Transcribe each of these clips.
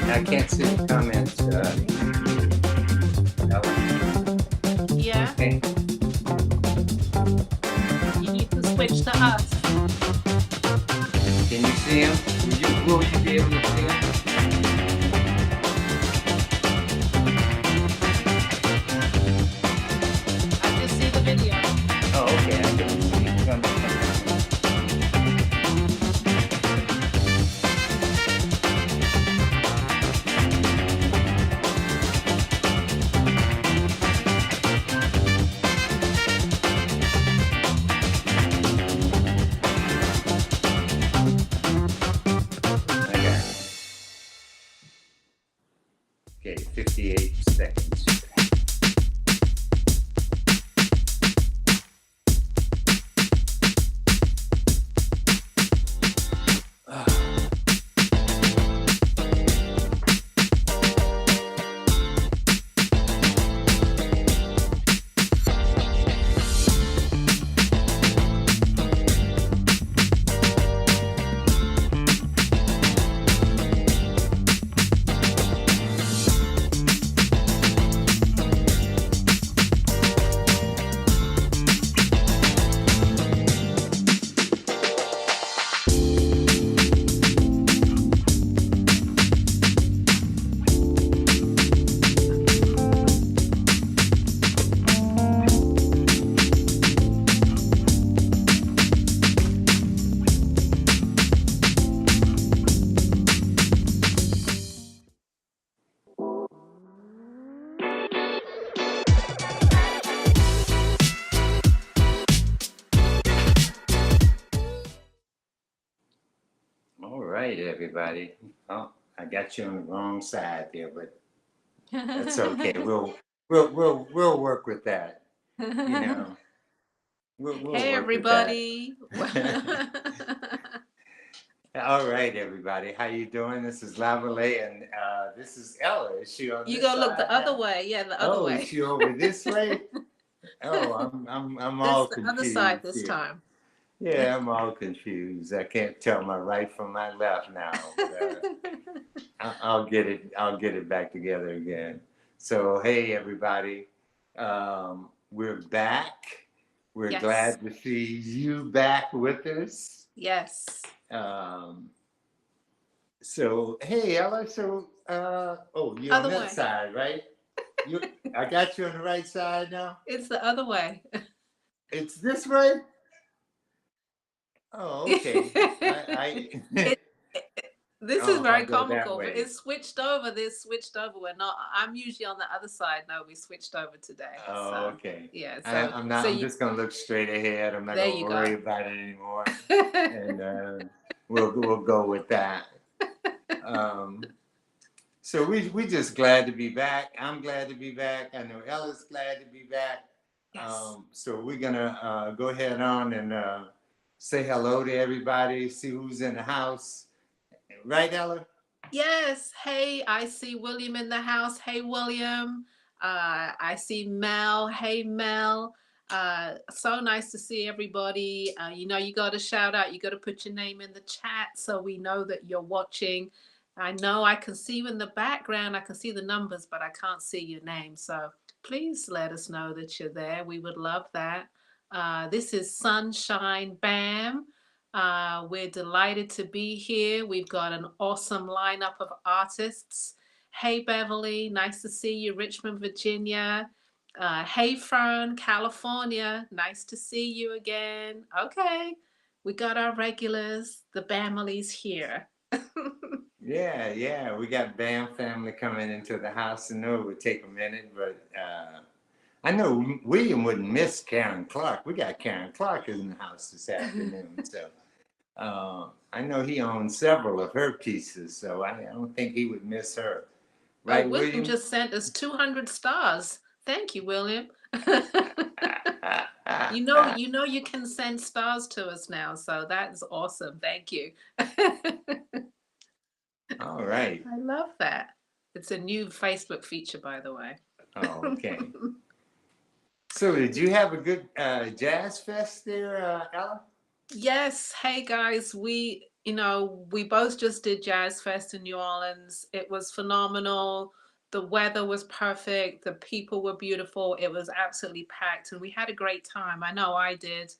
I can't see the comments. Ellen. Yeah, Okay. you need to switch to us. Can you see him? Will you be able to see him? I just see the video. Oh, okay. I can see him. Okay, 58 seconds. All right, everybody. Oh, I got you on the wrong side there, but that's okay. We'll work with that. You know, we'll Hey, work with that. everybody. All right, everybody. How you doing? This is Lavalay, and this is Ella. Is she on You this go look side the other now? way. Yeah, the other Oh, way. is she over this way? Oh, I'm all This the confused other side this here. time. Yeah, I'm all confused. I can't tell my right from my left now. But, I'll get it back together again. So hey, everybody, we're back. We're Yes. glad to see you back with us. Yes. So hey, Ella. So you're Other on that way. side, right? You, I got you on the right side now. It's the other way. It's this way. Oh, okay. It, this is Oh, I'll very go that comical, but way. it's switched over. This switched over. We're not. I'm usually on the other side. No, we switched over today. Oh, So okay. yeah. I'm not. So I'm you. just gonna look straight ahead. I'm not There gonna you go. worry about it anymore, and we'll go with that. Um, so we just glad to be back. I'm glad to be back. I know Ella's glad to be back. Yes. So we're gonna go ahead on and say hello to everybody. See who's in the house. Right, Ella? Yes. Hey, I see William in the house. Hey, William. I see Mel. Hey, Mel. So nice to see everybody. You got to shout out. You got to put your name in the chat so we know that you're watching. I know I can see you in the background. I can see the numbers, but I can't see your name. So please let us know that you're there. We would love that. This is Sunshine Bam. We're delighted to be here. We've got an awesome lineup of artists. Hey, Beverly, nice to see you. Richmond, Virginia. Hey, Fern, California, nice to see you again. Okay, we got our regulars, the Bamilies here. Yeah. We got Bam family coming into the house. I know it would take a minute, but I know William wouldn't miss Karen Clark. We got Karen Clark in the house this afternoon, so I know he owns several of her pieces, so I don't think he would miss her. Oh, Right, William William? just sent us 200 stars. Thank you, William. You can send stars to us now, so that's awesome. Thank you. All right. I love that. It's a new Facebook feature, by the way. Oh, okay. So, did you have a good jazz fest there, Ella? Yes. Hey guys, we both just did Jazz Fest in New Orleans. It was phenomenal. The weather was perfect. The people were beautiful. It was absolutely packed and we had a great time. I know I did,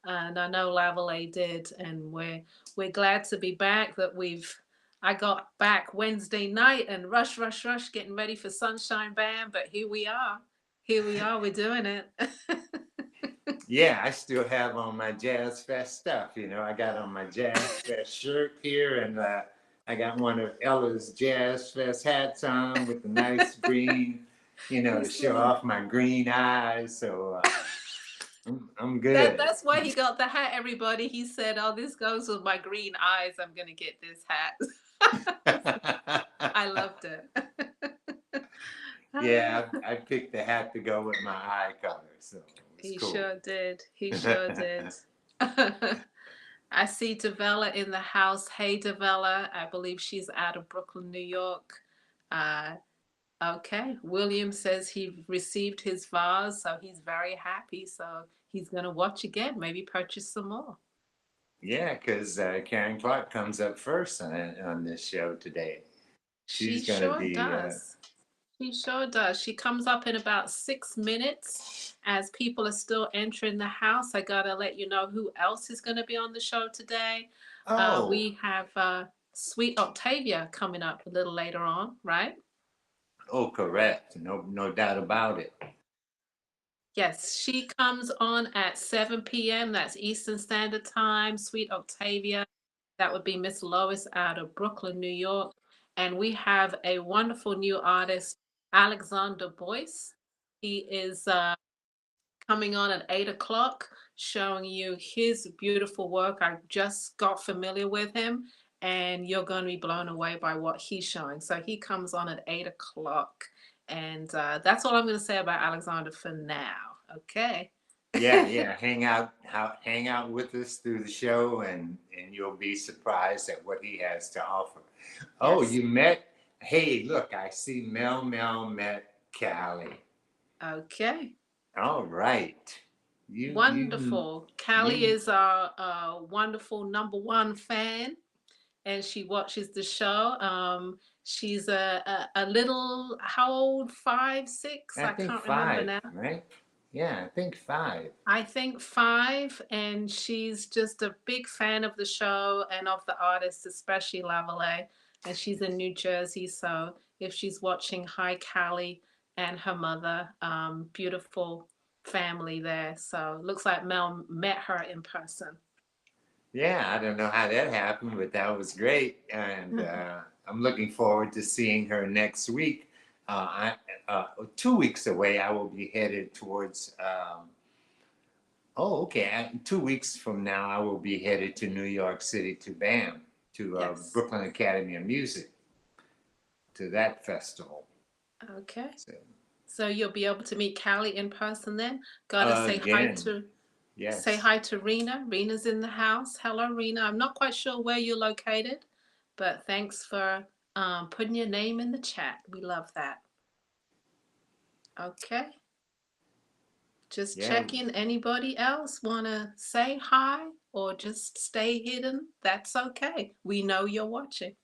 and I know Lavalay did, and we're glad to be back. I got back Wednesday night and rush, getting ready for Sunshine Band, but here we are. Here we are. We're doing it. Yeah, I still have on my Jazz Fest stuff. I got on my Jazz Fest shirt here, and I got one of Ella's Jazz Fest hats on with the nice green, to show off my green eyes. So I'm good. That's why he got the hat, everybody. He said, "Oh, this goes with my green eyes. I'm gonna get this hat." I loved it. Yeah, I picked the hat to go with my eye color, so it's He cool. sure did. He sure did. I see Davella in the house. Hey, Davella. I believe she's out of Brooklyn, New York. Uh, okay. William says he received his vase, so he's very happy. So he's going to watch again, maybe purchase some more. Yeah, because Karen Clark comes up first on this show today. She She's gonna sure be. does. She sure does. She comes up in about 6 minutes. As people are still entering the house, I gotta let you know who else is going to be on the show today. Oh, We have Sweet Octavia coming up a little later on, right? oh, correct. No doubt about it. Yes, she comes on at 7 p.m. That's Eastern Standard Time. Sweet Octavia. That would be Miss Lois out of Brooklyn, New York. And we have a wonderful new artist, Alexander Boyce. He is coming on at 8 o'clock, showing you his beautiful work. I just got familiar with him, and you're going to be blown away by what he's showing. So he comes on at 8 o'clock. And that's all I'm going to say about Alexander for now. Okay. Yeah. Hang out with us through the show, and you'll be surprised at what he has to offer. Oh, Yes. you met? Hey, look, I see Mel met Callie. Okay. All right. You Wonderful. Callie you. is our wonderful #1 fan, and she watches the show. She's a little, how old? 5, 6? I I think can't remember 5, now. right? Yeah, I think 5. I think 5, and she's just a big fan of the show and of the artist, especially Lavalais. And she's in New Jersey, so if she's watching, hi, Callie. and her mother. Beautiful family there. So looks like Mel met her in person. Yeah, I don't know how that happened, but that was great, and I'm looking forward to seeing her next week. I 2 weeks away, I will be headed towards. Oh, okay. 2 weeks from now, I will be headed to New York City to BAM, to Yes. Brooklyn Academy of Music, to that festival. Okay. So So you'll be able to meet Callie in person then. Gotta again, say yes, hi to Rena. Rena's in the house. Hello, Rena. I'm not quite sure where you're located, but thanks for putting your name in the chat. We love that. Okay. Just yeah. checking. Anybody else want to say hi or just stay hidden? That's okay. We know you're watching.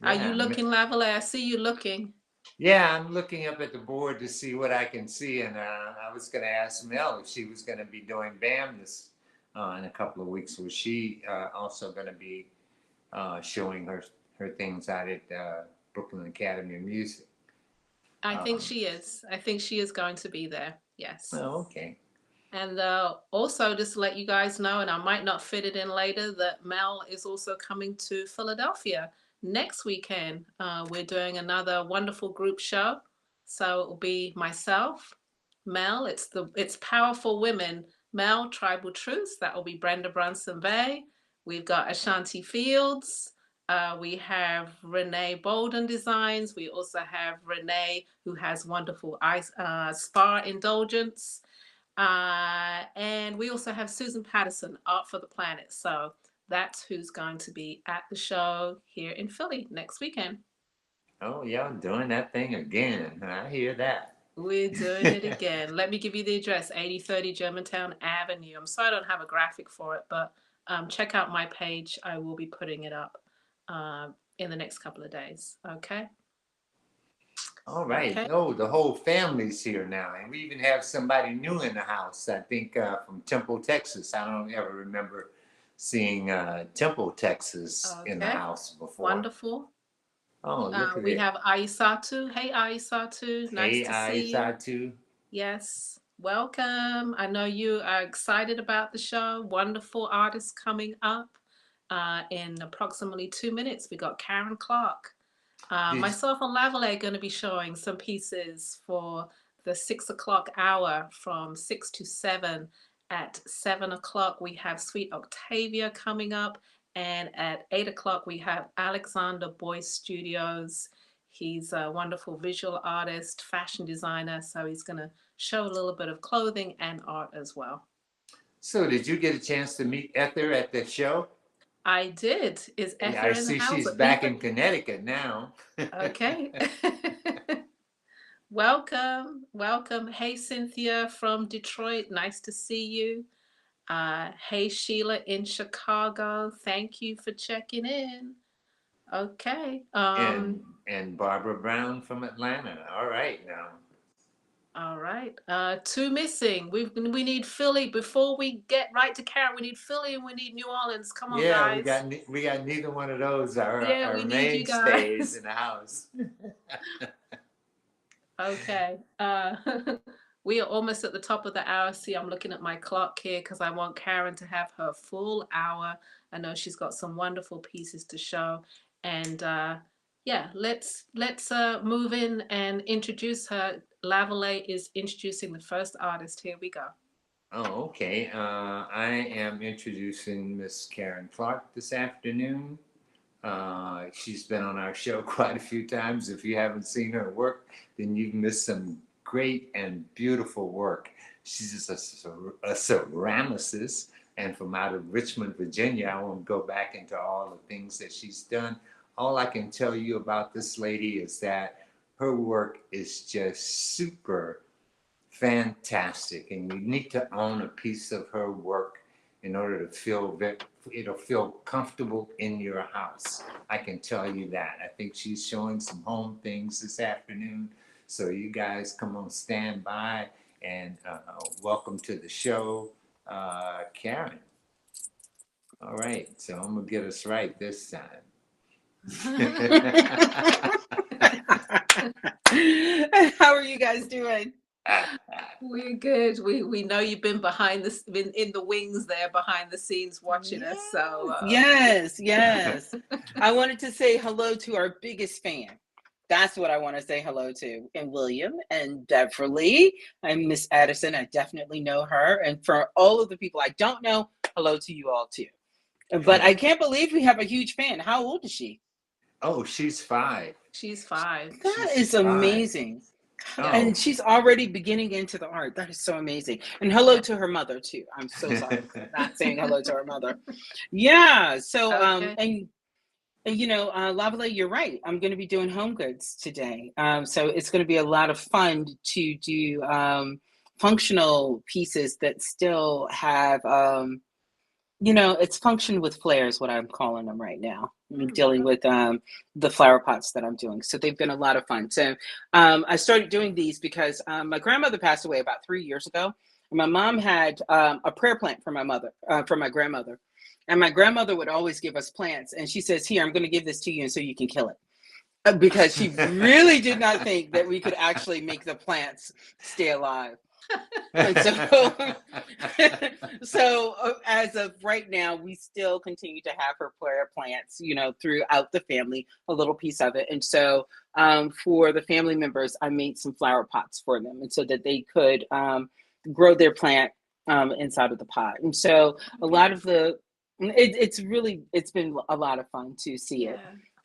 Are you Yeah, looking, Lavalais? I see you looking. yeah, I'm looking up at the board to see what I can see, and I was going to ask Mel if she was going to be doing BAM this in a couple of weeks. Was she also going to be showing her things out at Brooklyn Academy of Music? I think Um, she is. I think she is going to be there. Yes. oh, okay. And also, just to let you guys know, and I might not fit it in later, that Mel is also coming to Philadelphia next weekend. We're doing another wonderful group show. So it will be myself, Mel. It's Powerful Women. Mel, Tribal Truths. That will be Brenda Brunson Bay. We've got Ashanti Fields. We have Renee Bolden Designs. We also have Renee, who has wonderful spa indulgence. And we also have Susan Patterson, Art for the Planet. So that's who's going to be at the show here in Philly next weekend. Oh, y'all doing that thing again. I hear that. We're doing it again. Let me give you the address, 8030 Germantown Avenue. I'm sorry I don't have a graphic for it, but check out my page. I will be putting it up in the next couple of days. Okay? All right. Okay. Oh, the whole family's here now, and we even have somebody new in the house. I think from Temple, Texas. I don't ever remember seeing Temple, Texas in the Okay. house before. Wonderful. Oh, look at We it. have Aisatu. Hey, Aisatu. Nice Hey, to I see you. saw too. Yes, welcome. I know you are excited about the show. Wonderful artists coming up in approximately 2 minutes. We got Karen Clark. Did Myself and Lavalay are going to be showing some pieces for the 6 o'clock hour from 6 to 7. At 7 o'clock, we have Sweet Octavia coming up. And at 8 o'clock, we have Alexander Boyce Studios. He's a wonderful visual artist, fashion designer. So he's going to show a little bit of clothing and art as well. so? Did you get a chance to meet Ether at the show? I did. Is Yeah, Ether I in the see house? she's back Ether? in Connecticut now. Okay. Welcome, welcome. Hey, Cynthia from Detroit. Nice to see you. Hey, Sheila in Chicago. Thank you for checking in. Okay. and Barbara Brown from Atlanta. All right now. All right. Two missing. We need Philly before we get right to Karen. We need Philly and we need New Orleans. Come on, Yeah, guys. we got neither one of those are Yeah, our we need you guys. mainstays in the house. Okay. We are almost at the top of the hour. See, I'm looking at my clock here because I want Karen to have her full hour. I know she's got some wonderful pieces to show. And yeah, let's move in and introduce her. Lavalay is introducing the first artist. Here we go. Oh, okay. I am introducing Miss Karen Clark this afternoon. She's been on our show quite a few times. If you haven't seen her work, then you've missed some great and beautiful work. She's just a ceramicist, and from out of Richmond, Virginia. I won't go back into all the things that she's done. All I can tell you about this lady is that her work is just super fantastic, and you need to own a piece of her work in order to feel that it'll feel comfortable in your house. I can tell you that. I think she's showing some home things this afternoon, so you guys come on stand by, and welcome to the show, Karen. All right, so I'm gonna get us right this time. How are you guys doing? We're good. We know you've been been in the wings there behind the scenes watching us. So Yes. I wanted to say hello to our biggest fan. That's what I want to say hello to. And William and Beverly and Miss Addison. I definitely know her. And for all of the people I don't know, hello to you all too. But I can't believe we have a huge fan. How old is she? Oh, she's 5. she's 5. That She's is 5. amazing. And Oh. she's already beginning into the art. That is so amazing. And hello Yeah. to her mother too. I'm so sorry for not saying hello to her mother. Yeah. So Okay. and you know, Lavalay, you're right. I'm going to be doing home goods today. So it's going to be a lot of fun to do functional pieces that still have you know, it's function with flair is what I'm calling them right now. I'm dealing with the flower pots that I'm doing. So they've been a lot of fun. So I started doing these because my grandmother passed away about 3 years ago. And my mom had a prayer plant for my mother, for my grandmother. And my grandmother would always give us plants. And she says, here, I'm going to give this to you and so you can kill it. Because she really did not think that we could actually make the plants stay alive. And so, as of right now, we still continue to have her prayer plants, you know, throughout the family, a little piece of it. And so, for the family members, I made some flower pots for them, and so that they could grow their plant inside of the pot. And so, a lot of it's been a lot of fun to see it.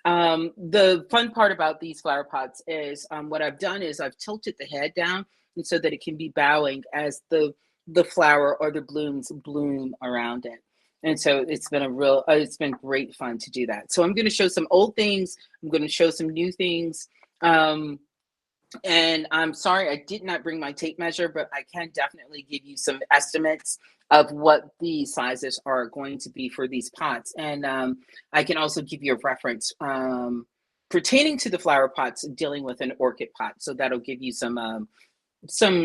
Yeah. The fun part about these flower pots is what I've done is I've tilted the head down and so that it can be bowing as the flower or the blooms bloom around it. And so it's been great fun to do that. So I'm going to show some old things. I'm going to show some new things. And I'm sorry, I did not bring my tape measure, but I can definitely give you some estimates of what the sizes are going to be for these pots. And I can also give you a reference pertaining to the flower pots dealing with an orchid pot. So that'll give you some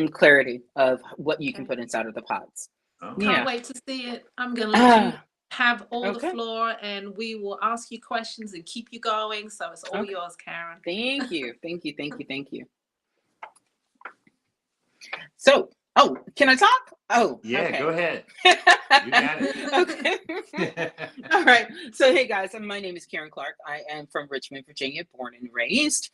clarity of what you can Okay. put inside of the pots. Can't Yeah. wait to see it. I'm gonna let you Ah, have all the okay. floor, and we will ask you questions and keep you going. So it's all Okay. yours, Karen. Thank you. Thank you. Thank you. Thank you. So, oh, can I talk? Oh, Yeah, go okay. ahead. You got Okay. it. All right. So, hey guys, my name is Karen Clark. I am from Richmond, Virginia, born and raised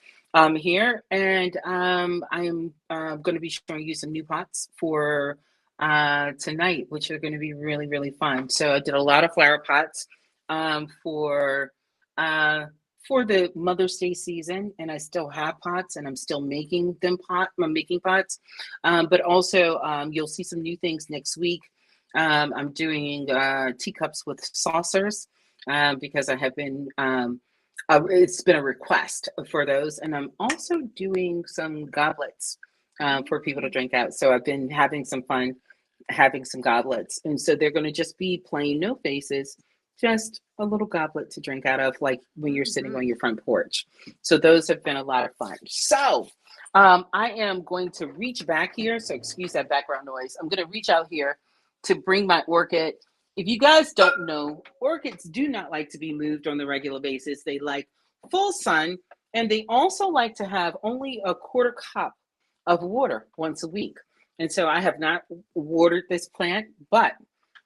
here. And I am going to be showing you some new pots for tonight, which are going to be really, really fun. So, I did a lot of flower pots um, for. Uh, for the Mother's Day season, and I still have pots, and I'm still making I'm making pots, but also you'll see some new things next week. I'm doing teacups with saucers because I have been. It's been a request for those, and I'm also doing some goblets for people to drink out. So I've been having some fun having some goblets, and so they're going to just be plain, no faces, just a little goblet to drink out of, like when you're sitting on your front porch. So those have been a lot of fun. So I am going to reach back here. So excuse that background noise. I'm going to reach out here to bring my orchid. If you guys don't know, orchids do not like to be moved on the regular basis. They like full sun, and they also like to have only a quarter cup of water once a week. And so I have not watered this plant, but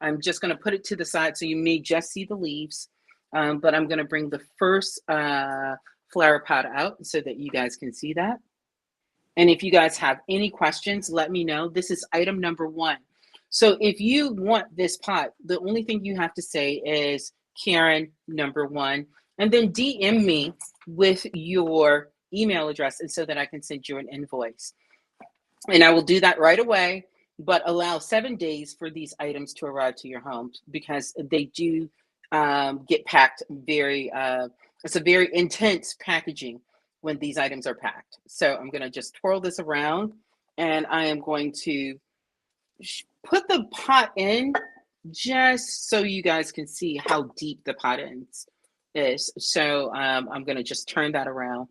I'm just going to put it to the side so you may just see the leaves. But I'm going to bring the first flower pot out so that you guys can see that. And if you guys have any questions, let me know. This is item number 1. So if you want this pot, the only thing you have to say is Karen number 1, and then DM me with your email address and so that I can send you an invoice. And I will do that right away, but allow 7 days for these items to arrive to your home because they do get packed it's a very intense packaging when these items are packed. So I'm going to just twirl this around and I am going to put the pot in just so you guys can see how deep the pot is. So I'm going to just turn that around.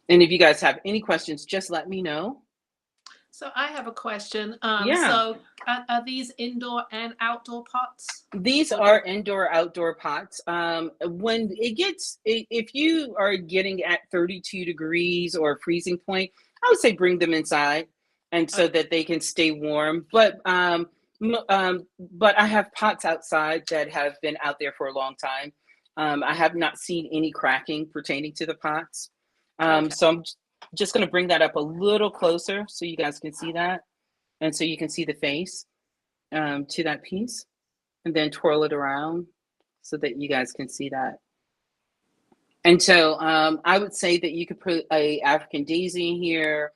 And if you guys have any questions, just let me know. So I have a question. Yeah. So are these indoor and outdoor pots? These Or are indoor outdoor pots. When it gets, if you are getting at 32 degrees or freezing point, I would say bring them inside and so okay. that they can stay warm. But I have pots outside that have been out there for a long time. I have not seen any cracking pertaining to the pots. Okay. So I'm just going to bring that up a little closer so you guys can see that. And so you can see the face to that piece, and then twirl it around so that you guys can see that. And so I would say that you could put a African daisy in here.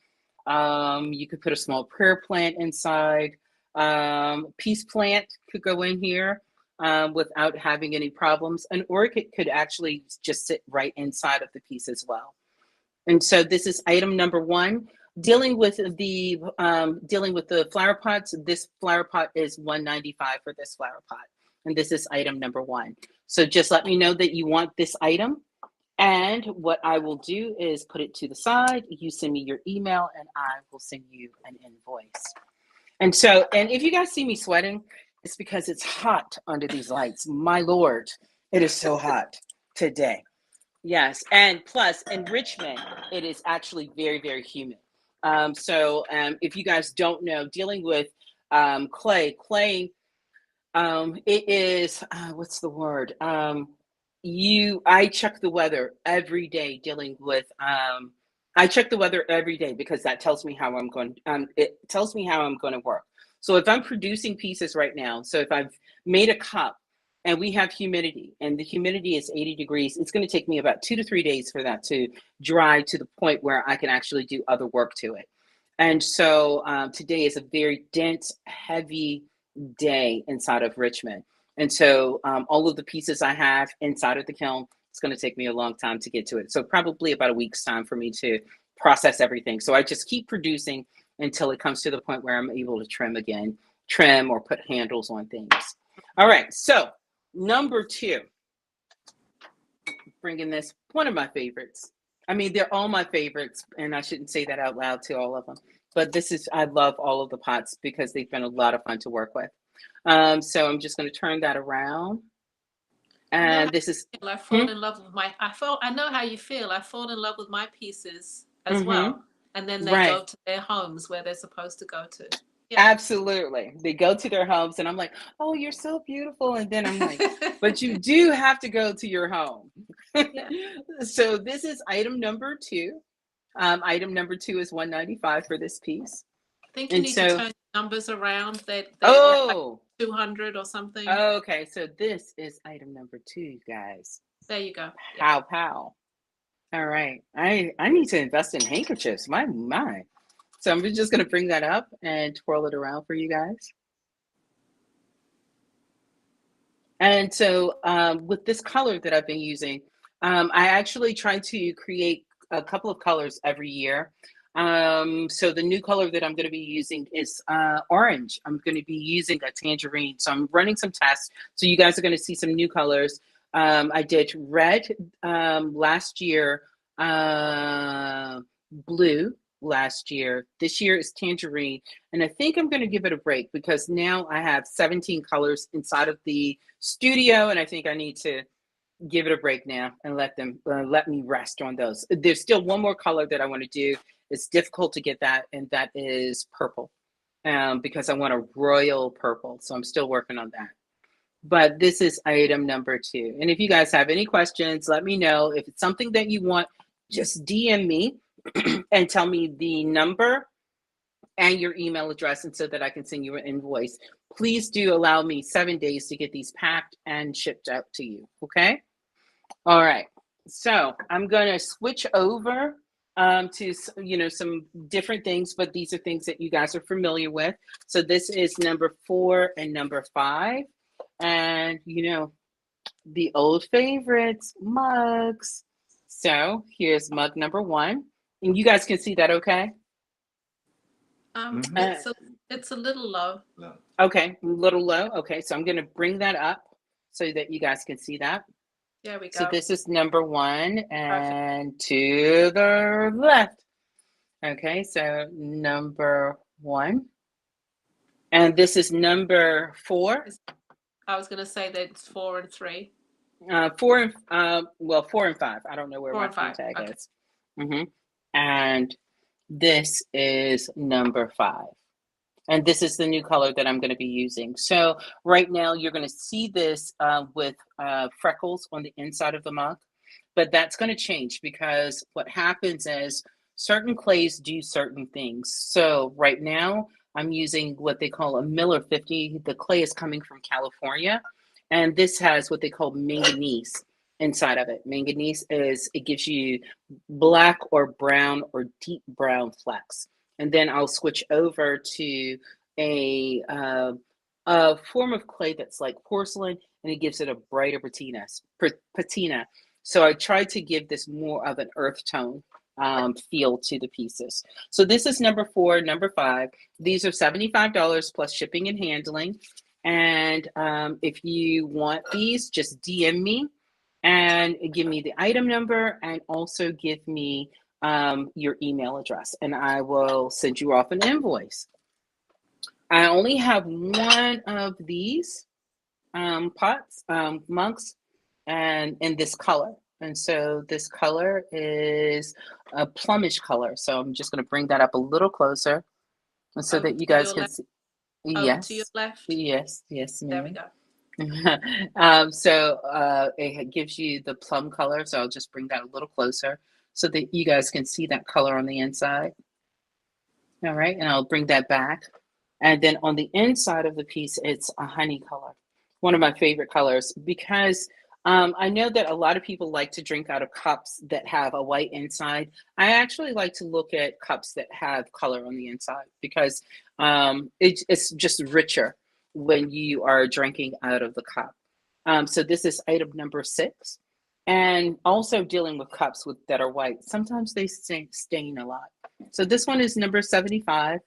You could put a small prayer plant inside. Peace plant could go in here without having any problems. An orchid could actually just sit right inside of the piece as well. And so this is item number one. Dealing with the flower pots, this flower pot is $195 for this flower pot. And this is item number one. So just let me know that you want this item. And what I will do is put it to the side. You send me your email and I will send you an invoice. And so, and if you guys see me sweating, it's because it's hot under these lights. My Lord, it is so hot today. Yes, and plus in Richmond, it is actually very, very humid. If you guys don't know, dealing with clay, it is what's the word? I check the weather every day. Dealing with I check the weather every day because that tells me how I'm going. It tells me how I'm going to work. So if I'm producing pieces right now, so if I've made a cup and we have humidity and the humidity is 80 degrees, it's going to take me about 2 to 3 days for that to dry to the point where I can actually do other work to it. And so today is a very dense, heavy day inside of Richmond. And so all of the pieces I have inside of the kiln, it's going to take me a long time to get to it. So probably about a week's time for me to process everything. So I just keep producing until it comes to the point where I'm able to trim or put handles on things. All right, so number two, bringing this, one of my favorites. I mean, they're all my favorites, and I shouldn't say that out loud to all of them. But I love all of the pots because they've been a lot of fun to work with. So I'm just going to turn that around. And this is. I fall in love with I know how you feel. I fall in love with my pieces as well. And then they go to their homes where they're supposed to go to. Yeah. Absolutely. They go to their homes and I'm like, oh, you're so beautiful. And then I'm like, but you do have to go to your home. Yeah. So this is item number two. Item number two is $195 for this piece. I think you need to turn numbers around. They like 200 or something. Okay, so this is item number two, guys. There you go. Pow, pow. All right. I need to invest in handkerchiefs. My. So I'm just going to bring that up and twirl it around for you guys. And so with this color that I've been using, I actually try to create a couple of colors every year. So the new color that I'm going to be using is orange. I'm going to be using a tangerine. So I'm running some tests. So you guys are going to see some new colors. I did red last year, blue last year. This year is tangerine. And I think I'm going to give it a break because now I have 17 colors inside of the studio. And I think I need to give it a break now and let me rest on those. There's still one more color that I want to do. It's difficult to get that, and that is purple because I want a royal purple. So I'm still working on that. But this is item number two. And if you guys have any questions, let me know. If it's something that you want, just DM me and tell me the number and your email address, and so that I can send you an invoice. Please do allow me 7 days to get these packed and shipped out to you. Okay. All right. So I'm going to switch over to some different things, but these are things that you guys are familiar with. So this is number 4 and number 5, and the old favorites, mugs. So here's mug number 1, and you guys can see that, okay? It's a little low. Okay, a little low. Okay, so I'm going to bring that up so that you guys can see that. There we go. So this is number 1, and perfect. To the left. Okay, so number one. And this is number 4. I was going to say that it's 4 and 3. 4 and 4 and 5. I don't know where 4 my and 5. tag Okay. is. And this is number 5. And this is the new color that I'm going to be using. So right now you're going to see this with freckles on the inside of the mug, but that's going to change because what happens is certain clays do certain things. So right now I'm using what they call a Miller 50. The clay is coming from California, and this has what they call manganese inside of it. Manganese it gives you black or brown or deep brown flecks. And then I'll switch over to a form of clay that's like porcelain, and it gives it a brighter patina. So I tried to give this more of an earth tone feel to the pieces. So this is number 4, number 5. These are $75 plus shipping and handling. And if you want these, just DM me and give me the item number, and also give me your email address, and I will send you off an invoice. I only have one of these pots, mugs, and in this color. And so this color is a plumish color. So I'm just going to bring that up a little closer so that you guys can see. Yes. To your left. Yes, There we ma'am. go. So it gives you the plum color. So I'll just bring that a little closer so that you guys can see that color on the inside. All right, and I'll bring that back. And then on the inside of the piece, it's a honey color, one of my favorite colors, because I know that a lot of people like to drink out of cups that have a white inside. I actually like to look at cups that have color on the inside because it's just richer when you are drinking out of the cup. So this is item number 6. And also dealing with cups that are white. Sometimes they stain a lot. So this one is number 75.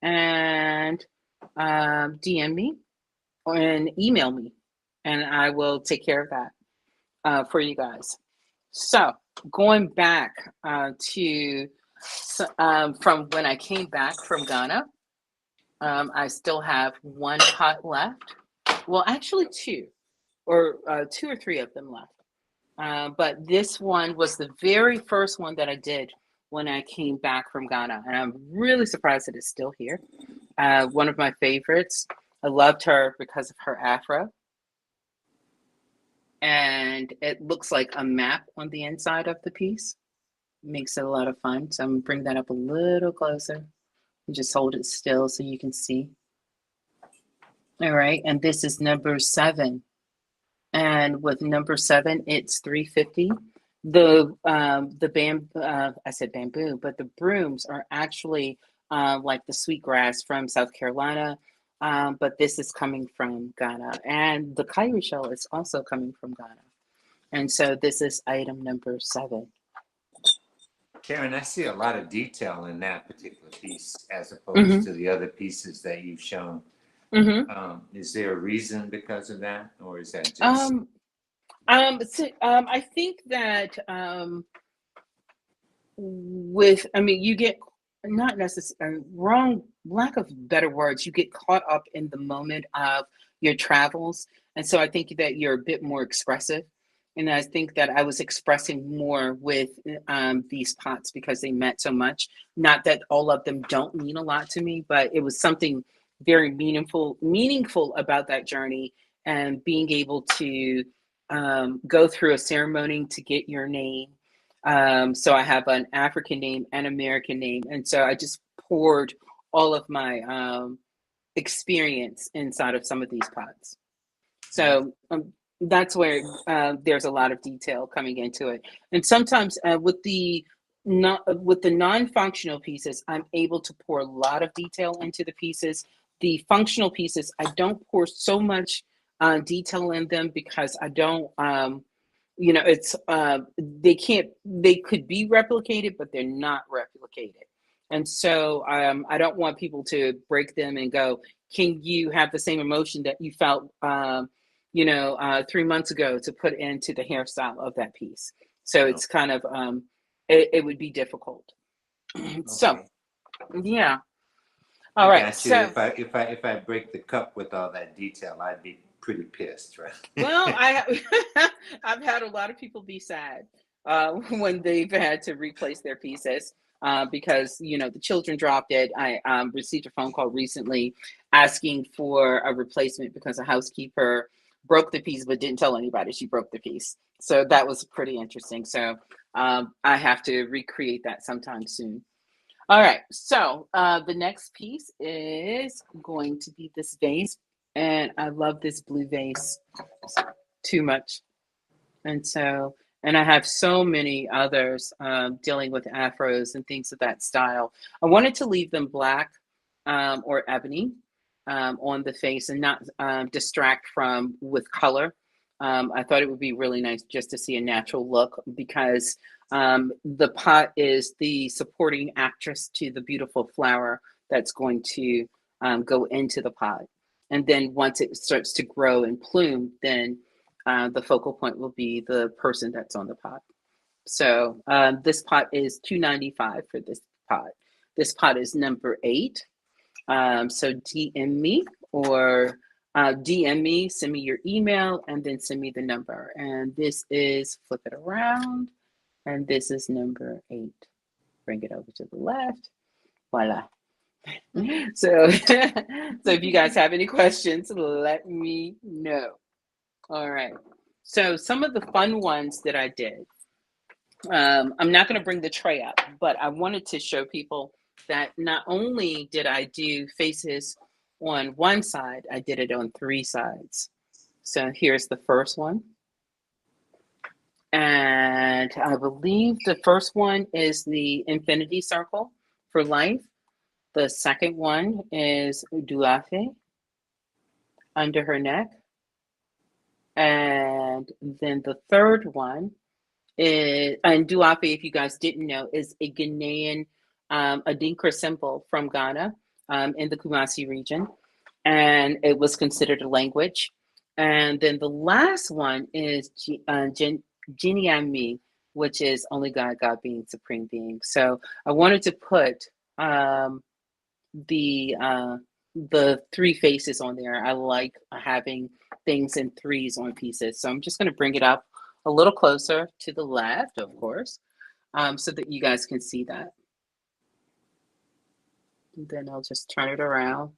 And DM me and email me, and I will take care of that for you guys. So going back to from when I came back from Ghana, I still have one pot left. Well, actually 2 or 3 of them left. But this one was the very first one that I did when I came back from Ghana. And I'm really surprised that it's still here. One of my favorites. I loved her because of her afro. And it looks like a map on the inside of the piece. Makes it a lot of fun. So I'm going to bring that up a little closer and just hold it still so you can see. All right. And this is number 7. And with number 7, it's $350. The I said bamboo, but the brooms are actually like the sweetgrass from South Carolina, but this is coming from Ghana, and the cowrie shell is also coming from Ghana, and so this is item number 7. Karen, I see a lot of detail in that particular piece as opposed to the other pieces that you've shown. Is there a reason because of that, or is that just? I think that you get not necessarily lack of better words, you get caught up in the moment of your travels. And so I think that you're a bit more expressive. And I think that I was expressing more with these pots because they meant so much. Not that all of them don't mean a lot to me, but it was something very meaningful about that journey, and being able to go through a ceremony to get your name. So I have an African name and American name. And so I just poured all of my experience inside of some of these pots. So that's where there's a lot of detail coming into it. And sometimes with the non-functional pieces, I'm able to pour a lot of detail into the pieces. The functional pieces, I don't pour so much detail in them because I don't, it's they could be replicated, but they're not replicated. And so I don't want people to break them and go, can you have the same emotion that you felt 3 months ago to put into the hairstyle of that piece? So it's kind of it would be difficult. Okay. So yeah. All I right. got you. So, If I break the cup with all that detail, I'd be pretty pissed, right? well, I've had a lot of people be sad when they've had to replace their pieces because the children dropped it. I received a phone call recently asking for a replacement because a housekeeper broke the piece but didn't tell anybody she broke the piece. So that was pretty interesting. So I have to recreate that sometime soon. All right, so the next piece is going to be this vase, and I love this blue vase too much. And I have so many others dealing with afros and things of that style. I wanted to leave them black or ebony on the face and not distract from with color. I thought it would be really nice just to see a natural look because the pot is the supporting actress to the beautiful flower that's going to go into the pot. And then once it starts to grow and plume, then the focal point will be the person that's on the pot. So this pot is $2.95 for this pot. This pot is number 8. So DM me or DM me, send me your email, and then send me the number. And this is, flip it around, and this is number 8. Bring it over to the left. Voila. So, so if you guys have any questions, let me know. All right. So some of the fun ones that I did. I'm not going to bring the tray up, but I wanted to show people that not only did I do faces on one side, I did it on 3 sides. So here's the first one. And I believe the first one is the infinity circle for life. The second one is Duafe under her neck. And then the third one is, and Duafe, if you guys didn't know, is a Ghanaian Adinkra symbol from Ghana in the Kumasi region. And it was considered a language. And then the last one is Jiniami, which is only God, God being supreme being. So I wanted to put the 3 faces on there. I like having things in 3s on pieces. So I'm just going to bring it up a little closer to the left, of course, so that you guys can see that. And then I'll just turn it around.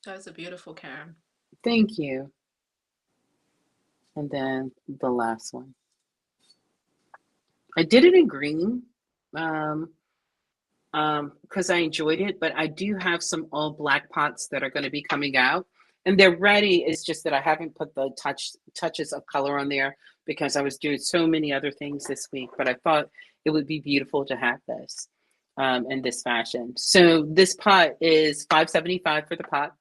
That was a beautiful, Karen. Thank you. And then the last one. I did it in green because I enjoyed it, but I do have some all black pots that are going to be coming out. And they're ready. It's just that I haven't put the touches of color on there because I was doing so many other things this week. But I thought it would be beautiful to have this in this fashion. So this pot is $5.75 for the pot.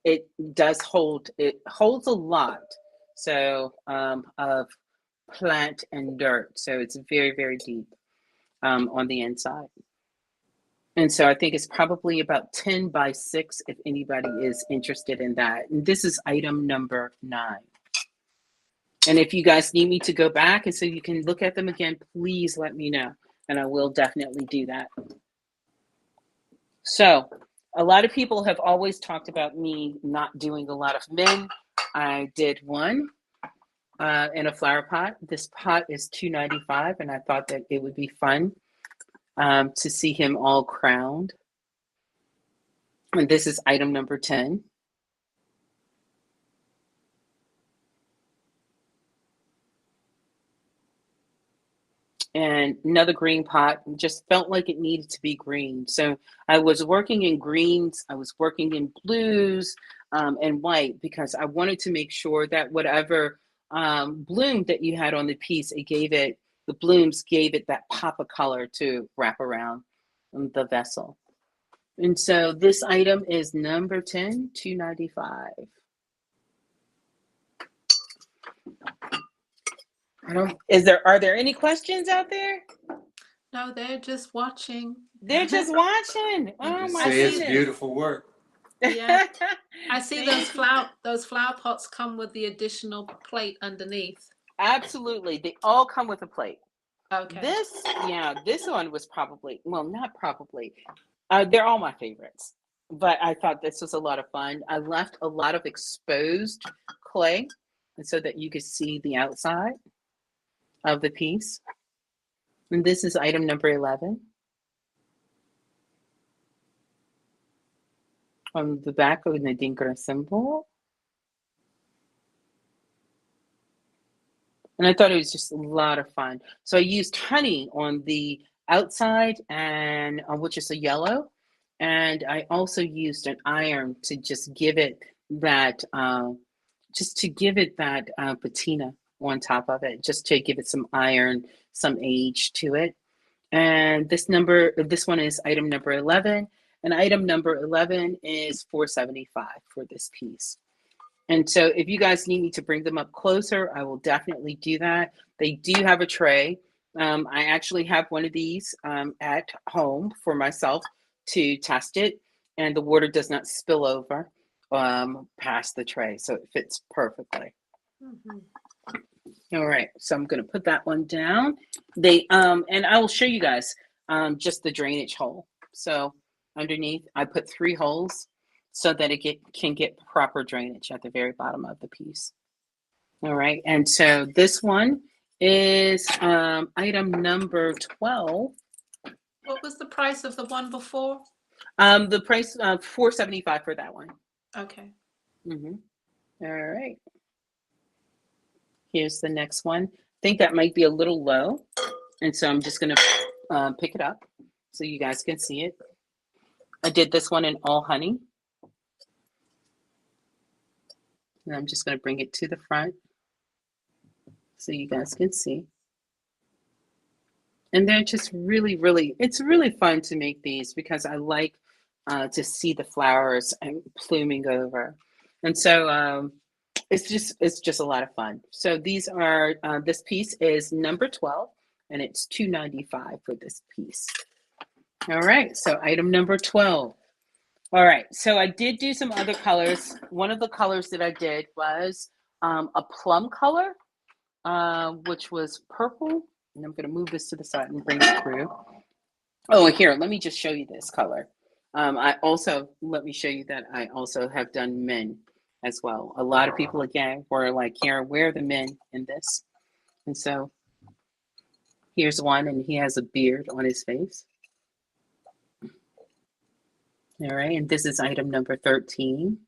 It does hold. It holds a lot. So of plant and dirt. So it's very, very deep on the inside. And so I think it's probably about 10 by 6 if anybody is interested in that. And this is item number 9. And if you guys need me to go back and so you can look at them again, please let me know. And I will definitely do that. So a lot of people have always talked about me not doing a lot of men. I did one in a flower pot. This pot is $2.95, and I thought that it would be fun to see him all crowned. And this is item number 10. And another green pot, just felt like it needed to be green. So I was working in greens, I was working in blues and white because I wanted to make sure that whatever bloom that you had on the piece, the blooms gave it that pop of color to wrap around the vessel. And so this item is number 10, $2.95. Are there any questions out there? No, they're just watching. They're just watching. Oh my goodness. It's beautiful work. Yeah. I see those flower pots come with the additional plate underneath. Absolutely. They all come with a plate. Okay. This one was probably, well, not probably. They're all my favorites, but I thought this was a lot of fun. I left a lot of exposed clay so that you could see the outside of the piece. And this is item number 11. On the back of the Adinkra symbol. And I thought it was just a lot of fun. So I used honey on the outside, and which is a yellow. And I also used an iron to just give it that, patina on top of it, just to give it some iron, some age to it. And this one is item number 11. And item number 11 is $475 for this piece. And so if you guys need me to bring them up closer, I will definitely do that. They do have a tray. I actually have one of these at home for myself to test it, and the water does not spill over past the tray, so it fits perfectly. All right, so I'm going to put that one down. And I will show you guys just the drainage hole. So underneath, I put 3 holes so that it can get proper drainage at the very bottom of the piece. All right, and so this one is item number 12. What was the price of the one before? The price $475 for that one. Okay. All right. Here's the next one. I think that might be a little low, and so I'm just going to pick it up so you guys can see it. I did this one in all honey. And I'm just going to bring it to the front so you guys can see. And they're just really, it's really fun to make these because I like to see the flowers and pluming over. And so it's just a lot of fun. So these are, this piece is number 12, and it's $295 for this piece. All right, so item number 12. All right, so I did do some other colors. One of the colors that I did was a plum color, which was purple. And I'm going to move this to the side and bring it through. Oh, here, let me just show you this color. Let me show you that I also have done men as well. A lot of people, again, were like, Karen, where are the men in this? And so here's one, and he has a beard on his face. All right, and this is item number 13.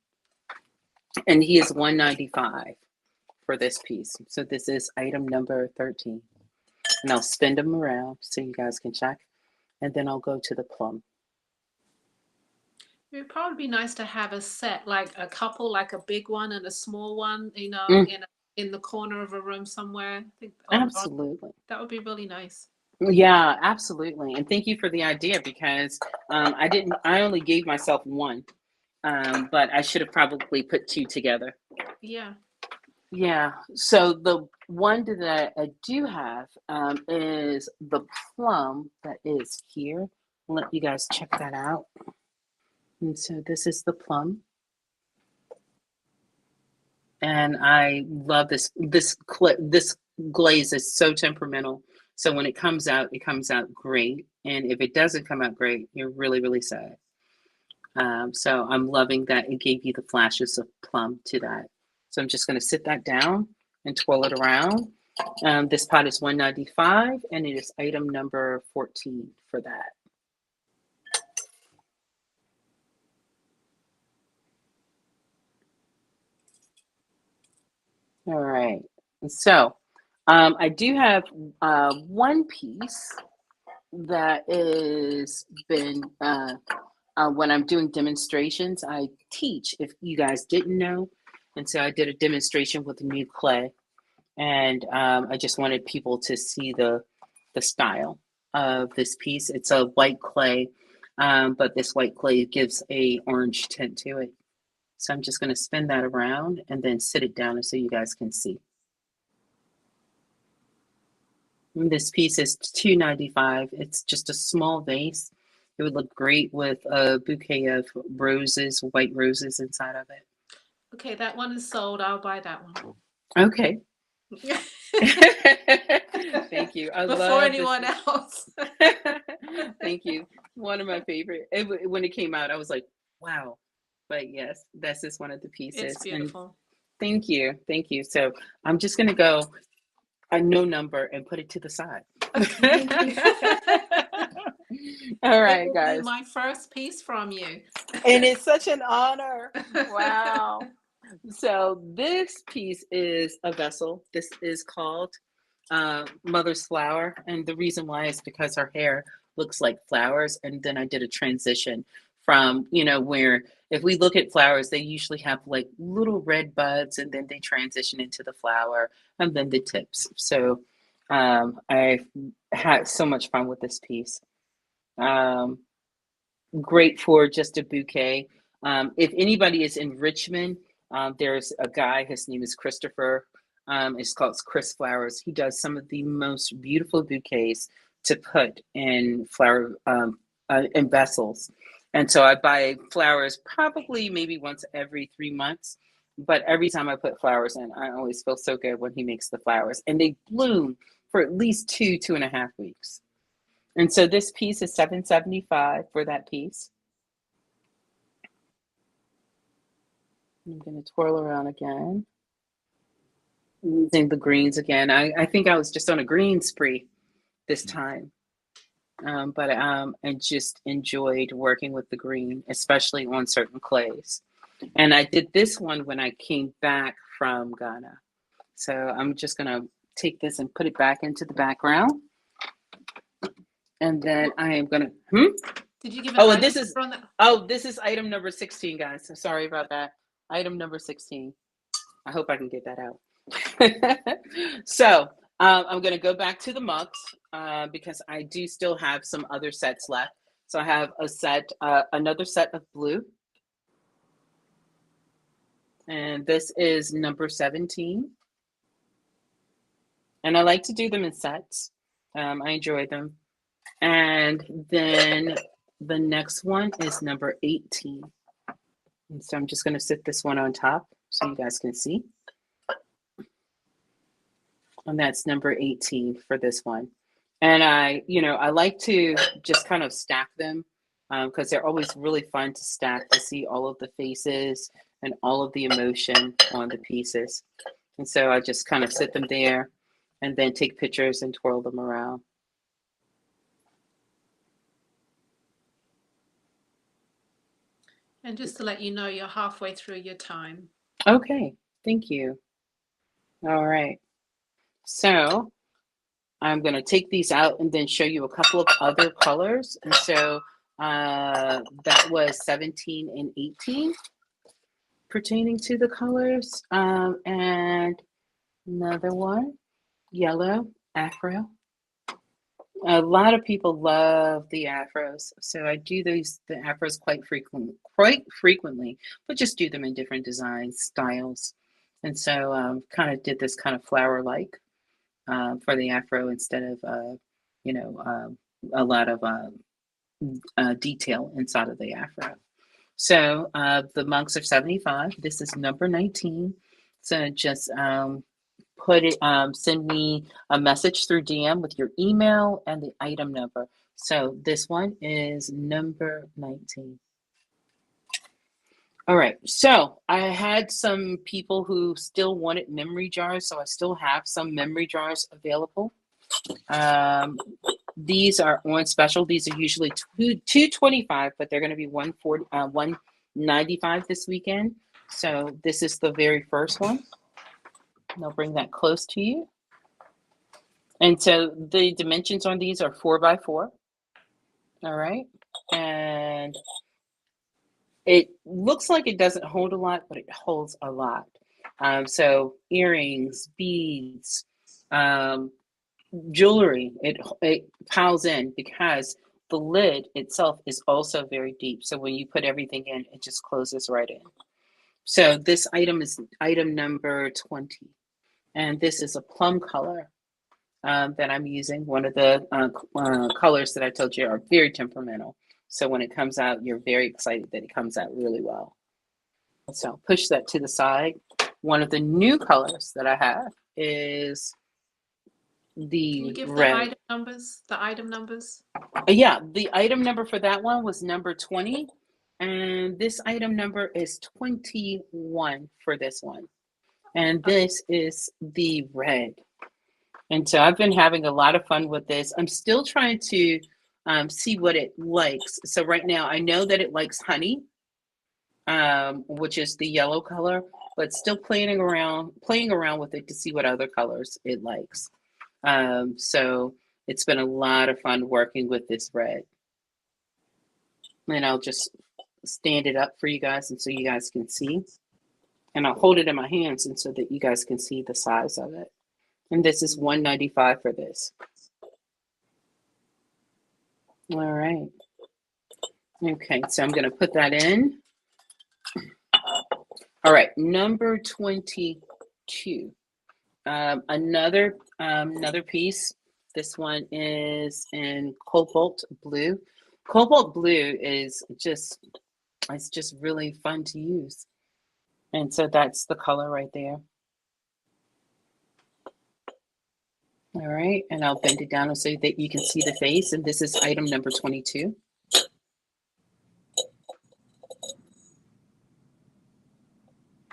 And he is $195 for this piece. So this is item number 13. And I'll spin them around so you guys can check. And then I'll go to the plum. It would probably be nice to have a set, like a couple, like a big one and a small one, you know, in the corner of a room somewhere. I think absolutely. That would be really nice. Yeah, absolutely. And thank you for the idea, because I only gave myself one, but I should have probably put 2 together. Yeah. Yeah. So the one that I do have is the plum that is here. I'll let you guys check that out. And so this is the plum. And I love this. This glaze is so temperamental. So when it comes out great. And if it doesn't come out great, you're really, really sad. So I'm loving that it gave you the flashes of plum to that. So I'm just going to sit that down and twirl it around. This pot is $195, and it is item number 14 for that. All right. So I do have one piece that is been, when I'm doing demonstrations, I teach, if you guys didn't know. And so I did a demonstration with new clay, and I just wanted people to see the style of this piece. It's a white clay, but this white clay gives a orange tint to it. So I'm just going to spin that around and then sit it down so you guys can see. And this piece is $295. It's just a small vase. It would look great with a bouquet of roses, white roses inside of it. Okay, that one is sold. I'll buy that one. Okay. Thank you. I Before love this. anyone else. Thank you. One of my favorite. When it came out, I was like, wow. But yes, that's just one of the pieces. It's beautiful. Thank you. Thank you. So I'm just going to go a no number and put it to the side. Okay. All right, It will guys. be my first piece from you. And it's such an honor. Wow. So this piece is a vessel. This is called Mother's Flower. And the reason why is because her hair looks like flowers. And then I did a transition from, where if we look at flowers, they usually have like little red buds and then they transition into the flower and then the tips. So I've had so much fun with this piece. Great for just a bouquet. If anybody is in Richmond, there's a guy, his name is Christopher. It's called Chris Flowers. He does some of the most beautiful bouquets to put in in vessels. And so I buy flowers probably maybe once every 3 months. But every time I put flowers in, I always feel so good when he makes the flowers. And they bloom for at least 2.5 weeks. And so this piece is $7.75 for that piece. I'm going to twirl around again. Using the greens again. I think I was just on a green spree this time. But I just enjoyed working with the green, especially on certain clays. And I did this one when I came back from Ghana. So I'm just going to take this and put it back into the background. And then I am going to, Did you give this is item number 16, guys. I'm sorry about that. Item number 16. I hope I can get that out. So I'm going to go back to the mugs because I do still have some other sets left. So I have another set of blue. And this is number 17. And I like to do them in sets. I enjoy them. And then the next one is number 18. And so I'm just going to sit this one on top so you guys can see. And that's number 18 for this one. And I like to just kind of stack them because they're always really fun to stack to see all of the faces and all of the emotion on the pieces. And so I just kind of sit them there and then take pictures and twirl them around. And just to let you know, you're halfway through your time. Okay, thank you. All right. So I'm going to take these out and then show you a couple of other colors. And so that was 17 and 18 pertaining to the colors. And another one, yellow, afro. A lot of people love the afros. So I do the afros quite frequently, but just do them in different designs, styles. And so kind of did this kind of flower-like for the afro instead of, a lot of detail inside of the afro. So the mugs are 75. This is number 19. So just send me a message through DM with your email and the item number. So this one is number 19. All right, so I had some people who still wanted memory jars, so I still have some memory jars available. These are on special. These are usually $225, but they're going to be $195 this weekend. So this is the very first one. And I'll bring that close to you. And so the dimensions on these are 4x4. All right, and it looks like it doesn't hold a lot, but it holds a lot. So earrings, beads, jewelry, it piles in because the lid itself is also very deep. So when you put everything in, it just closes right in. So this item is item number 20. And this is a plum color that I'm using. One of the colors that I told you are very temperamental. So when it comes out, you're very excited that it comes out really well. So push that to the side. One of the new colors that I have is Can the you give the red. item numbers? The item numbers? Yeah, the item number for that one was number 20. And this item number is 21 for this one. And this is the red. And so I've been having a lot of fun with this. I'm still trying to see what it likes. So right now I know that it likes honey, which is the yellow color, but still playing around with it to see what other colors it likes. So it's been a lot of fun working with this red. And I'll just stand it up for you guys and so you guys can see. And I'll hold it in my hands and so that you guys can see the size of it. And this is $195 for this. All right. Okay, so I'm going to put that in. All right, number 22. Another piece. This one is in cobalt blue. Cobalt blue is just really fun to use. And so that's the color right there. All right, and I'll bend it down so that you can see the face. And this is item number 22.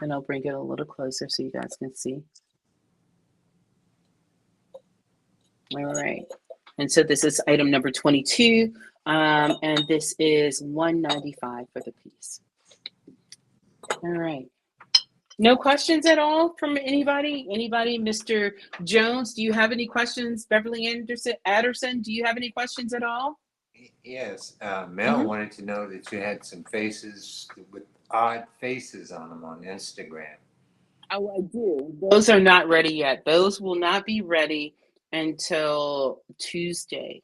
And I'll bring it a little closer so you guys can see. All right, and so this is item number 22, and this is $195 for the piece. All right. No questions at all from anybody? Anybody? Mr. Jones, do you have any questions? Beverly Adderson, do you have any questions at all? Yes, Mel wanted to know that you had some faces with odd faces on them on Instagram. Oh, I do. Those are not ready yet. Those will not be ready until Tuesday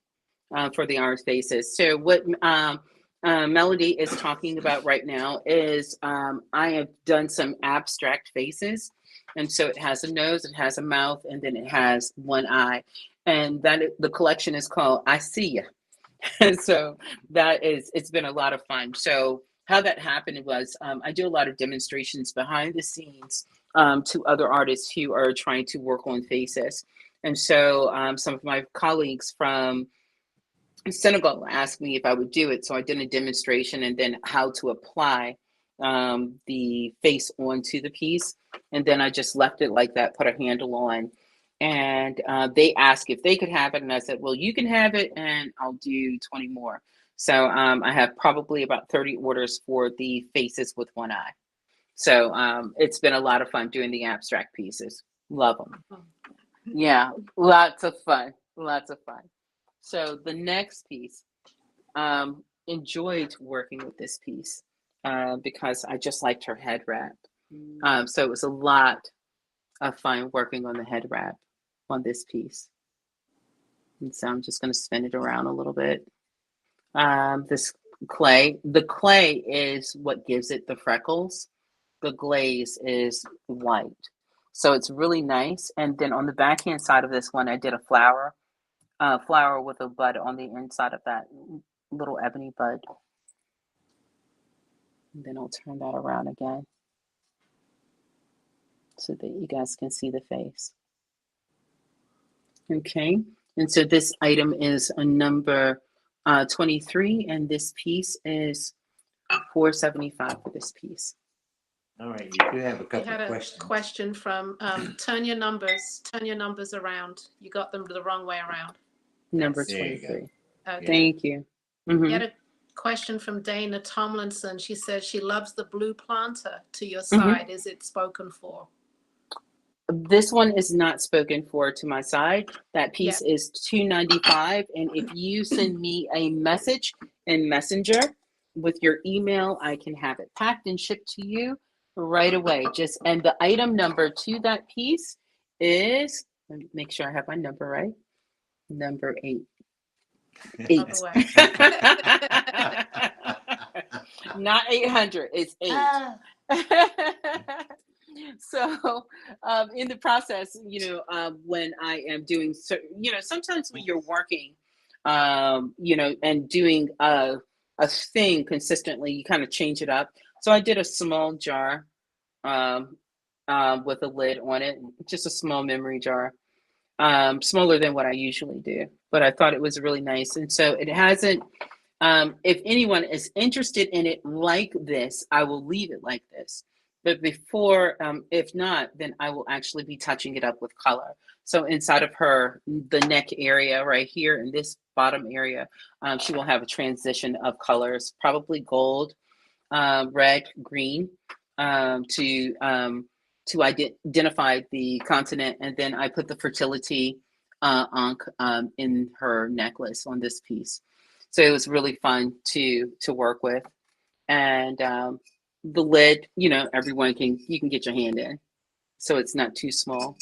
for the orange faces. So what Melody is talking about right now is I have done some abstract faces. And so it has a nose, it has a mouth, and then it has one eye. And the collection is called I See Ya. And so it's been a lot of fun. So how that happened was I do a lot of demonstrations behind the scenes to other artists who are trying to work on faces. And so some of my colleagues from Senegal asked me if I would do it. So I did a demonstration and then how to apply the face onto the piece. And then I just left it like that, put a handle on. And they asked if they could have it. And I said, well, you can have it and I'll do 20 more. So I have probably about 30 orders for the faces with one eye. So it's been a lot of fun doing the abstract pieces. Love them. Yeah, lots of fun. Lots of fun. So the next piece, enjoyed working with this piece because I just liked her head wrap. So it was a lot of fun working on the head wrap on this piece. And so I'm just going to spin it around a little bit. This clay, the clay is what gives it the freckles. The glaze is white. So it's really nice. And then on the backhand side of this one, I did a flower with a bud on the inside of that little ebony bud. And then I'll turn that around again so that you guys can see the face. Okay, and so this item is a number 23, and this piece is $475 for this piece. All right, you do have a couple of questions. We had a question from turn your numbers around. You got them the wrong way around. Number There 23. you go. Okay. Thank you. We had a question from Dana Tomlinson. She says she loves the blue planter to your side. Is it spoken for? This one is not spoken for to my side. That piece is $295. And if you send me a message in Messenger with your email, I can have it packed and shipped to you right away. And the item number to that piece is, let me make sure I have my number right. Number 8. 8. Not 800, it's 8. So in the process, when I am doing, sometimes when you're working, and doing a thing consistently, you kind of change it up. So I did a small jar with a lid on it, just a small memory jar, smaller than what I usually do. But I thought it was really nice. And so it hasn't, if anyone is interested in it like this, I will leave it like this. But before, if not, then I will actually be touching it up with color. So inside of her, the neck area right here in this bottom area, she will have a transition of colors, probably gold, red, green, to identify the continent. And then I put the fertility ankh in her necklace on this piece. So it was really fun to work with. And the lid, you know, you can get your hand in, so it's not too small.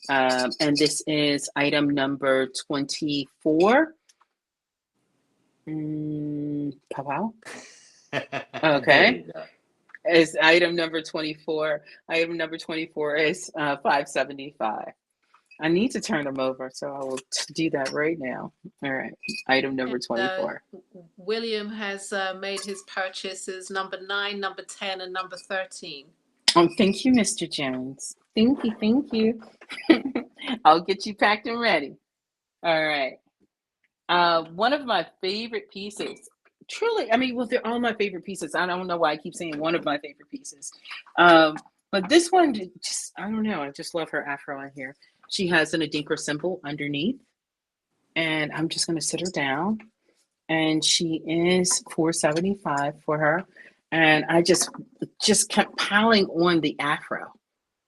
And this is item number 24. Wow. Okay. Is item number 24. Item number 24 is $575. I need to turn them over, so I will do that right now. All right, item number 24. William has made his purchases number 9, number 10, and number 13. Oh, thank you, Mr. Jones. Thank you, thank you. I'll get you packed and ready. All right. One of my favorite pieces. Truly, I mean, well, they're all my favorite pieces. I don't know why I keep saying one of my favorite pieces. But this one, just, I don't know. I just love her afro on here. She has an Adinkra symbol underneath. And I'm just going to sit her down. And she is $475 for her. And I just kept piling on the afro.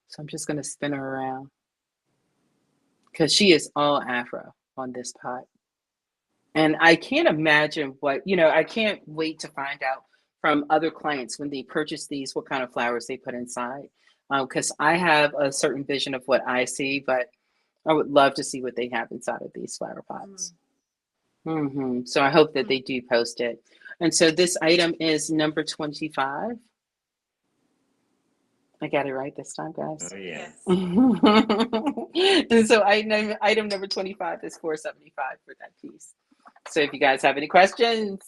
So I'm just going to spin her around. Because she is all afro on this pot. And I can't imagine what, you know, I can't wait to find out from other clients when they purchase these, what kind of flowers they put inside. Because I have a certain vision of what I see, but I would love to see what they have inside of these flower pots. So I hope that they do post it. And so this item is number 25. I got it right this time, guys. Oh, yeah. And so item number 25 is $475 for that piece. So if you guys have any questions,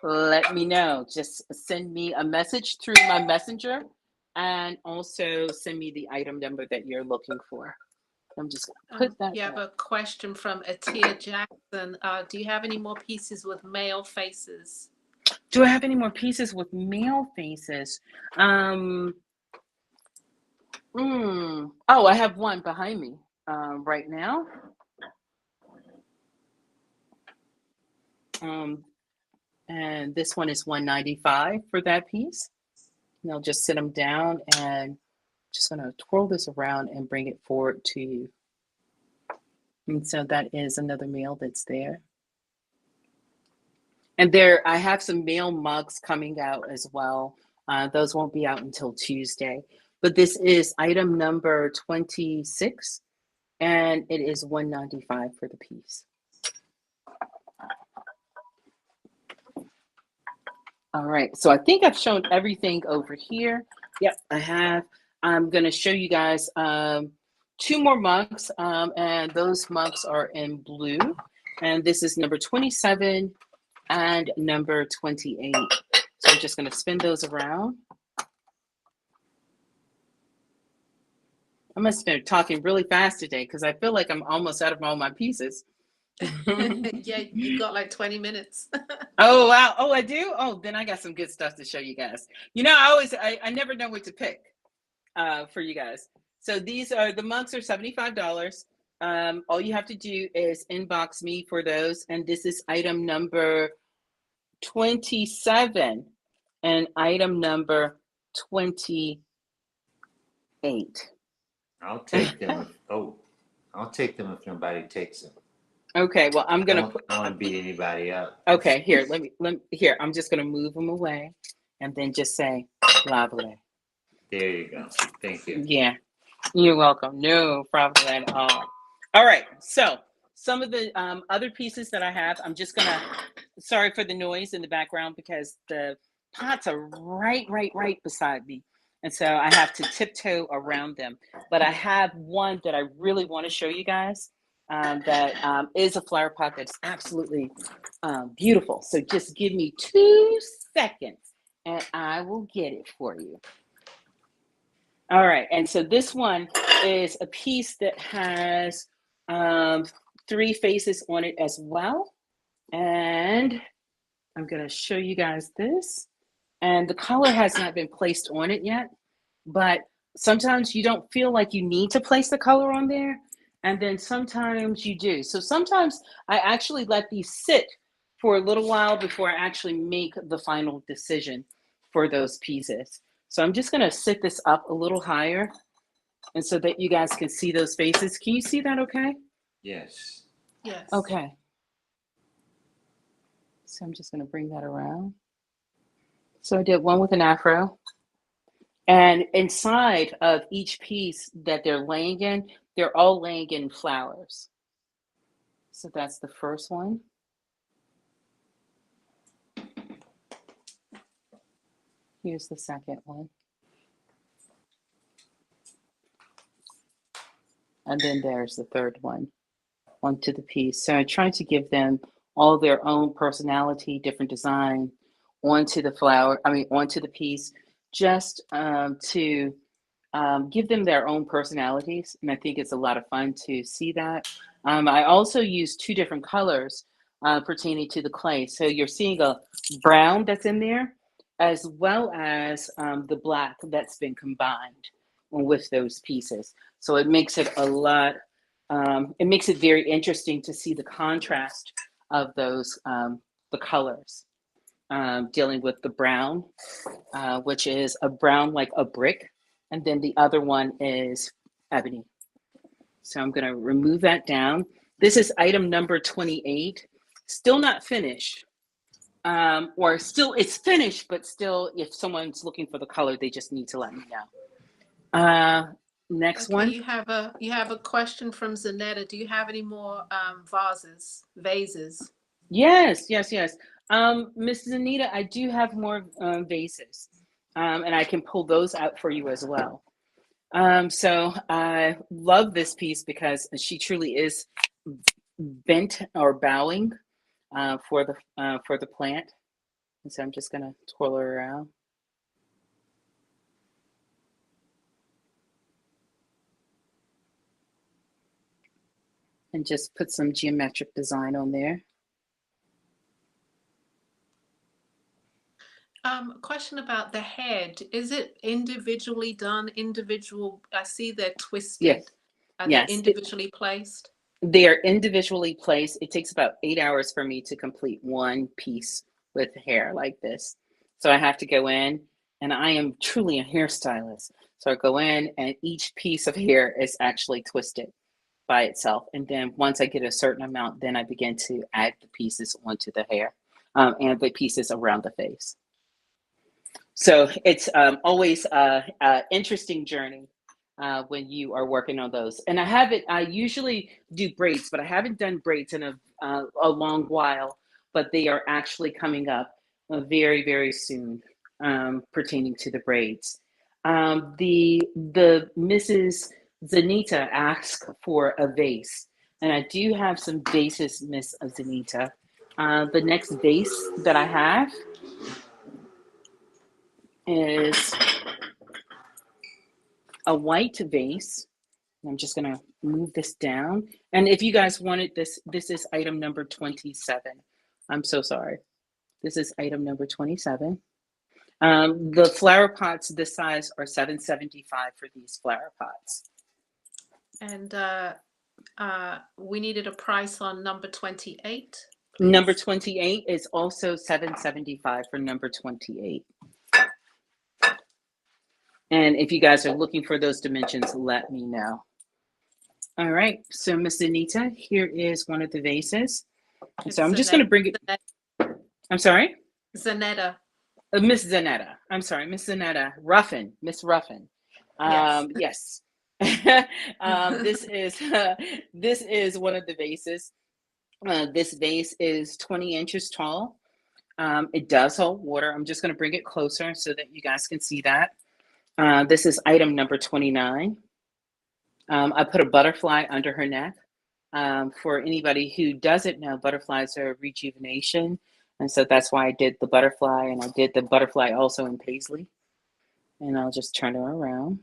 let me know. Just send me a message through my messenger and also send me the item number that you're looking for. I'm just going to put that. You have a question from Atia Jackson. Do you have any more pieces with male faces? Do I have any more pieces with male faces? Oh, I have one behind me right now. And this one is $195 for that piece. And I'll just sit them down and just going to twirl this around and bring it forward to you. And so that is another male that's there. And there, I have some male mugs coming out as well. Those won't be out until Tuesday. But this is item number 26, and it is $195 for the piece. All right, so I think I've shown everything over here. Yep, I have. I'm going to show you guys 2 more mugs, and those mugs are in blue. And this is number 27 and number 28. So I'm just going to spin those around. I must have been talking really fast today because I feel like I'm almost out of all my pieces. Yeah, you got like 20 minutes. Oh, wow. Oh, I do? Oh, then I got some good stuff to show you guys. You know, I never know what to pick for you guys. So the mugs are $75. All you have to do is inbox me for those. And this is item number 27 and item number 28. I'll take them. I'll take them if nobody takes them. Okay, well, I'm gonna. I don't want to beat anybody up. Okay, here, let me. Here, I'm just gonna move them away, and then just say Lavalay. There you go. Thank you. Yeah, you're welcome. No problem at all. All right, so some of the other pieces that I have, I'm just gonna. Sorry for the noise in the background because the pots are right beside me, and so I have to tiptoe around them. But I have one that I really want to show you guys. That is a flower pot that's absolutely beautiful. So just give me 2 seconds and I will get it for you. All right, and so this one is a piece that has 3 faces on it as well. And I'm gonna show you guys this. And the color has not been placed on it yet, but sometimes you don't feel like you need to place the color on there, and then sometimes you do. So sometimes I actually let these sit for a little while before I actually make the final decision for those pieces. So I'm just gonna sit this up a little higher, and so that you guys can see those faces. Can you see that okay? Yes. Yes. Okay. So I'm just gonna bring that around. So I did one with an afro. And inside of each piece that they're laying in, they're all laying in flowers. So that's the first one. Here's the second one. And then there's the third one onto the piece. So I tried to give them all their own personality, different design onto the onto the piece, just to give them their own personalities. And I think it's a lot of fun to see that. I also use 2 different colors pertaining to the clay. So you're seeing a brown that's in there, as well as the black that's been combined with those pieces. So it makes it a lot, it makes it very interesting to see the contrast of those, the colors. Dealing with the brown, which is a brown like a brick, and then the other one is ebony. So I'm going to remove that down. This is item number 28. Still not finished, or still it's finished, but still, if someone's looking for the color, they just need to let me know. Next Okay, one. you have a question from Zanetta. Do you have any more vases? Yes. Mrs. Anita, I do have more vases, and I can pull those out for you as well. So I love this piece because she truly is bent or bowing for the plant. And so I'm just gonna twirl her around. And just put some geometric design on there. Question about the head. Is it individually done? I see they're twisted. Yes. Are Yes. they individually placed? They are individually placed. It takes about 8 hours for me to complete one piece with hair like this. So I have to go in, and I am truly a hairstylist. So I go in, and each piece of hair is actually twisted by itself. And then once I get a certain amount, then I begin to add the pieces onto the hair, and the pieces around the face. So it's always an interesting journey when you are working on those. And I usually do braids, but I haven't done braids in a long while, but they are actually coming up very, very soon pertaining to the braids. The Mrs. Zanita asked for a vase, and I do have some vases, Miss Zanita. The next vase that I have is a white vase. I'm just going to move this down. And if you guys wanted this, this is item number 27. I'm so sorry. This is item number 27. The flower pots this size are $7.75 for these flower pots. And we needed a price on number 28. Please. Number 28 is also $7.75 for number 28. And if you guys are looking for those dimensions, let me know. All right, so Miss Anita, here is one of the vases. So I'm just going to bring it. I'm sorry? Zanetta. Miss Zanetta. I'm sorry, Miss Zanetta. Ruffin, Miss Ruffin. Yes. This is one of the vases. This vase is 20 inches tall. It does hold water. I'm just going to bring it closer so that you guys can see that. This is item number 29. I put a butterfly under her neck. For anybody who doesn't know, butterflies are rejuvenation. And so that's why I did the butterfly, and I did the butterfly also in paisley. And I'll just turn her around.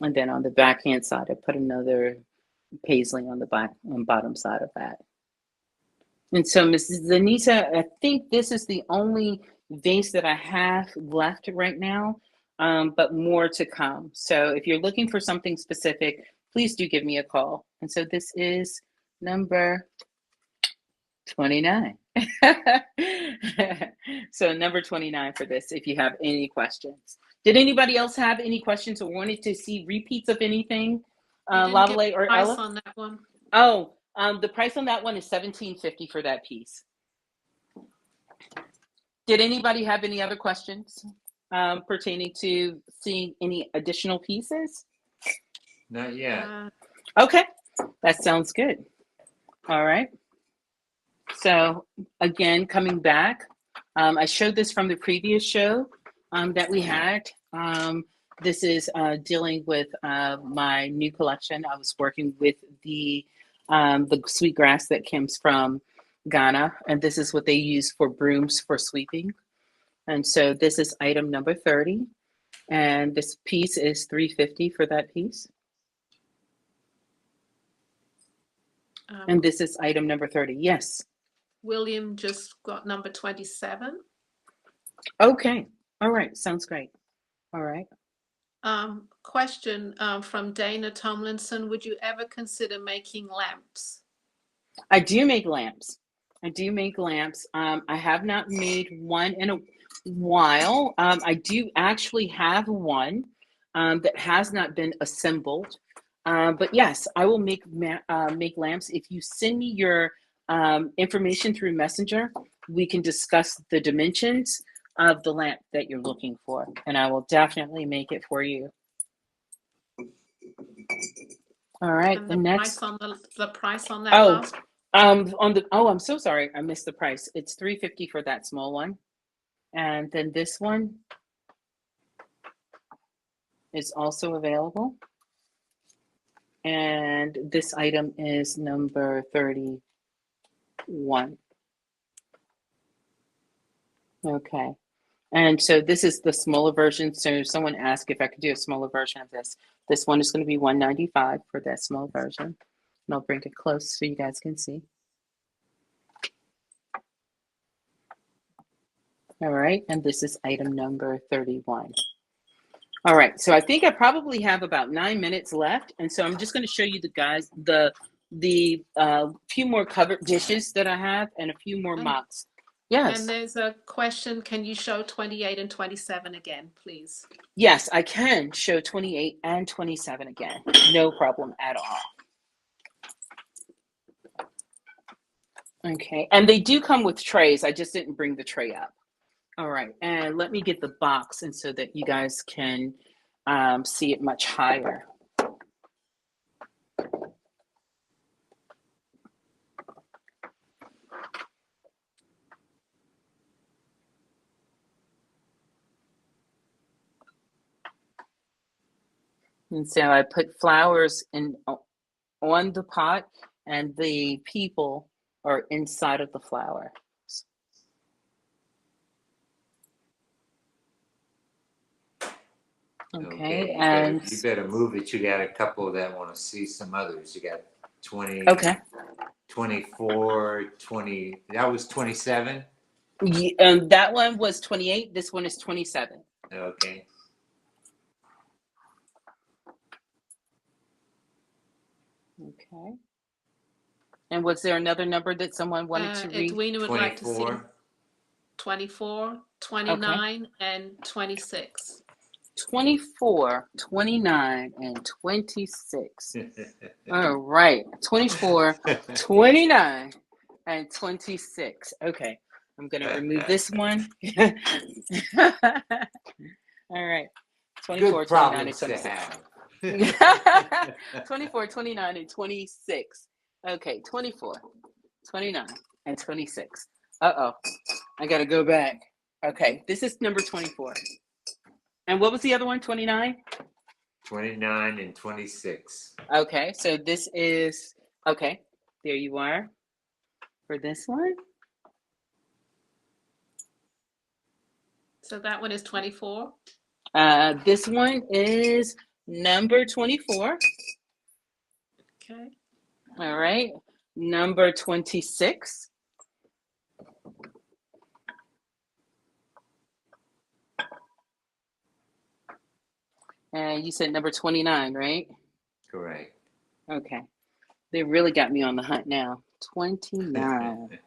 And then on the backhand side, I put another paisley on the back and bottom side of that. And so, Mrs. Anita, I think this is the only vase that I have left right now, but more to come. So if you're looking for something specific, please do give me a call. And so this is number 29. So number 29 for this, if you have any questions. Did anybody else have any questions or wanted to see repeats of anything? Lavalay or price Ella? on that one. Oh, the price on that one is $17.50 for that piece. Did anybody have any other questions pertaining to seeing any additional pieces? Not yet. Okay, that sounds good. All right. So again, coming back, I showed this from the previous show that we had. This is dealing with my new collection. I was working with the sweet grass that comes from Ghana, and this is what they use for brooms for sweeping. And so this is item number 30, and this piece is $3.50 for that piece. And this is item number 30. Yes. William just got number 27. Okay. All right. Sounds great. All right. Question from Dana Tomlinson. Would you ever consider making lamps? I do make lamps. I do make lamps. I have not made one in a while. I do actually have one that has not been assembled. But yes, I will make lamps. If you send me your information through Messenger, we can discuss the dimensions of the lamp that you're looking for, and I will definitely make it for you. All right, And the next the price on that last? I'm so sorry, I missed the price. It's $3.50 for that small one, and then this one is also available, and this item is number 31. Okay. And so this is the smaller version. So someone asked if I could do a smaller version of this. This one is going to be $195 for that small version. And I'll bring it close so you guys can see. All right. And this is item number 31. All right. So I think I probably have about 9 minutes left. And so I'm just going to show you the few more covered dishes that I have and a few more mops. Yes. And there's a question, can you show 28 and 27 again, please? Yes, I can show 28 and 27 again. No problem at all. Okay, and they do come with trays. I just didn't bring the tray up. All right, and let me get the box and so that you guys can see it much higher. And so I put flowers on the pot, and the people are inside of the flower. Okay, and you better move it. You got a couple that want to see some others. You got 20, okay, 24, 20. That was 27. That one was 28. This one is 27. Okay. Okay. And was there another number that someone wanted to read? Edwina would 24. like to see 24, 29, and 26. 24, 29, and 26. All right. 24, 29, and 26. Okay. I'm going to remove this one. All right. 24, 29, and 26. 24, 29, and 26. Okay, 24, 29, and 26. Uh-oh, I gotta go back. Okay, this is number 24. And what was the other one, 29? 29 and 26. Okay, so this is, okay, there you are for this one. So that one is 24? This one is number 24. Okay. All right. Number 26. And you said number 29, right? Correct. Okay. They really got me on the hunt now. 29. I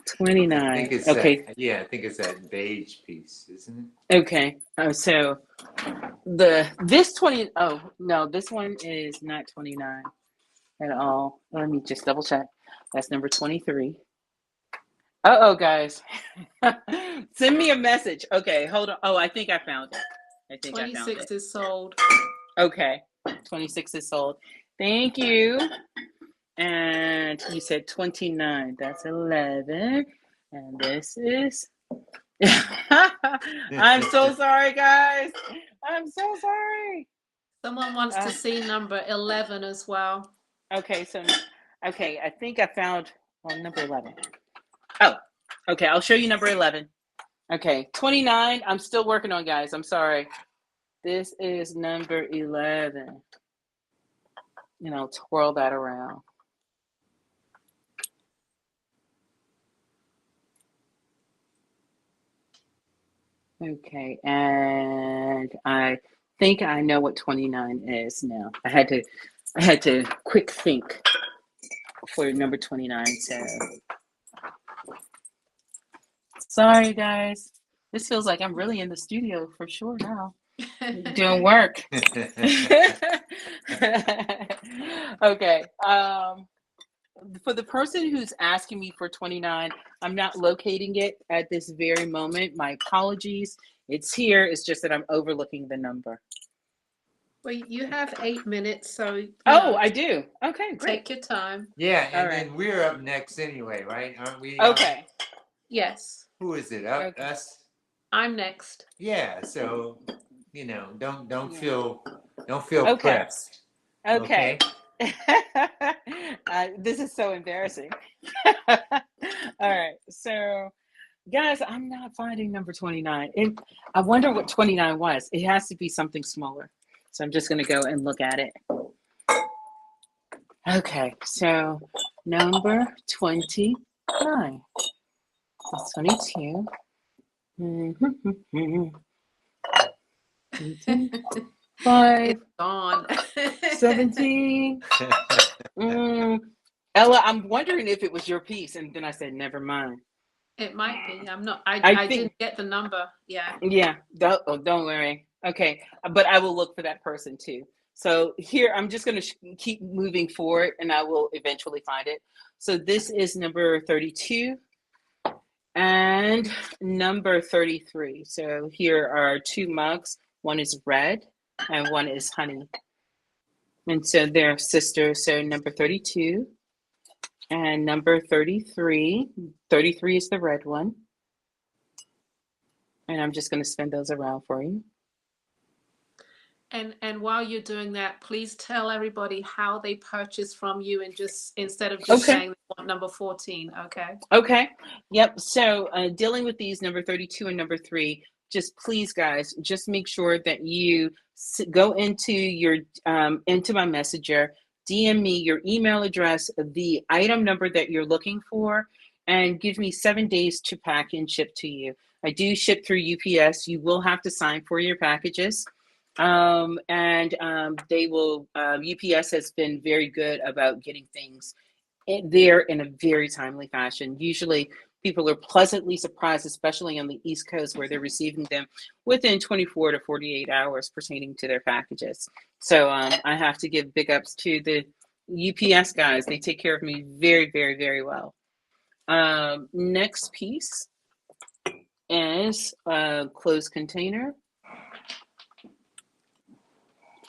29. think it's Okay. that. Yeah, I think it's that beige piece, isn't Okay. So this 20, oh no, this one is not 29 at all. Let me just double check. That's number 23. Uh-oh, guys. Send me a message. Okay, hold on. Oh, I think I found it. I think I found 26 it. is sold. Okay. 26 is sold. Thank you. And you said 29. That's 11. And this is I'm so sorry, guys. I'm so sorry. Someone wants to see number 11 as well. Okay, so okay, I think I found number 11. Oh, okay, I'll show you number 11. Okay, 29. I'm still working on, guys. I'm sorry. This is number 11. And I'll twirl that around. Okay, and I think I know what 29 is now. I had to quick think for number 29. So sorry, guys. This feels like I'm really in the studio for sure now. Doing work. it? Okay. For the person who's asking me for 29, I'm not locating it at this very moment. My apologies. It's here. It's just that I'm overlooking the number. Well, you have 8 minutes, so I do. Okay, great. take your time. Yeah, and All right. then we're up next anyway, right? Aren't we? Okay. Yes, Who is it? Okay. Us? I'm next. Yeah. So, don't Yeah. feel Okay. pressed. Okay. This is so embarrassing. All right. So, guys, I'm not finding number 29. I wonder what 29 was. It has to be something smaller. So I'm just going to go and look at it. Okay. So, number 29. That's 22. 5. It's gone. 17. Ella, I'm wondering if it was your piece, and then I said, never mind. It might be. I'm not. I think, didn't get the number. Yeah. Yeah. Don't worry. Okay, but I will look for that person too. So here, I'm just going to keep moving forward, and I will eventually find it. So this is number 32 and number 33. So here are 2 mugs. One is red and one is honey. And so they're sisters. So number 32 and number 33. 33 is the red one. And I'm just going to spin those around for you. And while you're doing that, please tell everybody how they purchase from you, and just instead of just saying they want number 14. Okay. Okay. Yep. So dealing with these number 32 and number 3, just please, guys, just make sure that you go into your into my messenger, DM me your email address, the item number that you're looking for, and give me 7 days to pack and ship to you. I do ship through UPS. You will have to sign for your packages. They will, UPS has been very good about getting things there in a very timely fashion. Usually people are pleasantly surprised, especially on the East Coast, where they're receiving them within 24 to 48 hours pertaining to their packages. So I have to give big ups to the UPS guys. They take care of me very, very, very well. Next piece is a closed container.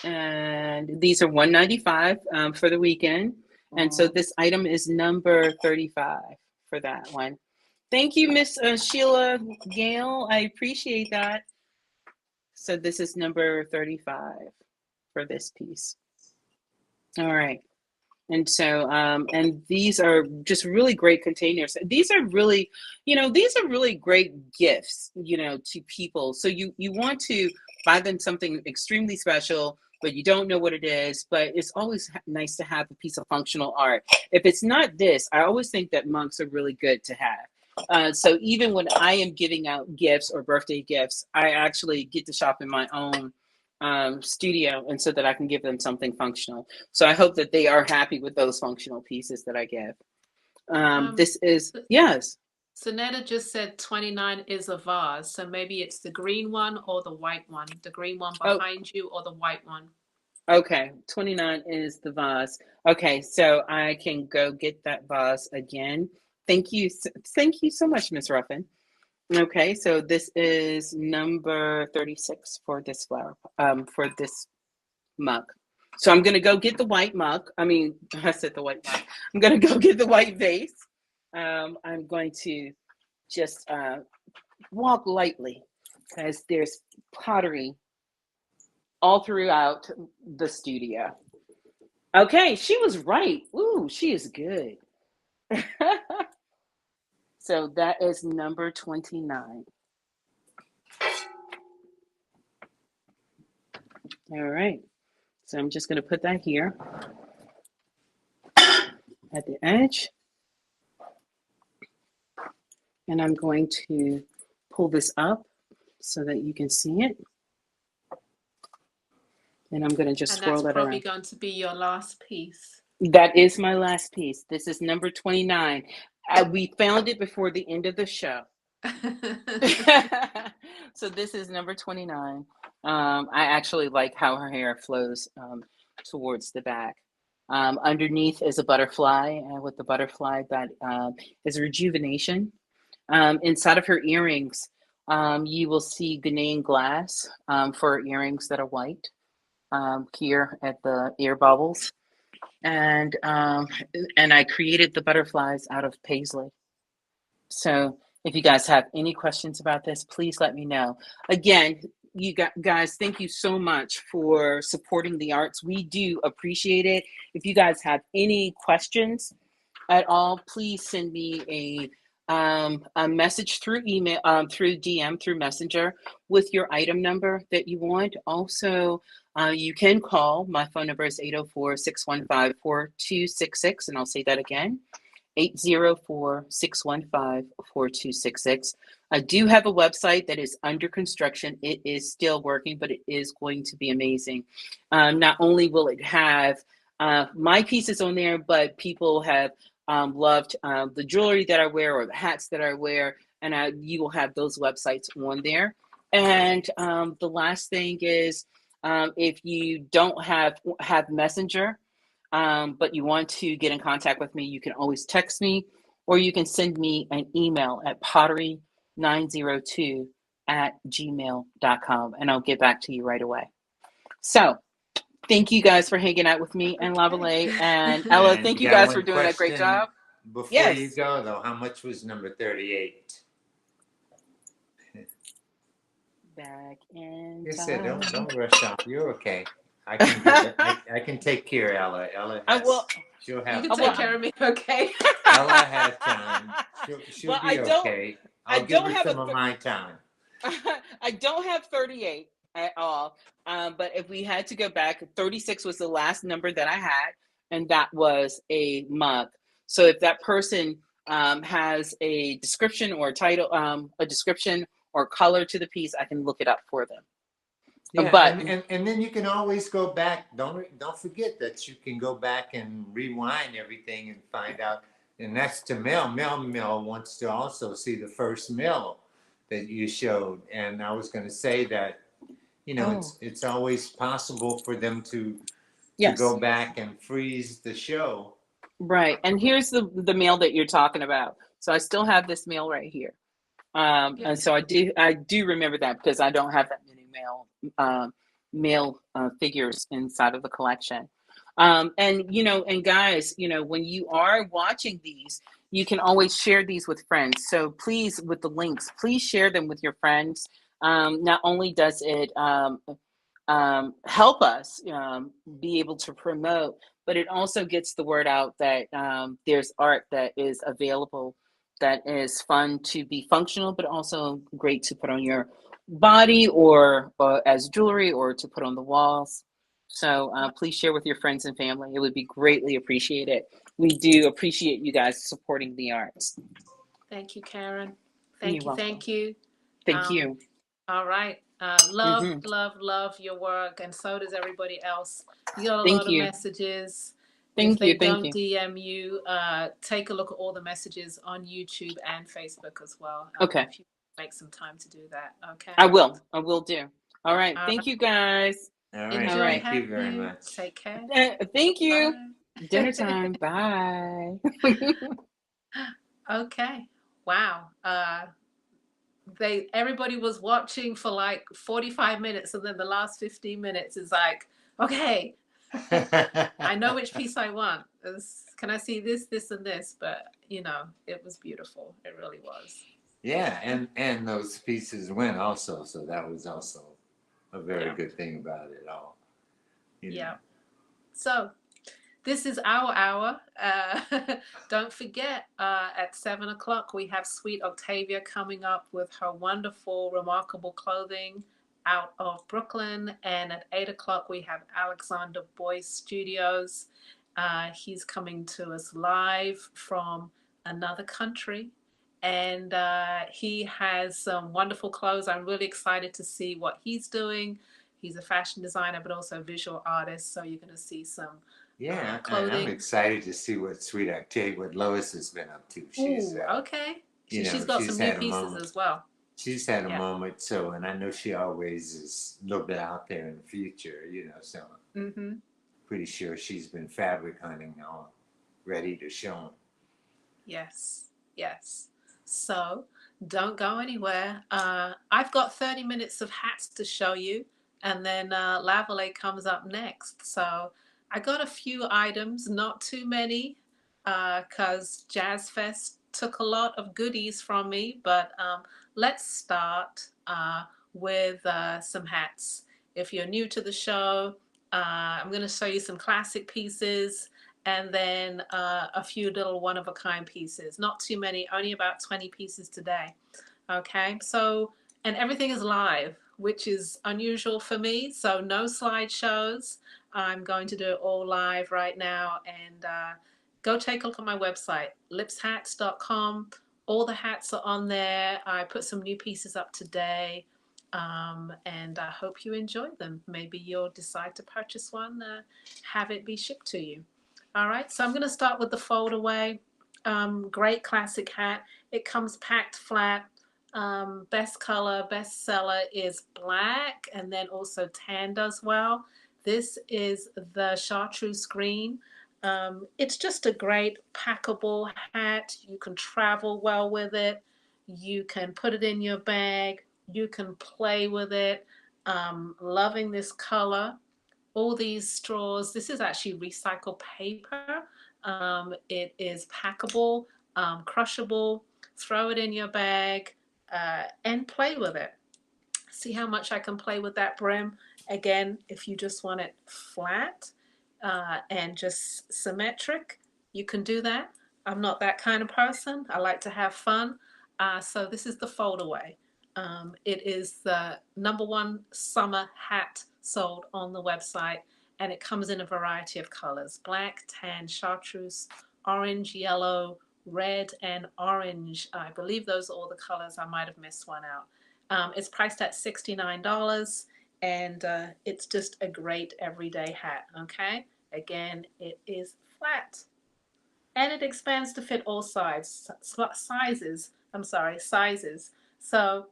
And these are $195 for the weekend. And so this item is number 35 for that one. Thank you, Miss Sheila Gale. I appreciate that. So this is number 35 for this piece. All right. And so, and these are just really great containers. These are really, these are really great gifts, to people. So you want to buy them something extremely special but you don't know what it is. But it's always nice to have a piece of functional art. If it's not this, I always think that mugs are really good to have. So even when I am giving out gifts or birthday gifts, I actually get to shop in my own studio, and so that I can give them something functional. So I hope that they are happy with those functional pieces that I give. This is, yes. Sonetta just said 29 is a vase, so maybe it's the green one or the white one. The green one behind you or the white one. Okay, 29 is the vase. Okay, so I can go get that vase again. Thank you so much, Miss Ruffin. Okay, so this is number 36 for this flower, for this mug. So I'm gonna go get the white mug. I said the white mug. I'm gonna go get the white vase. I'm going to just walk lightly because there's pottery all throughout the studio. Okay, she was right. Ooh, she is good. So that is number 29. All right. So I'm just going to put that here at the edge. And I'm going to pull this up so that you can see it. And I'm going to just swirl that around. And that's probably going to be your last piece. That is my last piece. This is number 29. We found it before the end of the show. So this is number 29. I actually like how her hair flows towards the back. Underneath is a butterfly, and with the butterfly that is rejuvenation. Inside of her earrings, you will see Ghanaian glass for earrings that are white here at the ear bubbles. And I created the butterflies out of paisley. So if you guys have any questions about this, please let me know. Again, you guys, thank you so much for supporting the arts. We do appreciate it. If you guys have any questions at all, please send me a message through email, through DM, through Messenger with your item number that you want. Also, you can call. My phone number is 804-615-4266, and I'll say that again, 804-615-4266. I do have a website that is under construction. It is still working, but it is going to be amazing. Not only will it have my pieces on there, but people have loved the jewelry that I wear or the hats that I wear, and you will have those websites on there. And the last thing is, if you don't have Messenger, but you want to get in contact with me, you can always text me, or you can send me an email at pottery902@gmail.com, and I'll get back to you right away. So thank you guys for hanging out with me and Lavalay, and Ella, thank you guys for doing a great job. Before you go, though, how much was number 38? Back in You time. said don't rush off. You're okay. I can take care of Ella. Ella has, she'll have you can take care of me, okay? Ella has time. She'll be okay. I'll give her some of my time. I don't have 38 at all. But if we had to go back, 36 was the last number that I had, and that was a mug. So if that person has a description or a title, a description or color to the piece, I can look it up for them. Yeah, but and then you can always go back. Don't forget that you can go back and rewind everything and find out. And that's to Mel. Mel wants to also see the first Mel that you showed. And I was going to say that, it's always possible for them to go back and freeze the show. Right. And here's the mail that you're talking about. So I still have this mail right here. And so I do remember that because I don't have that many male figures inside of the collection. And guys, when you are watching these, you can always share these with friends. So please, with the links, please share them with your friends. Not only does it help us be able to promote, but it also gets the word out that there's art that is available that is fun to be functional, but also great to put on your body or as jewelry or to put on the walls. So please share with your friends and family. It would be greatly appreciated. We do appreciate you guys supporting the arts. Thank you, Karen. You're Thank you. welcome. Thank you. Thank you. All right. Love, Hmm. love your work, and so does everybody else. You got a Thank lot of you. messages. If Thank they you. Thank don't you. DM you, take a look at all the messages on YouTube and Facebook as well. Okay. If you make some time to do that, okay? I will. I will do. All right. All Thank you, guys. All right. Enjoy right. Thank you very having you. much. Take care. Thank you. Bye. Dinner time. Bye. Okay. Wow. Everybody was watching for like 45 minutes, and then the last 15 minutes is like, okay, I know which piece I want. Can I see this, this, and this? But you know, it was beautiful. It really was. Yeah, and those pieces went also, so that was also a very Yeah. good thing about it all. You know. Yeah. So this is our hour. Don't forget, at 7 o'clock, we have sweet Octavia coming up with her wonderful, remarkable clothing out of Brooklyn. And at 8 o'clock, we have Alexander Boyce Studios. He's coming to us live from another country. And he has some wonderful clothes. I'm really excited to see what he's doing. He's a fashion designer, but also a visual artist. So you're going to see some Yeah, and clothing. I'm excited to see what Sweet Octavia, what Lois has been up to. She's Okay. you She's know, got she's some new had a pieces moment. as well. She's had a Yeah. moment, so, and I know she always is a little bit out there in the future, you know, so Mm-hmm. pretty sure she's been fabric hunting all ready to show 'em. Yes. Yes. So don't go anywhere. I've got 30 minutes of hats to show you, and then Lavalay comes up next. So I got a few items, not too many, because Jazz Fest took a lot of goodies from me. But let's start with some hats. If you're new to the show, I'm going to show you some classic pieces, and then a few little one-of-a-kind pieces. Not too many, only about 20 pieces today. Okay, so, and everything is live, which is unusual for me. So no slideshows. I'm going to do it all live right now. And go take a look at my website, lipshats.com. All the hats are on there. I put some new pieces up today. And I hope you enjoy them. Maybe you'll decide to purchase one, have it be shipped to you. All right, so I'm going to start with the fold away. Great classic hat. It comes packed flat. Best color, best seller is black, and then also tan does well. This is the chartreuse green. It's just a great packable hat. You can travel well with it. You can put it in your bag. You can play with it. Loving this color. All these straws. This is actually recycled paper. It is packable, crushable. Throw it in your bag and play with it. See how much I can play with that brim. Again, if you just want it flat and just symmetric, you can do that. I'm not that kind of person. I like to have fun. So this is the fold away. It is the #1 summer hat sold on the website, and it comes in a variety of colors: black, tan, chartreuse, orange, yellow, red, and orange. I believe those are all the colors. I might have missed one out. It's priced at $69, and it's just a great everyday hat. Okay, again, it is flat, and it expands to fit all sizes. I'm sorry, sizes. So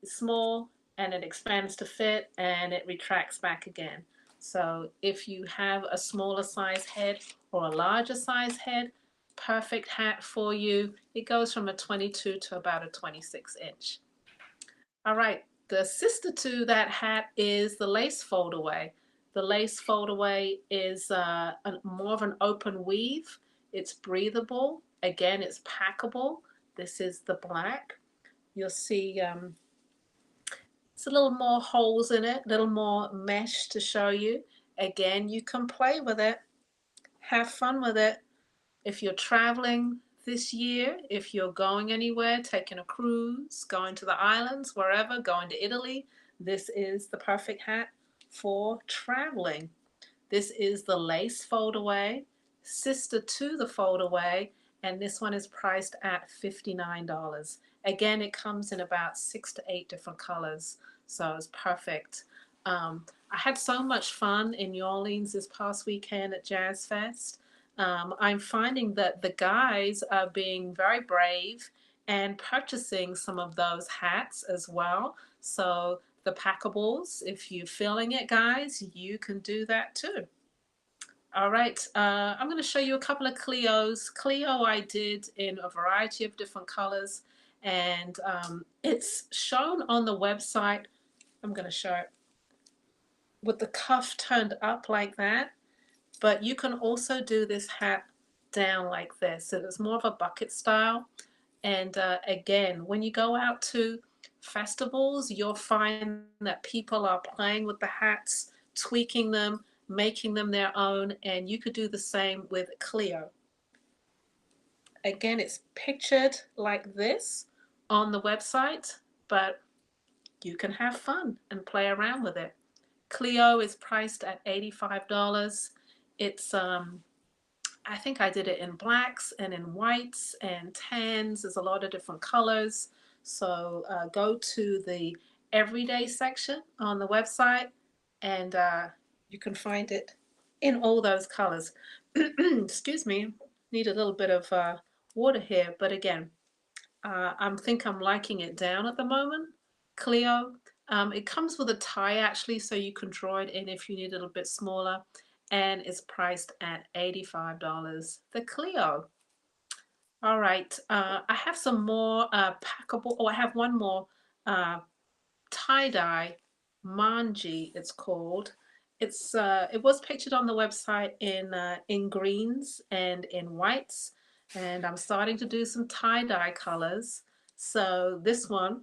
small, and it expands to fit, and it retracts back again. So if you have a smaller size head or a larger size head, perfect hat for you. It goes from a 22 to about a 26 inch. All right, the sister to that hat is the lace foldaway. The lace foldaway is more of an open weave. It's breathable. Again, it's packable. This is the black. You'll see it's a little more holes in it, a little more mesh to show you. Again, you can play with it, have fun with it. If you're traveling this year, if you're going anywhere, taking a cruise, going to the islands, wherever, going to Italy, this is the perfect hat for traveling. This is the lace foldaway, sister to the foldaway, and this one is priced at $59. Again, it comes in about 6 to 8 different colors, so it's perfect. I had so much fun in New Orleans this past weekend at Jazz Fest. I'm finding that the guys are being very brave and purchasing some of those hats as well. So the packables, if you're feeling it, guys, you can do that too. All right, I'm going to show you a couple of Clios. Clio I did in a variety of different colors, and it's shown on the website. I'm going to show it with the cuff turned up like that, but you can also do this hat down like this. So it's more of a bucket style. And again, when you go out to festivals, you'll find that people are playing with the hats, tweaking them, making them their own, and you could do the same with Clio. Again, it's pictured like this on the website, but you can have fun and play around with it. Clio is priced at $85. It's I think I did it in blacks and in whites and tans. There's a lot of different colors. So go to the everyday section on the website, and you can find it in all those colors. Excuse me, need a little bit of water here, but again, I think I'm liking it down at the moment. Clio. It comes with a tie actually, so you can draw it in if you need it a little bit smaller, and it's priced at $85. The Clio. All right, I have some more packable. Oh, I have one more tie-dye manji. It's called. It was pictured on the website in greens and in whites, and I'm starting to do some tie-dye colors. So this one,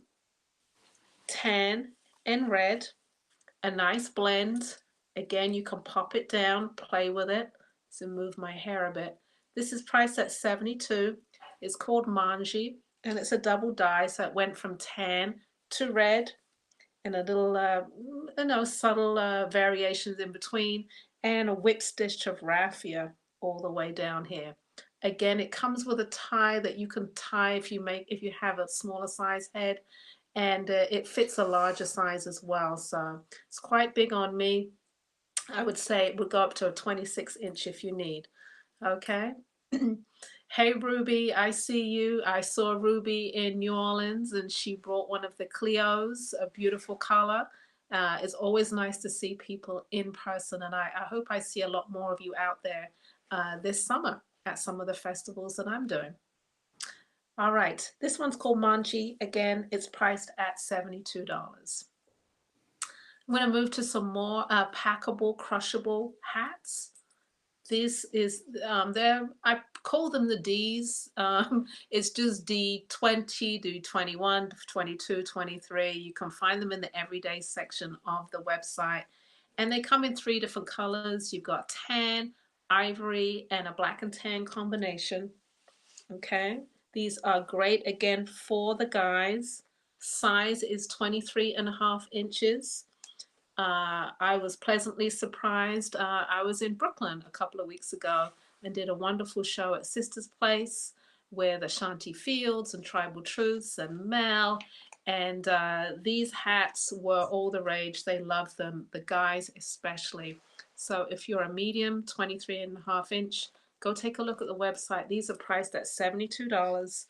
tan and red, a nice blend. Again, you can pop it down, play with it. So move my hair a bit. This is priced at 72. It's called manji, and it's a double dye, so it went from tan to red, and a little, subtle variations in between, and a whip stitch of raffia all the way down here. Again, it comes with a tie that you can tie if you have a smaller size head, and it fits a larger size as well. So it's quite big on me. I would say it would go up to a 26-inch if you need. Okay. Hey Ruby, I see you. I saw Ruby in New Orleans and she brought one of the Clios, a beautiful color. It's always nice to see people in person, and I hope I see a lot more of you out there this summer at some of the festivals that I'm doing. All right, this one's called Manji. Again, it's priced at $72. I'm going to move to some more packable, crushable hats. This is I call them the D's. It's just D20, D21, 22, 23. You can find them in the everyday section of the website. And they come in 3 different colors. You've got tan, ivory, and a black and tan combination. Okay. These are great again for the guys. Size is 23.5 inches. I was pleasantly surprised. I was in Brooklyn a couple of weeks ago and did a wonderful show at Sister's Place with Ashanti Fields and Tribal Truths and Mel. And these hats were all the rage. They loved them, the guys especially. So if you're a medium, 23.5 inch, go take a look at the website. These are priced at $72.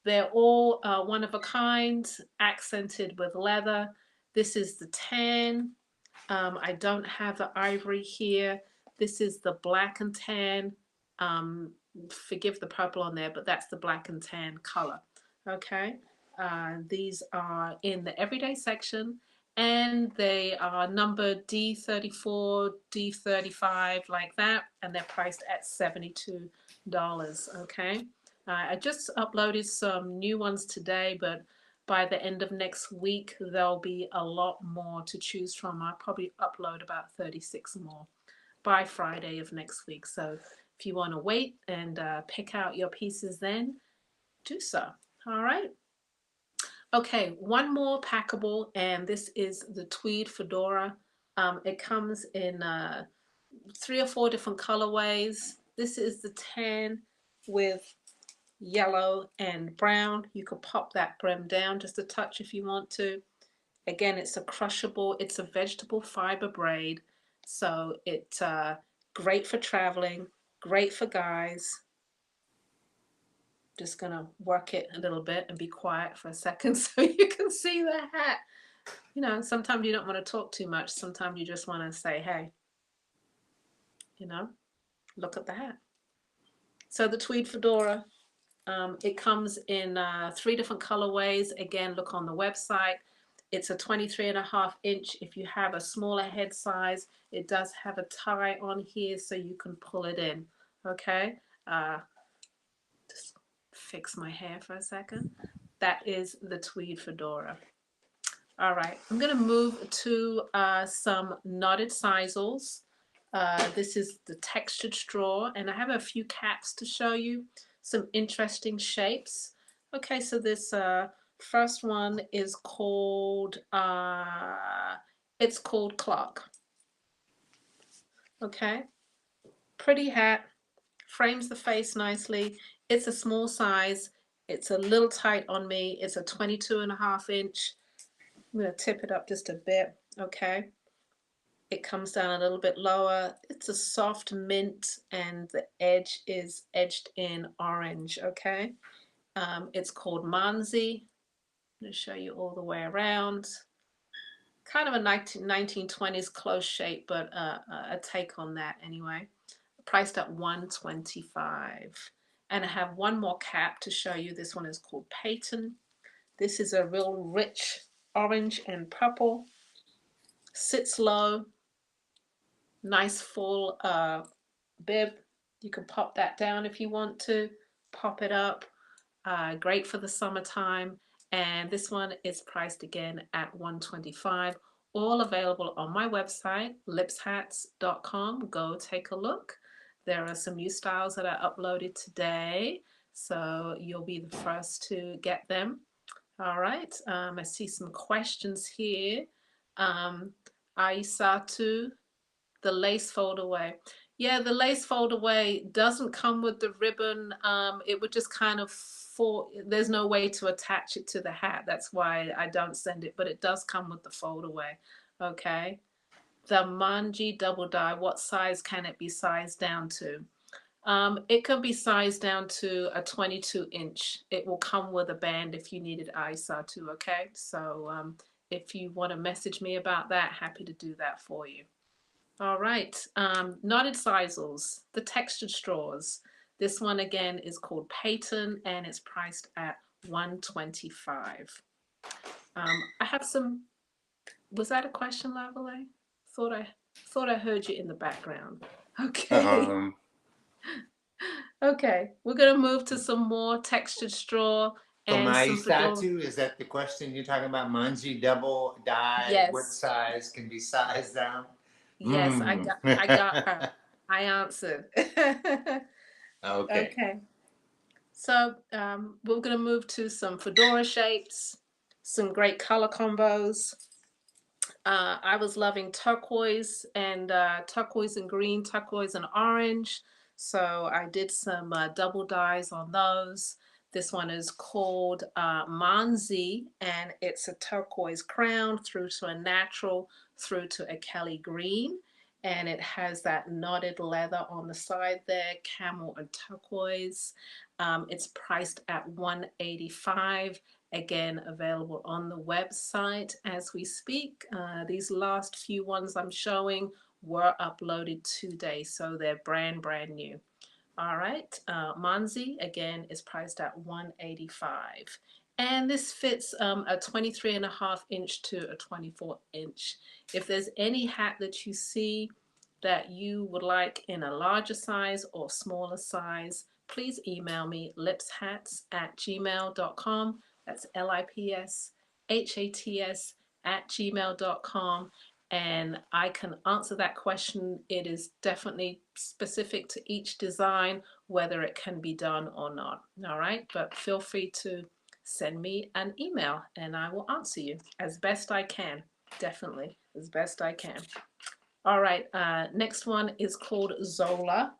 They're all one of a kind, accented with leather. This is the tan. I don't have the ivory here. This is the black and tan. Forgive the purple on there, but that's the black and tan color. Okay. These are in the everyday section, and they are numbered D34, D35, like that, and they're priced at $72. Okay. I just uploaded some new ones today, but by the end of next week, there'll be a lot more to choose from. I'll probably upload about 36 more by Friday of next week. So if you want to wait and pick out your pieces then, do so. All right. Okay, one more packable, and this is the tweed fedora. It comes in 3 or 4 different colorways. This is the tan with yellow and brown. You could pop that brim down just a touch if you want to. Again, it's a crushable, it's a vegetable fiber braid. So it's great for traveling, great for guys. Just gonna work it a little bit and be quiet for a second so you can see the hat. You know, sometimes you don't want to talk too much. Sometimes you just want to say, hey, you know, look at the hat. So the tweed fedora, it comes in 3 different colorways. Again, look on the website. It's a 23.5 inch. If you have a smaller head size, it does have a tie on here so you can pull it in. Okay. Just fix my hair for a second. That is the tweed fedora. All right, I'm going to move to some knotted sisals. This is the textured straw, and I have a few caps to show you some interesting shapes. Okay, so this first one is called, it's called Clock. Okay, pretty hat, frames the face nicely. It's a small size. It's a little tight on me. It's a 22.5 inch. I'm going to tip it up just a bit, okay? It comes down a little bit lower. It's a soft mint and the edge is edged in orange, okay? It's called Manzi. I'm going to show you all the way around. Kind of a 1920s close shape, but a take on that anyway. Priced at $125. And I have one more cap to show you. This one is called Peyton. This is a real rich orange and purple. Sits low. Nice full bib. You can pop that down if you want to. Pop it up. Great for the summertime. And this one is priced again at $125. All available on my website, lipshats.com. Go take a look. There are some new styles that are uploaded today, so you'll be the first to get them. All right, I see some questions here. Aisatu, the lace fold away. Yeah, the lace fold away doesn't come with the ribbon. It would just kind of fall. There's no way to attach it to the hat. That's why I don't send it, but it does come with the fold away. Okay. The Manji double dye, what size can it be sized down to? It can be sized down to a 22-inch. It will come with a band if you needed ISA too, okay? So if you want to message me about that, happy to do that for you. All right, knotted sisals, the textured straws. This one again is called Peyton and it's priced at $125. I have some, was that a question, Lavalay? Thought I heard you in the background. Okay. Okay, we're gonna move to some more textured straw and some fedora. Maisatu, is that the question you're talking about? Manji double dye, Yes. what size can be sized down? Yes, I got her. I answered. Okay. Okay. So we're gonna move to some fedora shapes, some great color combos. I was loving turquoise and green, turquoise and orange. So I did some double dyes on those. This one is called Manzi, and it's a turquoise crown through to a natural, through to a Kelly green. And it has that knotted leather on the side there, camel and turquoise. It's priced at $185. Again, available on the website as we speak. These last few ones I'm showing were uploaded today, so they're brand new. All right, Manzi again is priced at $185. And this fits a 23.5 inch to a 24-inch. If there's any hat that you see that you would like in a larger size or smaller size, please email me lipshats@gmail.com. That's lipshats@gmail.com. And I can answer that question. It is definitely specific to each design, whether it can be done or not. All right, but feel free to send me an email and I will answer you as best I can. Definitely, as best I can. All right, next one is called Zola,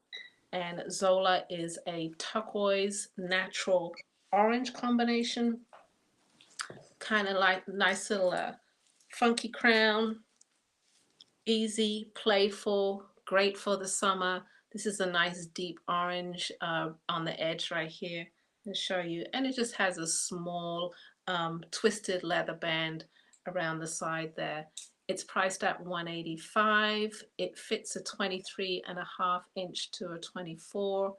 and Zola is a turquoise natural orange combination, kind of like nice little funky crown, easy, playful, great for the summer. This is a nice deep orange on the edge right here. I'll show you, and it just has a small twisted leather band around the side there. It's priced at $185. It fits a 23.5 inch to a 24.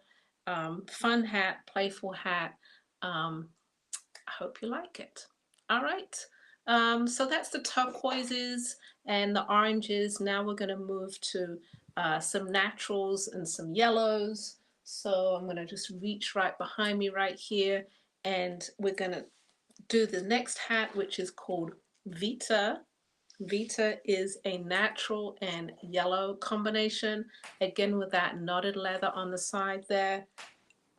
Fun hat, playful hat. I hope you like it. All right. So that's the turquoises and the oranges. Now we're going to move to some naturals and some yellows. So I'm going to just reach right behind me right here, and we're going to do the next hat, which is called Vita. Vita is a natural and yellow combination, again with that knotted leather on the side there.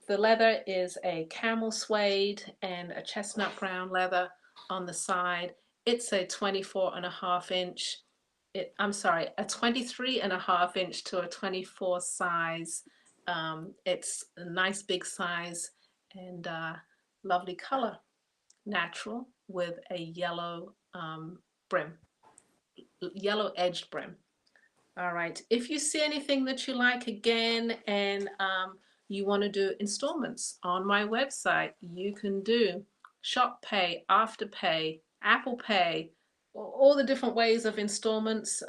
The leather is a camel suede and a chestnut brown leather on the side. It's a 24.5 inch. I'm sorry, a 23.5 inch to a 24 size. It's a nice big size and lovely color. Natural with a yellow brim, yellow edged brim. All right. If you see anything that you like again and you want to do installments on my website, you can do Shop Pay, Afterpay, Apple Pay, all the different ways of installments.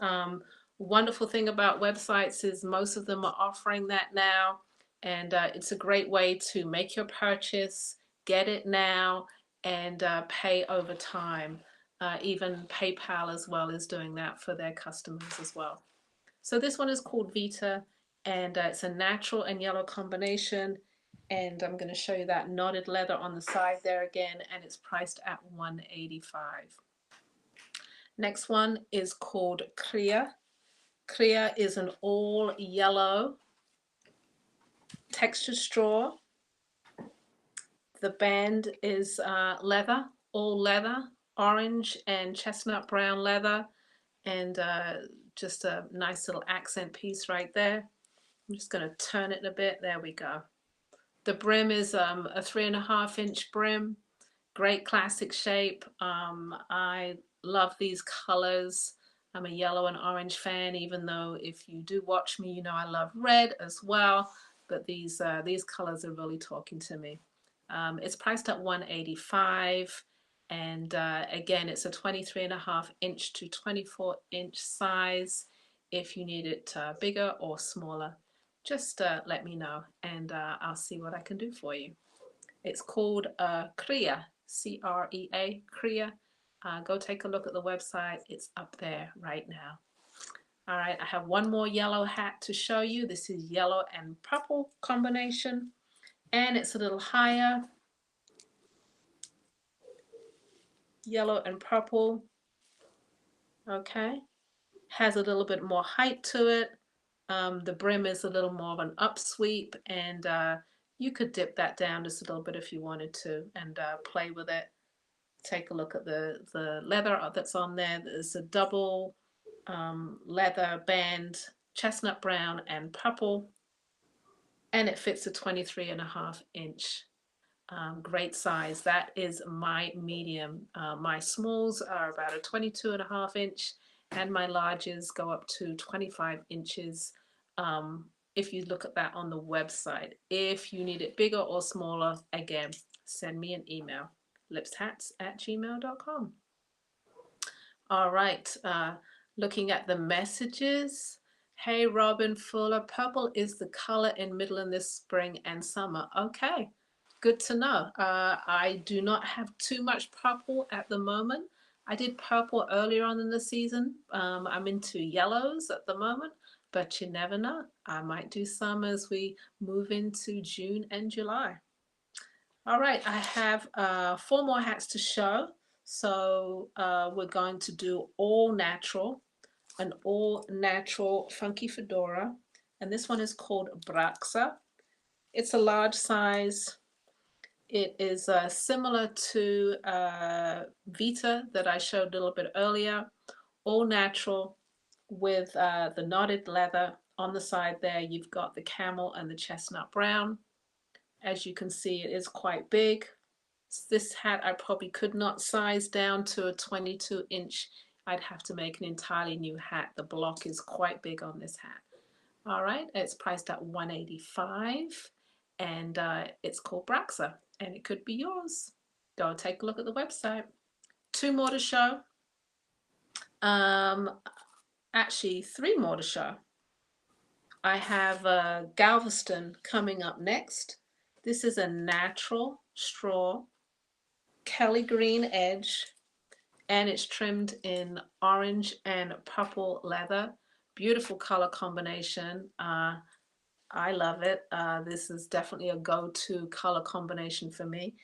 Wonderful thing about websites is most of them are offering that now, and it's a great way to make your purchase, get it now, and pay over time. Even PayPal as well is doing that for their customers as well. So this one is called Vita, and it's a natural and yellow combination. And I'm going to show you that knotted leather on the side there again, and it's priced at $185. Next one is called Cria. Cria is an all yellow textured straw. The band is leather, all leather, orange and chestnut brown leather, and just a nice little accent piece right there. I'm just going to turn it a bit. There we go. The brim is a 3.5 inch brim. Great classic shape. I love these colors. I'm a yellow and orange fan, even though if you do watch me, you know I love red as well. But these colors are really talking to me. It's priced at $185. And again, it's a 23.5 inch to 24 inch size. If you need it bigger or smaller, just let me know and I'll see what I can do for you. It's called Cria, C-R-E-A, Cria. Go take a look at the website. It's up there right now. All right, I have one more yellow hat to show you. This is yellow and purple combination, and it's a little higher. Yellow and purple, okay. Has a little bit more height to it. The brim is a little more of an upsweep, and you could dip that down just a little bit if you wanted to and play with it. Take a look at the leather that's on there. There's a double leather band, chestnut brown and purple, and it fits a 23.5 inch. Great size. That is my medium. My smalls are about a 22.5 inch, and my larges go up to 25 inches. If you look at that on the website. If you need it bigger or smaller, again, send me an email, lipshats@gmail.com. All right, looking at the messages. Hey, Robin Fuller, purple is the color in Midland this spring and summer. Okay, good to know. I do not have too much purple at the moment. I did purple earlier on in the season. I'm into yellows at the moment, but you never know. I might do some as we move into June and July. All right, I have 4 more hats to show. So we're going to do all natural, an all natural funky fedora. And this one is called Braxa. It's a large size. It is similar to Vita that I showed a little bit earlier. All natural, with the knotted leather. On the side there, you've got the camel and the chestnut brown. As you can see, it is quite big. This hat I probably could not size down to a 22-inch. I'd have to make an entirely new hat. The block is quite big on this hat. All right, it's priced at $185, and it's called Braxa, and it could be yours. Go take a look at the website. Two more to show. Actually, three more to show. I have Galveston coming up next. This is a natural straw, Kelly green edge, and it's trimmed in orange and purple leather. Beautiful color combination. I love it. This is definitely a go-to color combination for me.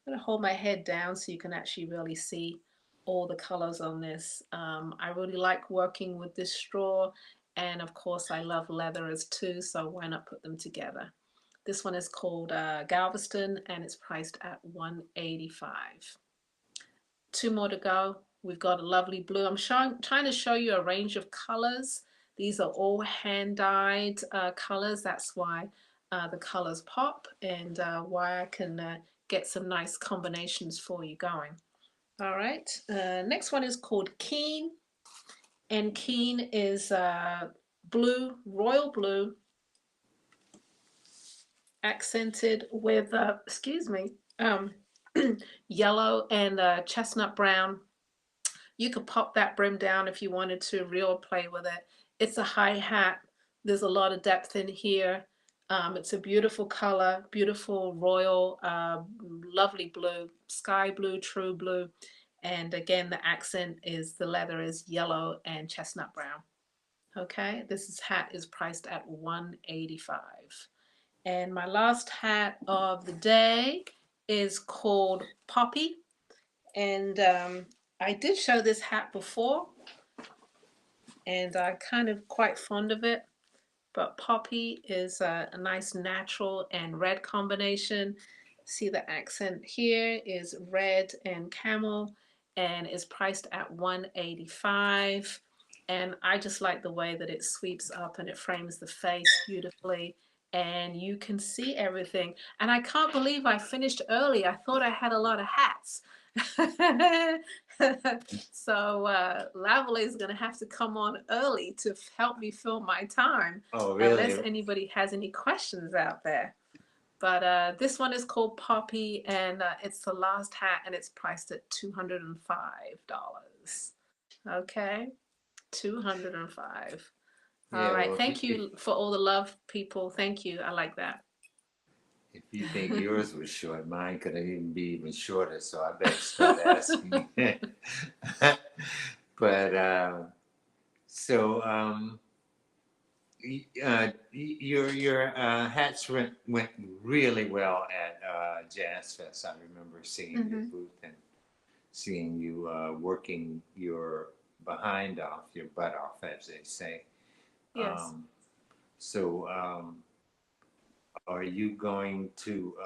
I'm gonna hold my head down so you can actually really see all the colors on this. I really like working with this straw, and of course I love leather as too, so why not put them together? This one is called Galveston, and it's priced at $185. Two more to go. We've got a lovely blue. I'm trying to show you a range of colors. These are all hand-dyed colors. That's why the colors pop, and why I can get some nice combinations for you going. All right, next one is called Keen, and Keen is blue, royal blue, accented with, excuse me, yellow and chestnut brown. You could pop that brim down if you wanted to, real play with it. It's a high hat. There's a lot of depth in here. It's a beautiful color, beautiful royal, lovely blue, sky blue, true blue. And again, the accent is the leather is yellow and chestnut brown. Okay, this hat is priced at $185. And my last hat of the day is called Poppy. And I did show this hat before, and I'm kind of quite fond of it. But Poppy is a nice natural and red combination. See the accent here is red and camel, and is priced at $185. And I just like the way that it sweeps up and it frames the face beautifully, and you can see everything. And I can't believe I finished early. I thought I had a lot of hats. So Lavalais is going to have to come on early to help me fill my time. Oh, really? Unless anybody has any questions out there. But this one is called Poppy, and it's the last hat, and it's priced at $205. Okay, $205. Yeah, All right, well, thank you for all the love, people. Thank you. I like that. If you think yours was short, mine could even be even shorter, so I better start asking. But your hats went really well at Jazz Fest. I remember seeing your booth and seeing you working your behind off, your butt off, as they say. Yes. Are you going to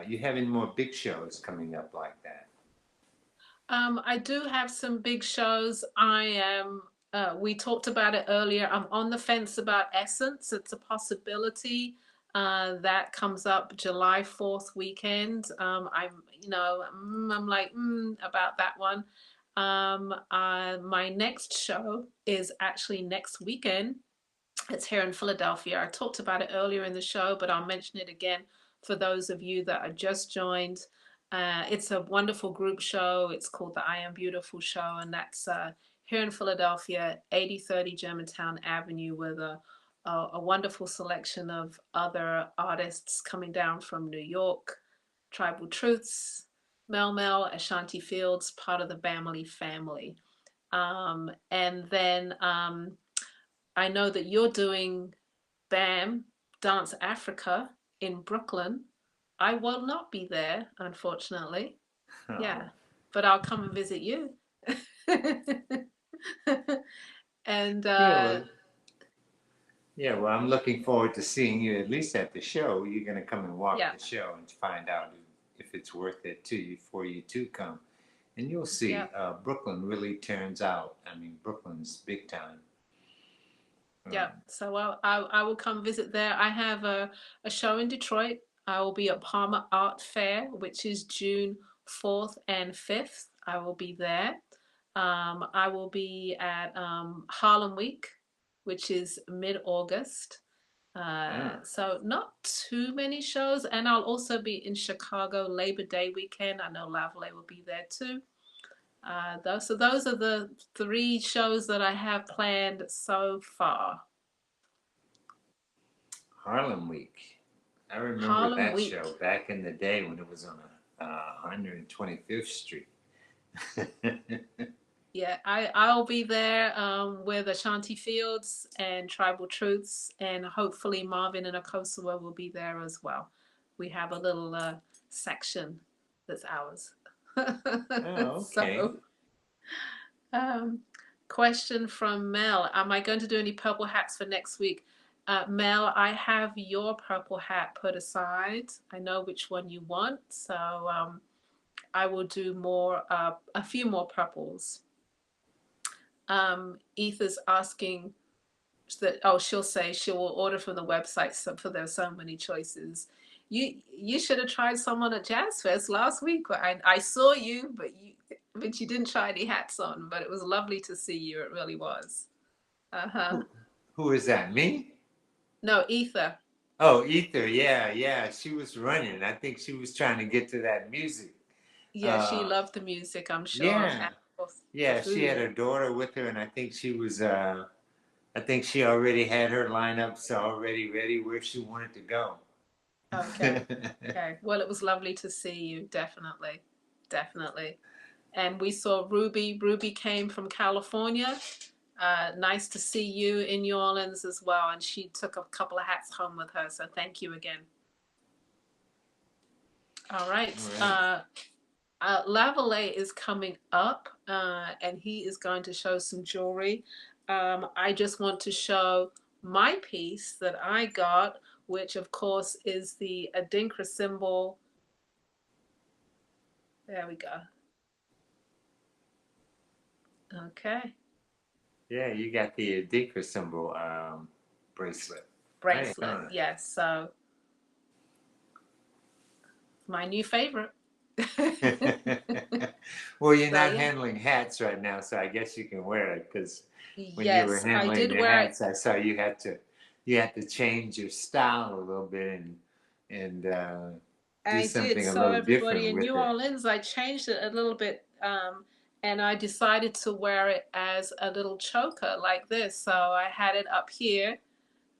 you have any more big shows coming up like that? I do have some big shows. We talked about it earlier. I'm on the fence about Essence. It's a possibility. That comes up July 4th weekend. I'm like about that one. My next show is actually next weekend. It's here in Philadelphia. I talked about it earlier in the show, but I'll mention it again for those of you that are just joined. It's a wonderful group show. It's called the I Am Beautiful Show, and that's here in Philadelphia, 8030 Germantown Avenue, with a wonderful selection of other artists coming down from New York, Tribal Truths, Mel Mel, Ashanti Fields, part of the Bamily family. And then I know that you're doing BAM, Dance Africa, in Brooklyn. I will not be there, unfortunately. Oh. Yeah, but I'll come and visit you. And yeah, well, I'm looking forward to seeing you at least at the show. You're going to come and walk the show and find out if it's worth it to you for you to come. And you'll see, Yeah. Brooklyn really turns out. I mean, Brooklyn's big time. Yeah, Um, so I will come visit there. I have a show in Detroit. I will be at Palmer Art Fair, which is June 4th and 5th. I will be there. I will be at Harlem Week, which is mid-August. yeah. So not too many shows. And I'll also be in Chicago Labor Day weekend. I know Lavalay will be there too. Those are the 3 shows that I have planned so far. Harlem Week. I remember Harlem that show Week. back in the day when it was on 125th Street. Yeah, I'll be there with Ashanti Fields and Tribal Truths, and hopefully Marvin and Akosua will be there as well. We have a little section that's ours. Oh, okay. So, um, question from Mel: am I going to do any purple hats for next week? Mel, I have your purple hat put aside. I know which one you want, so I will do more, a few more purples. Etha's asking that, oh, she'll say she will order from the website, so, for there's so many choices. You should have tried someone at Jazz Fest last week. I saw you, but you didn't try any hats on. But it was lovely to see you. It really was. Uh-huh. Who is that? Me? No, Ether. Oh, Ether. Yeah, yeah. She was running. I think she was trying to get to that music. Yeah, she Uh, loved the music, I'm sure, and yeah. of course the Yeah, she had food. her daughter with her, and I think she was. I think she already had her lineups already ready where she wanted to go. Okay. Okay. Well, it was lovely to see you. Definitely. Definitely. And we saw Ruby. Ruby came from California. Nice to see you in New Orleans as well. And she took a couple of hats home with her. So thank you again. All right. All right. Lavalais is coming up, and he is going to show some jewelry. I just want to show my piece that I got, which of course is the Adinkra symbol. There we go. Okay. Yeah, you got the Adikra symbol bracelet. Right Bracelet. on. Yes. So my new favorite. Well, you're So not yeah. handling hats right now, so I guess you can wear it because when you were Yes, I handling did the wear it. hats, I saw you had to change your style a little bit and do I did. something a So little everybody different in New with it. Orleans, I changed it a little bit, and I decided to wear it as a little choker like this. So I had it up here,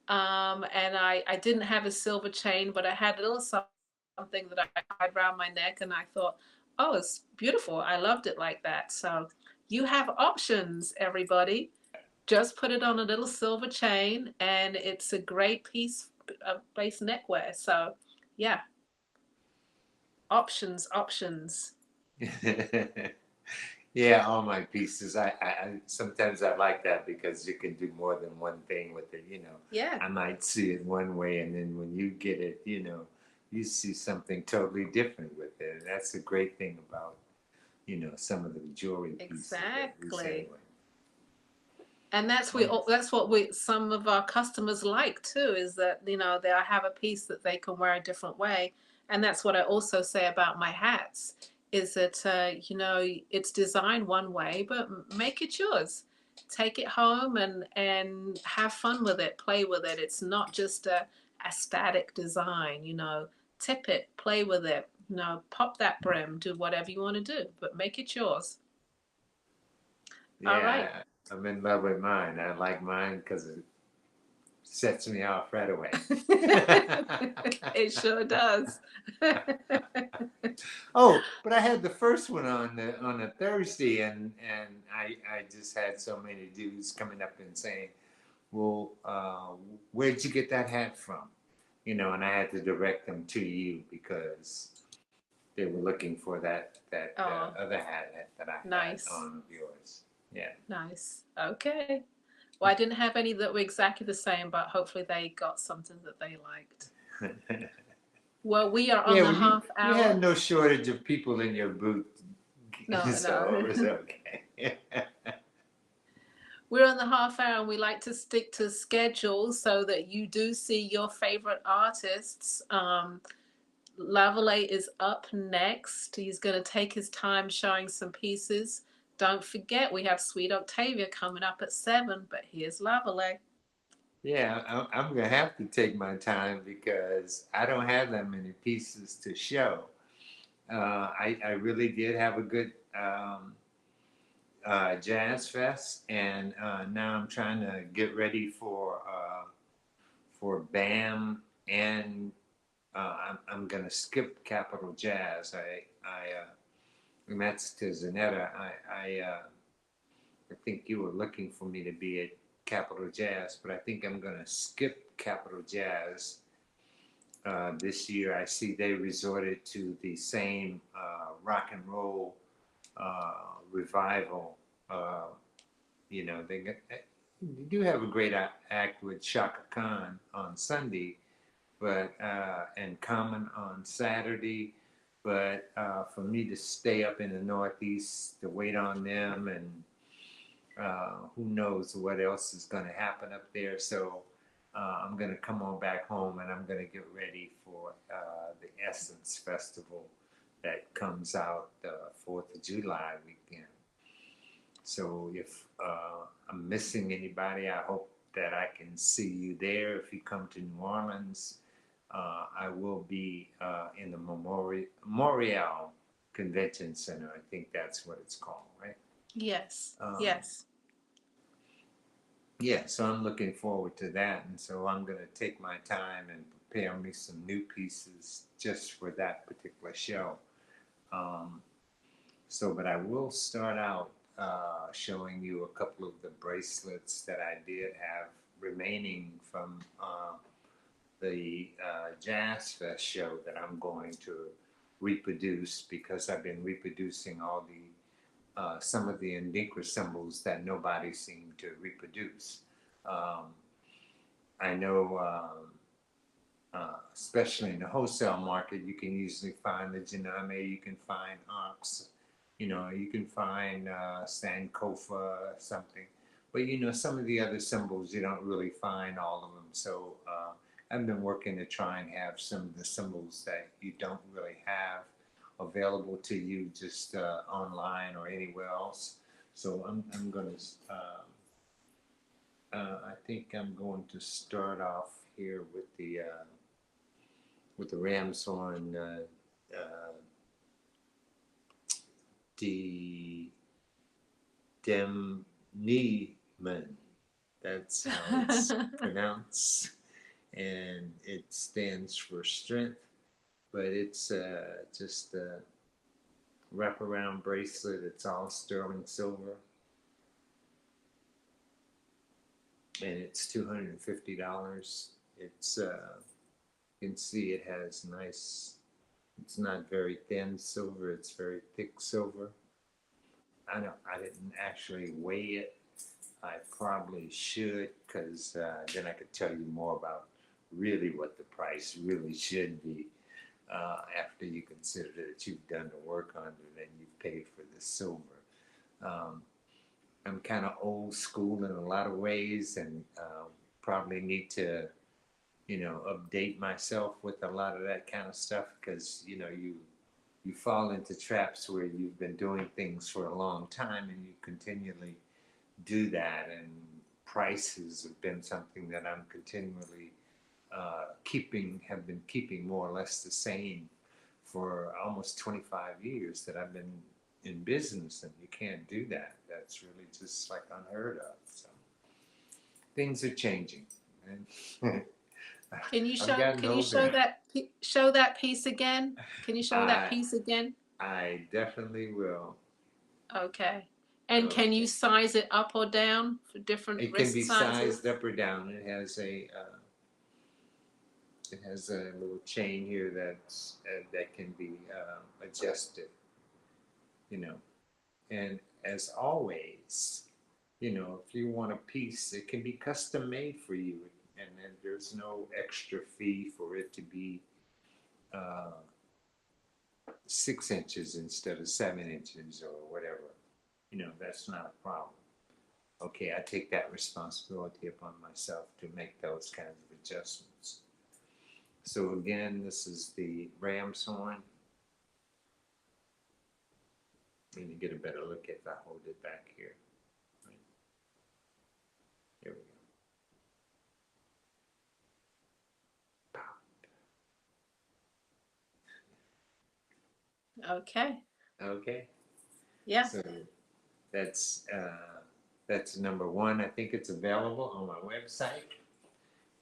and I didn't have a silver chain, but I had a little something that I tied around my neck, and I thought, oh, it's beautiful. I loved it like that. So you have options, everybody. Just put it on a little silver chain, and it's a great piece of base neckwear. So yeah, options, options. Yeah, all my pieces. Sometimes I like that because you can do more than one thing with it. Yeah, I might see it one way, and then when you get it, you see something totally different with it. And that's the great thing about, some of the jewelry pieces, at least exactly. anyway. And that's what we some of our customers like too, is that they have a piece that they can wear a different way. And that's what I also say about my hats, is that it's designed one way, but make it yours. Take it home and have fun with it, play with it. It's not just a static design. Tip it, play with it. Pop that brim, do whatever you want to do, but make it yours. All right. Yeah, I'm in love with mine. I like mine because it sets me off right away. It sure does. Oh, but I had the first one on a Thursday, and I just had so many dudes coming up and saying, "Well, where'd you get that hat from?" And I had to direct them to you because they were looking for that Oh, other hat that I had nice. on of yours. Yeah. Nice. Okay. Well, I didn't have any that were exactly the same, but hopefully they got something that they liked. Well, we are on Yeah, the well, half you had hour. no shortage of people in your booth No, So it was no. okay. We're on the half hour and we like to stick to schedules so that you do see your favorite artists. Lavalay is up next. He's going to take his time showing some pieces. Don't forget, we have Sweet Octavia coming up at 7, but here's Lavalay. Yeah, I'm gonna have to take my time because I don't have that many pieces to show. I really did have a good jazz fest, and now I'm trying to get ready for BAM, and I'm gonna skip Capital Jazz. And that's to Zanetta. I think you were looking for me to be at Capital Jazz, but I think I'm gonna skip Capital Jazz this year. I see they resorted to the same rock and roll revival. Uh, they do have a great act with Shaka Khan on Sunday, but and Common on Saturday. But for me to stay up in the Northeast to wait on them, and who knows what else is going to happen up there. So I'm going to come on back home, and I'm going to get ready for the Essence Festival that comes out the 4th of July weekend. So if I'm missing anybody, I hope that I can see you there. If you come to New Orleans, I will be in the Memorial Convention Center. I think that's what it's called, right? Yes, yes. Yeah, so I'm looking forward to that. And so I'm going to take my time and prepare me some new pieces just for that particular show. But I will start out showing you a couple of the bracelets that I did have remaining from the Jazz Fest show that I'm going to reproduce, because I've been reproducing all the some of the Enigma symbols that nobody seemed to reproduce. I know, especially in the wholesale market, you can usually find the Janame, you can find Ox, you can find Sankofa, something. But some of the other symbols, you don't really find all of them. So I've been working to try and have some of the symbols that you don't really have available to you just online or anywhere else. So I'm going to, I think I'm going to start off here with the ram's horn, the Demniman. That's how it's pronounced, and it stands for strength. But it's just a wraparound bracelet. It's all sterling silver, and it's $250. It's you can see it has nice. It's not very thin silver. It's very thick silver. I didn't actually weigh it. I probably should, because then I could tell you more about really what the price really should be after you consider that you've done the work on it and you've paid for the silver. I'm kind of old school in a lot of ways, and probably need to, update myself with a lot of that kind of stuff, because you fall into traps where you've been doing things for a long time and you continually do that, and prices have been something that I'm continually have been keeping more or less the same for almost 25 years that I've been in business, and you can't do that. That's really just like unheard of. So things are changing, and Can you show? gotten Can you older. show that piece again? Can you show that I piece again? I definitely will. Okay. And can you Okay. size it up or down for different It can wrist be sizes? sized up or down. It has a little chain here that can be adjusted. You know, and as always, if you want a piece, it can be custom made for you, and then there's no extra fee for it to be 6 inches instead of 7 inches or whatever, that's not a problem. Okay, I take that responsibility upon myself to make those kinds of adjustments. So again, this is the ram's horn. Let me get a better look if I hold it back here. Right. Here we go. Okay. Okay. Yeah. So that's number one. I think it's available on my website.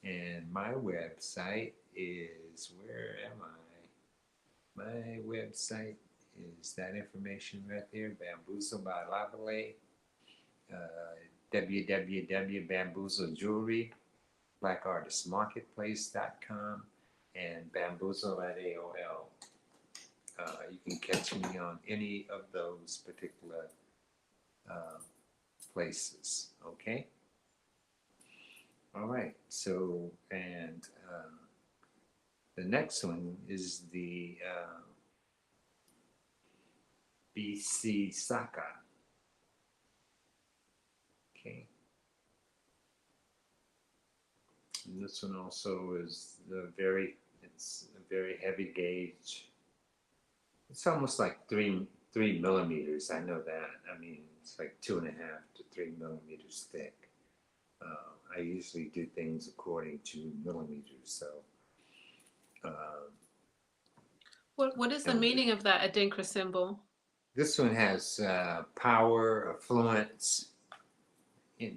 And my website is, where am I? My website is that information right there, Bamboozle by Lavalay, www.bamboozle jewelry, blackartistmarketplace.com, and bamboozle at AOL. You can catch me on any of those particular places, okay? All right, so, and the next one is the BC Saka. Okay. And this one also is it's a very heavy gauge. It's almost like three millimeters. I know that. I mean, it's like 2.5 to 3 millimeters thick. I usually do things according to millimeters. So, What is the meaning of that adinkra symbol? This one has power, affluence.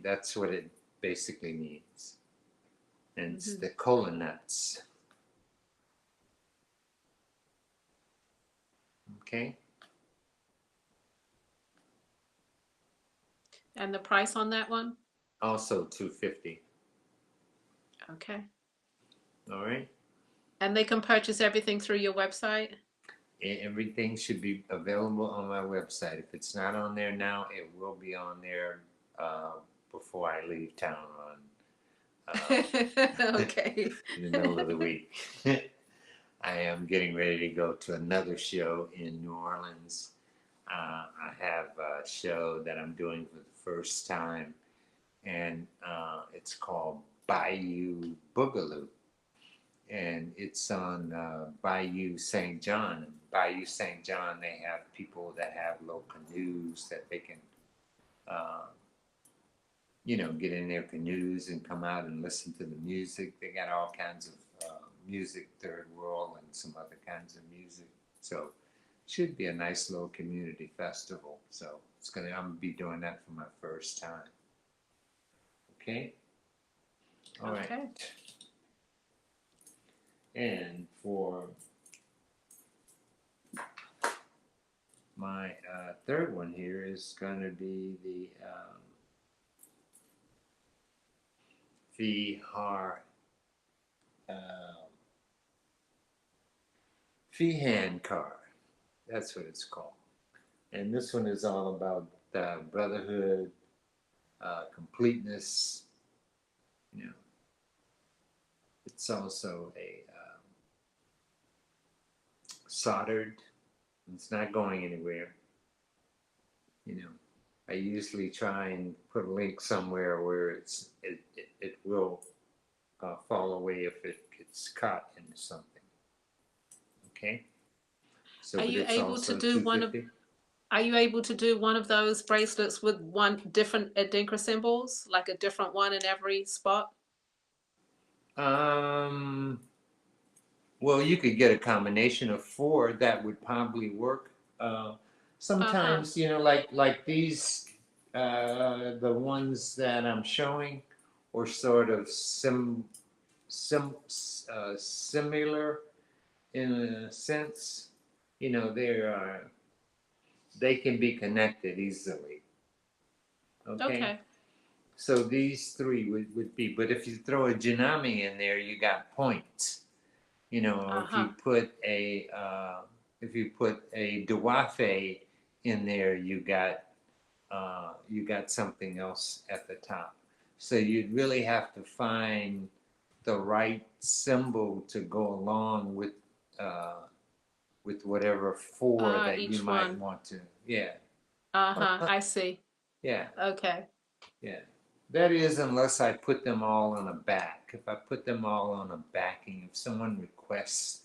That's what it basically means. And it's the cola nuts. Okay. And the price on that one? Also $250. Okay. All right. And they can purchase everything through your website? Everything should be available on my website. If it's not on there now, it will be on there before I leave town on Okay. in the middle of the week. I am getting ready to go to another show in New Orleans. I have a show that I'm doing for the first time, and it's called Bayou Boogaloo. And it's on Bayou St. John. Bayou St. John, they have people that have little canoes that they can, get in their canoes and come out and listen to the music. They got all kinds of music, third world, and some other kinds of music. So it should be a nice little community festival. So I'm gonna be doing that for my first time. Okay. All right. Okay. And for my third one here is going to be the Feehan card. That's what it's called. And this one is all about brotherhood, completeness. It's also a soldered. It's not going anywhere. I usually try and put a link somewhere where it will fall away if it gets caught into something. Okay. So Are you able to do one of? $250. Are you able to do one of those bracelets with one different adinkra symbols, like a different one in every spot? Well, you could get a combination of 4. That would probably work. Sometimes, like these, the ones that I'm showing, are sort of similar in a sense. They can be connected easily. Okay. So these 3 would be, but if you throw a Janami in there, you got points. If you put a Duafe in there, you got something else at the top. So you'd really have to find the right symbol to go along with with whatever four that Each you might one. want to. Yeah. I see. Yeah. Okay. Yeah. That is, unless I put them all on a back. If I put them all on a backing, if someone requests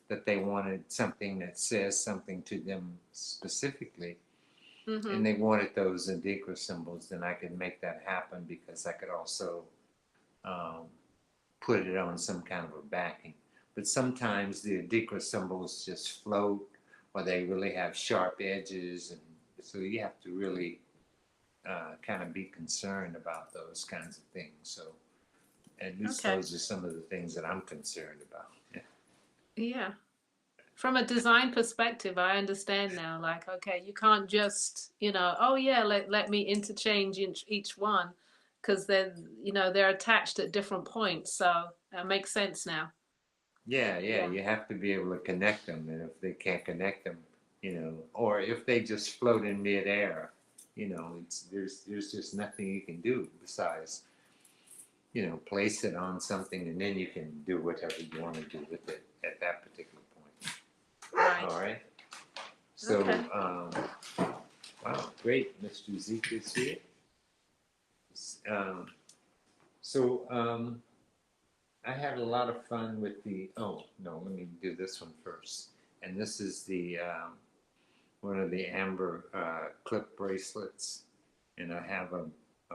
that they wanted something that says something to them specifically, and they wanted those Adinkra symbols, then I could make that happen, because I could also um, put it on some kind of a backing. But sometimes the Adinkra symbols just float, or they really have sharp edges, and so you have to really kind of be concerned about those kinds of things. So at least Okay. those are some of the things that I'm concerned about. Yeah. Yeah. From a design perspective, I understand now. Like, okay, you can't just, oh yeah, let me interchange each one, because they're attached at different points. So that makes sense now. Yeah, Yeah. you have to be able to connect them, and if they can't connect them, or if they just float in midair, there's just nothing you can do besides, place it on something, and then you can do whatever you want to do with it at that particular point. Right. All right. So, Okay. wow, great, Mr. Zeke is here. So, I had a lot of fun with oh, no, let me do this one first. And this is one of the amber clip bracelets. And I have a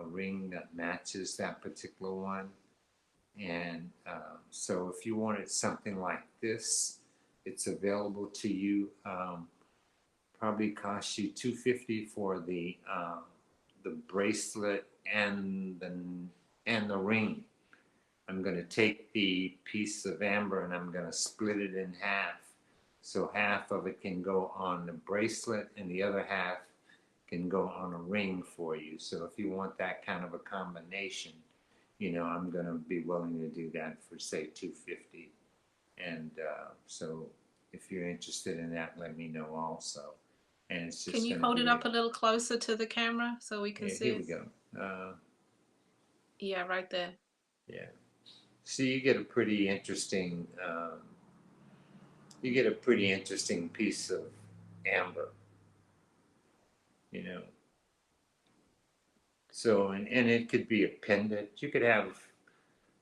ring that matches that particular one. And so if you wanted something like this, it's available to you. Probably cost you $250 for the bracelet and the ring. I'm going to take the piece of amber and I'm going to split it in half. So half of it can go on the bracelet and the other half can go on a ring for you. So if you want that kind of a combination, I'm going to be willing to do that for, say, $250. And so if you're interested in that, let me know also. And it's just Can you going to hold be it up a little closer to the camera so we can see here it? we go. Yeah, right there. Yeah. So you get a pretty interesting piece of amber, So and it could be a pendant. You could have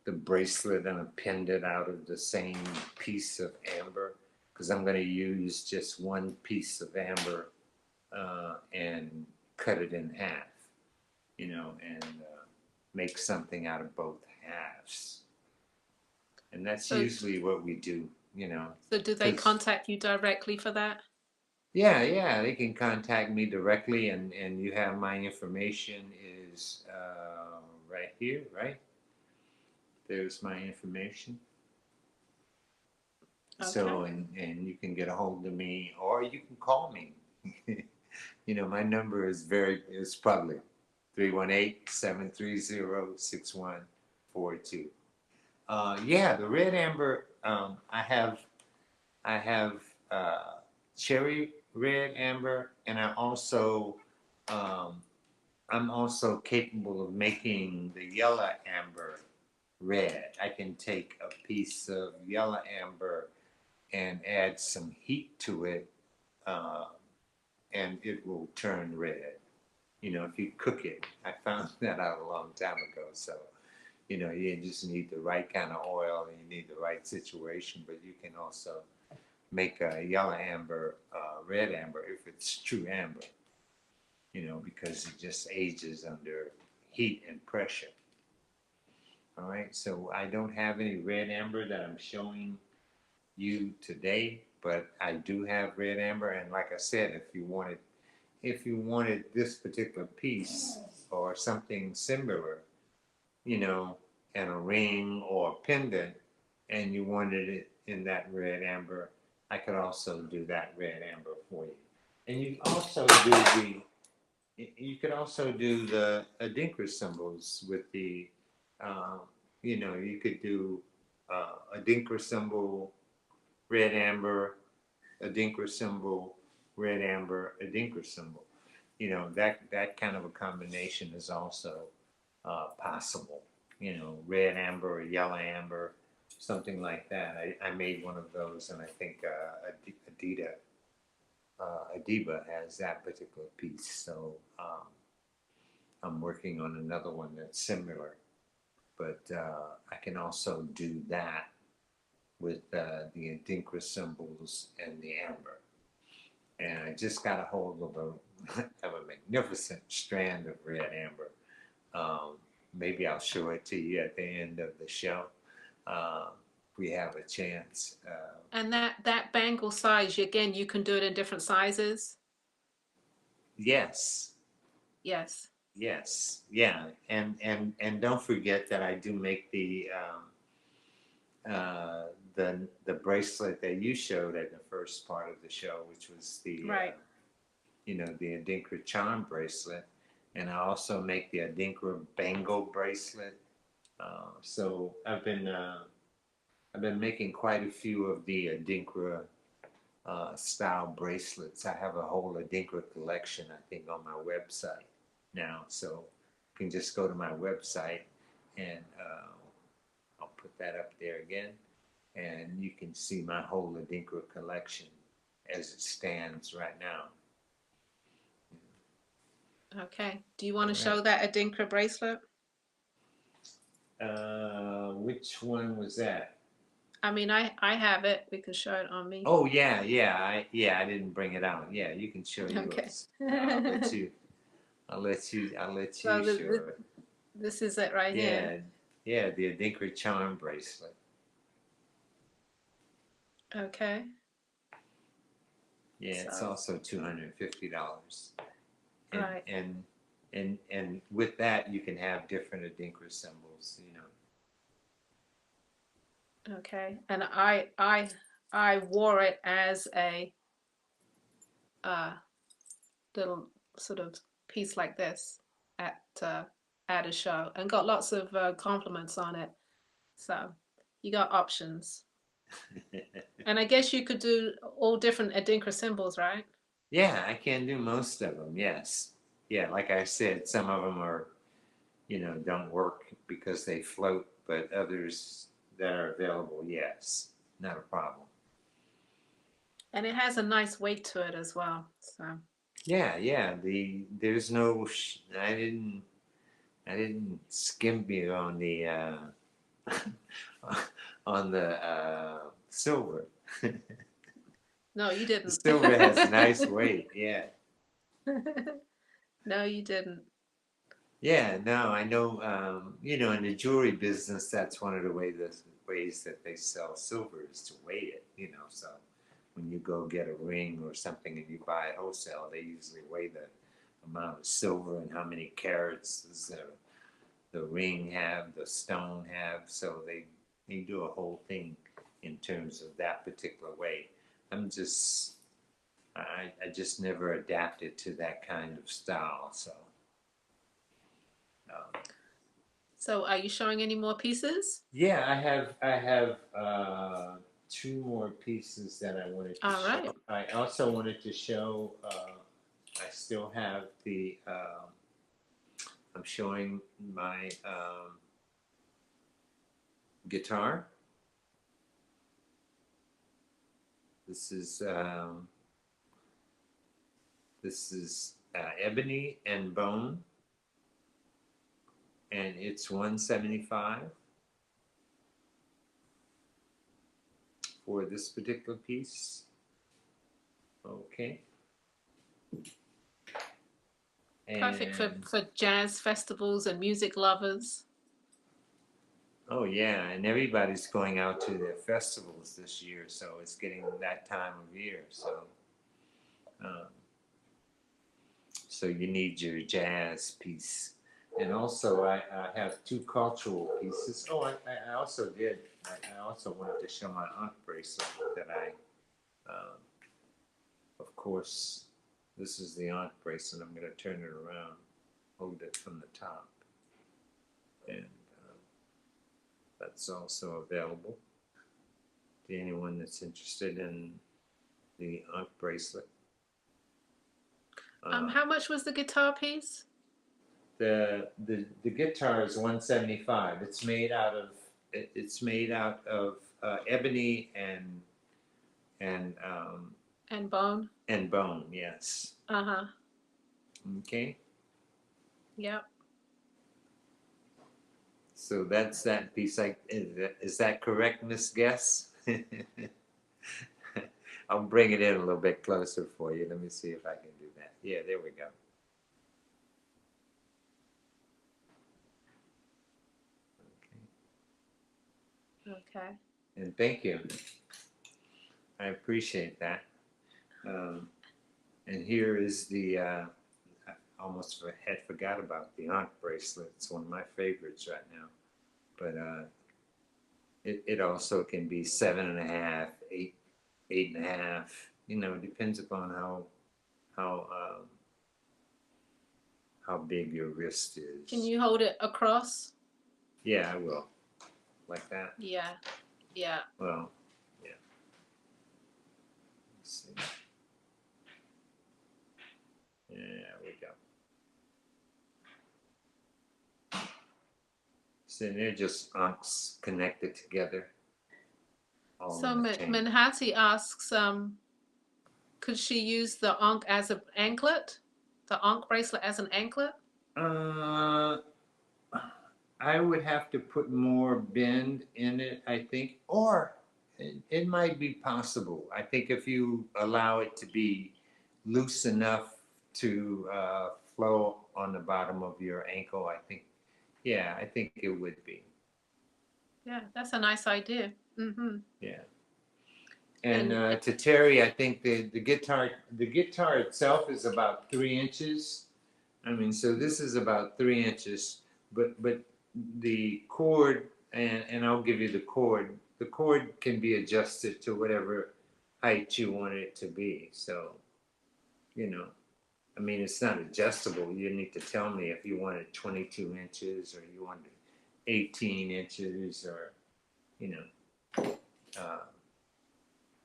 the bracelet and a pendant out of the same piece of amber, because I'm going to use just one piece of amber and cut it in half, and make something out of both halves. And that's usually what we do, So do they contact you directly for that? Yeah, they can contact me directly, and you have my information is right here, right? There's my information. Okay. So, and you can get a hold of me, or you can call me. My number is probably 318-730-6142. Yeah, the red amber, I have cherry red amber, and I'm also capable of making the yellow amber red. I can take a piece of yellow amber and add some heat to it, and it will turn red. If you cook it. I found that out a long time ago. So, you just need the right kind of oil, and you need the right situation, but you can also make a yellow amber, red amber if it's true amber, because it just ages under heat and pressure. All right, so I don't have any red amber that I'm showing you today, but I do have red amber, and like I said, if you wanted this particular piece or something similar, and a ring or a pendant, and you wanted it in that red amber, I could also do that red amber for you. And you could also do the Adinkra symbols with the, you could do Adinkra symbol, red amber, Adinkra symbol, red amber, Adinkra symbol. That kind of a combination is also possible. Red amber or yellow amber, something like that. I made one of those, and I think Adiba has that particular piece. So I'm working on another one that's similar, but I can also do that with the Adinkra symbols and the amber. And I just got a hold of of a magnificent strand of red amber. Maybe I'll show it to you at the end of the show. We have a chance. And that bangle size, again, you can do it in different sizes. Yes, Yes. yes, yeah, and don't forget that I do make the bracelet that you showed at the first part of the show, which was the Right. the Adinkra charm bracelet, and I also make the Adinkra bangle bracelet. So I've been making quite a few of the Adinkra style bracelets. I have a whole Adinkra collection, I think, on my website now. So you can just go to my website, and I'll put that up there again, and you can see my whole Adinkra collection as it stands right now. Okay. Do you want to All show that Adinkra bracelet? Which one was that? I mean, I have it. We can show it on me. Oh yeah, I didn't bring it out. Yeah, you can show Okay. yours. I'll let you So show it. this is it right here. Yeah, the Adinkra charm bracelet. Okay. Yeah, it's So, also $250. right. And with that you can have different Adinkra symbols, Okay. And I wore it as a little sort of piece like this at a show, and got lots of compliments on it. So you got options. And I guess you could do all different Adinkra symbols, right? Yeah, I can do most of them. Yes. Yeah, like I said, some of them are, don't work because they float, but others that are available, yes, not a problem. And it has a nice weight to it as well. So Yeah. There's no. I didn't skimp you on the on the silver. no, you The didn't. silver has nice weight. Yeah. No, you didn't. Yeah, no, I know. In the jewelry business, that's one of the ways that they sell silver is to weigh it. So when you go get a ring or something and you buy it wholesale, they usually weigh the amount of silver and how many carats does the ring have, the stone have. So they do a whole thing in terms of that particular weight. I just never adapted to that kind of style. So. So are you showing any more pieces? Yeah, I have two more pieces that I wanted to All show. right. I also wanted to show. I still have the. I'm showing my guitar. This is ebony and bone, and it's $175 for this particular piece. Okay. Perfect And, for jazz festivals and music lovers. oh yeah, and everybody's going out to their festivals this year, so it's getting that time of year. Um, so you need your jazz piece. And also, I have two cultural pieces. Oh, I also did. I also wanted to show my aunt bracelet that of course, this is the aunt bracelet. I'm going to turn it around, hold it from the top, and that's also available to anyone that's interested in the aunt bracelet. How much was the guitar piece? The guitar is $175. It's made out of it's made out of ebony and and bone. and bone. Yes. Uh-huh. Okay. Yep. So that's that piece. Is that correct, Miss Guess? I'll bring it in a little bit closer for you. Let me see if I can do that. Yeah, there we go. Okay. And thank you. I appreciate that. And here is the, I almost had forgot about the Ankh bracelet. It's one of my favorites right now. But it also can be 7.5, 8, 8.5. You know, it depends upon how big your wrist is. Can you hold it across? Yeah, I will. Like that? Yeah. Yeah. Well, yeah. Let's see. There we go. So they're just ankhs connected together. So Manhattan asks, could she use the ankh as an anklet? The ankh bracelet as an anklet? I would have to put more bend in it, I think, or it might be possible. I think if you allow it to be loose enough to flow on the bottom of your ankle, I think it would be. Yeah, that's a nice idea. Mm-hmm. Yeah. And to Terry, I think the guitar itself is about 3 inches. I mean, so this is about 3 inches, but the cord, and I'll give you the cord. The cord can be adjusted to whatever height you want it to be. So, you know, I mean, it's not adjustable. You need to tell me if you want it 22 inches or you want it 18 inches or, you know,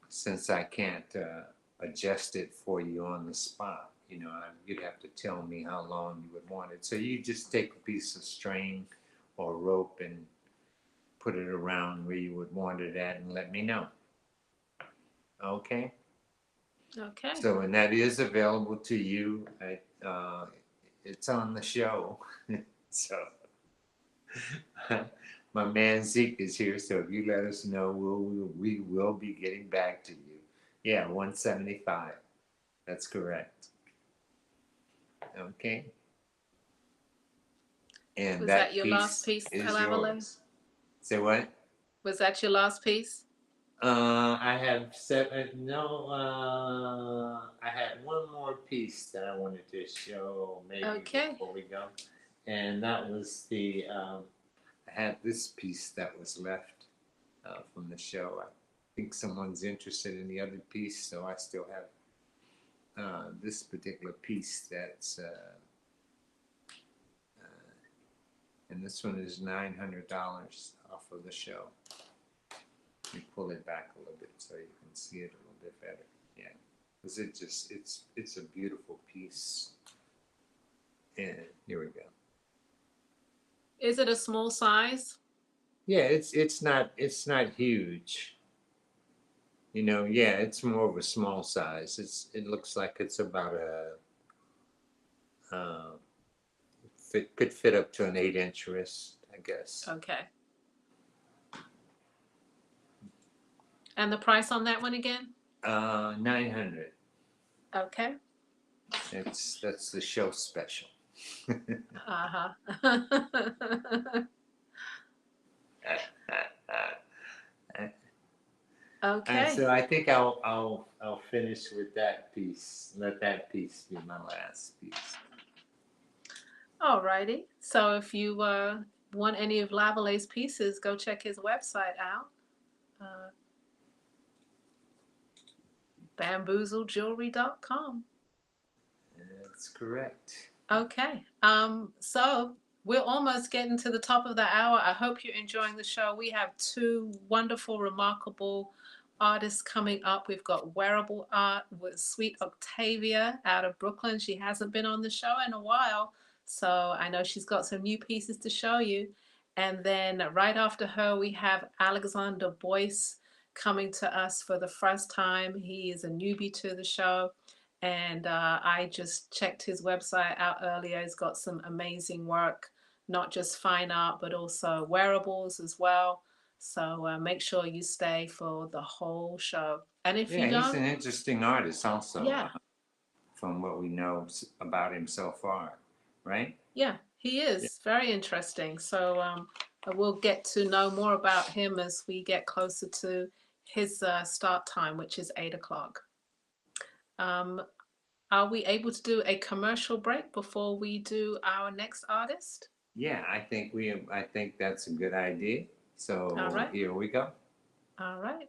since I can't adjust it for you on the spot, you know, you'd have to tell me how long you would want it. So you just take a piece of string or rope and put it around where you would want it at and let me know. Okay? Okay. So, and that is available to you. It's on the show. So, my man Zeke is here. So if you let us know, we will be getting back to you. Yeah, 175. That's correct. Okay. And Was that your last piece, Lavalais? Say what? Was that your last piece? I have 7. No, I had one more piece that I wanted to show maybe before we go, and that was the. I had this piece that was left from the show. I think someone's interested in the other piece, so I still have this particular piece that's. And this one is $900 off of the show. Let me pull it back a little bit so you can see it a little bit better. Yeah, because it's a beautiful piece. And here we go. Is it a small size? Yeah, it's not huge. You know, yeah, it's more of a small size. It looks like it's about could fit up to an 8-inch wrist, I guess. Okay. And the price on that one again? $900. Okay. That's the show special. Uh-huh. Okay. So I think I'll finish with that piece. Let that piece be my last piece. All righty. So if you want any of Lavalais' pieces, go check his website out. bamboozlejewelry.com. That's correct. Okay. So we're almost getting to the top of the hour. I hope you're enjoying the show. We have 2 wonderful, remarkable artists coming up. We've got Wearable Art with Sweet Octavia out of Brooklyn. She hasn't been on the show in a while, so I know she's got some new pieces to show you. And then right after her, we have Alexander Boyce coming to us for the first time. He is a newbie to the show. And I just checked his website out earlier. He's got some amazing work, not just fine art, but also wearables as well. So make sure you stay for the whole show. And if you Yeah, he's an don't, interesting artist also, yeah, from what we know about him so far, right? yeah, he is very interesting. So we'll get to know more about him as we get closer to his start time, which is 8 o'clock. Are we able to do a commercial break before we do our next artist? Yeah, I think that's a good idea. So All right. here we go. All right.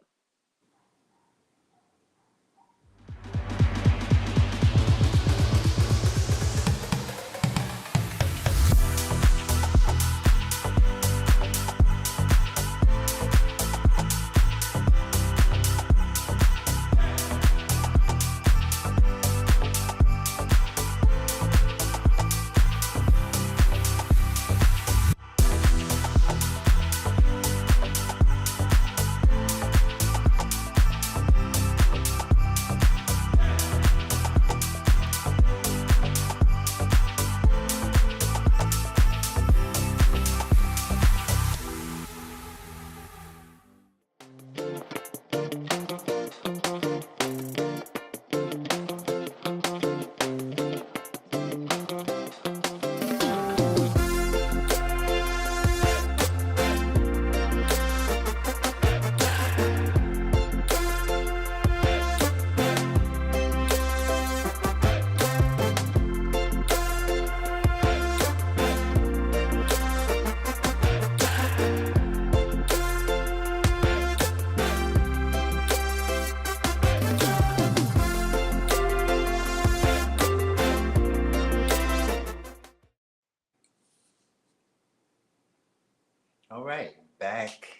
All right, back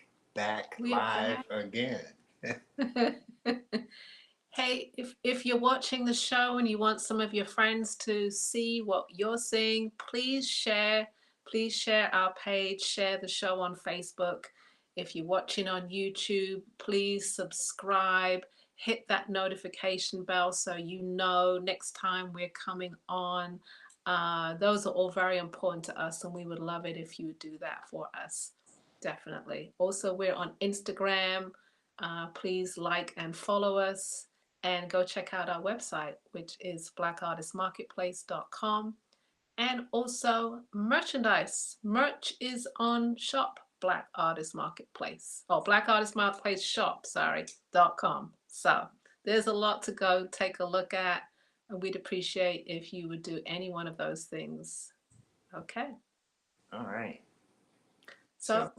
We are live back. again. Hey, if you're watching the show and you want some of your friends to see what you're seeing, please share. Please share our page, share the show on Facebook. If you're watching on YouTube, please subscribe, hit that notification bell so you know next time we're coming on. Those are all very important to us, and we would love it if you would do that for us. Definitely. Also, we're on Instagram. Please like and follow us, and go check out our website, which is blackartistmarketplace.com. And also merchandise. Merch is on shop Black Artist Marketplace. Oh, Black Artist Marketplace shop, .com. So there's a lot to go take a look at. And we'd appreciate if you would do any one of those things. Okay. All right. So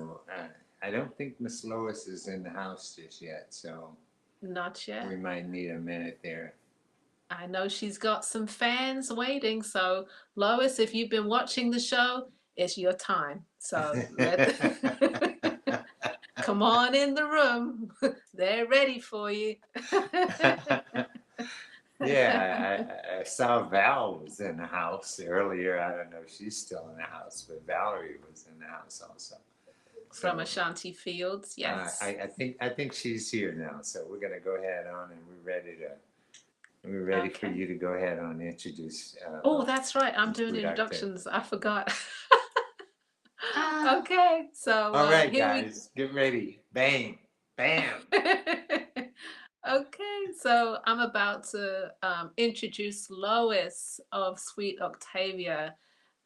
I don't think Miss Lois is in the house just yet, so not yet. we might need a minute there. I know she's got some fans waiting. So Lois, if you've been watching the show, it's your time. So come on in the room. They're ready for you. Yeah, I saw Val was in the house earlier. I don't know if she's still in the house, but Valerie was in the house also. From Ashanti Fields, yes. I think she's here now, so we're gonna go ahead on, and we're ready for you to go ahead on and introduce. Oh, that's right. I'm doing introductions. I forgot. Okay, so all right, guys, get ready. Bang, bam. Okay, so I'm about to introduce Lois of Sweet Octavia,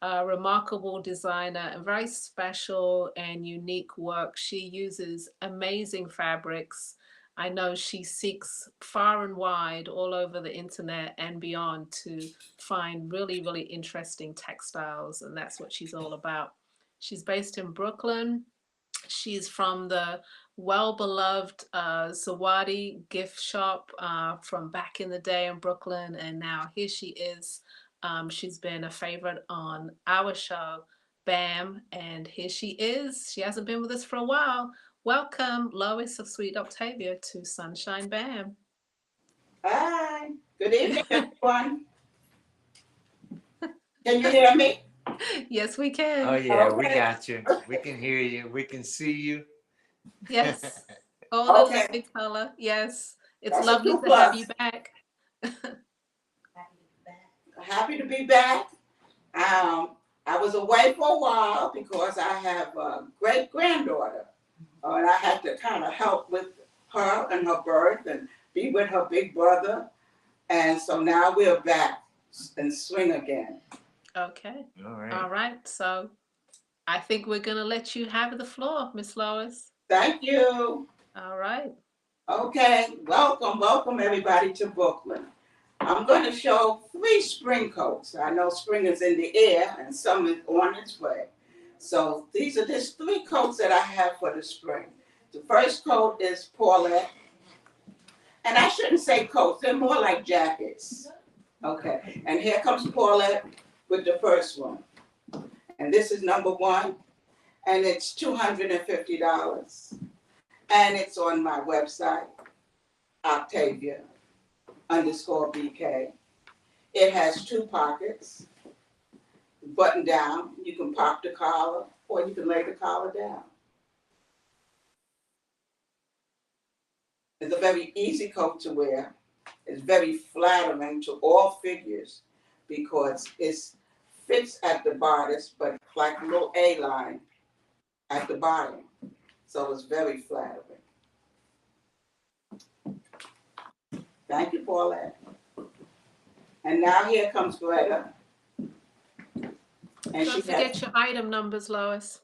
a remarkable designer and very special and unique work. She uses amazing fabrics. I know she seeks far and wide all over the internet and beyond to find really, really interesting textiles, and that's what she's all about. She's based in Brooklyn. She's from the well-beloved Zawadi gift shop from back in the day in Brooklyn, and now here she is. She's been a favorite on our show, BAM, and here she is. She hasn't been with us for a while. Welcome, Lois of Sweet Octavia, to Sunshine BAM. Hi, good evening, everyone. Can you hear me? Yes, we can. Oh yeah, we Okay. got you. We can hear you. We can see you. Yes. All in Okay. living color. Yes. It's That's a lovely 2 to have you plus. back. Happy to be back. I was away for a while because I have a great granddaughter. And I had to kind of help with her and her birth and be with her big brother. And so now we're back in swing again. Okay. All right. All right. So I think we're going to let you have the floor, Miss Lois. Thank you. All right. Okay, welcome everybody to Brooklyn. I'm going to show 3 spring coats. I know spring is in the air and some is on its way. So these are just 3 coats that I have for the spring. The first coat is Paulette. And I shouldn't say coats, they're more like jackets. Okay, and here comes Paulette with the first one. And this is number 1, and it's $250. And it's on my website, Octavia _BK. It has 2 pockets, button down. You can pop the collar or you can lay the collar down. It's a very easy coat to wear. It's very flattering to all figures because it fits at the bodice, but like a little A-line at the bottom. So it's very flattering. Thank you, Paulette. And now here comes Greta. And Don't forget your item numbers, Lois.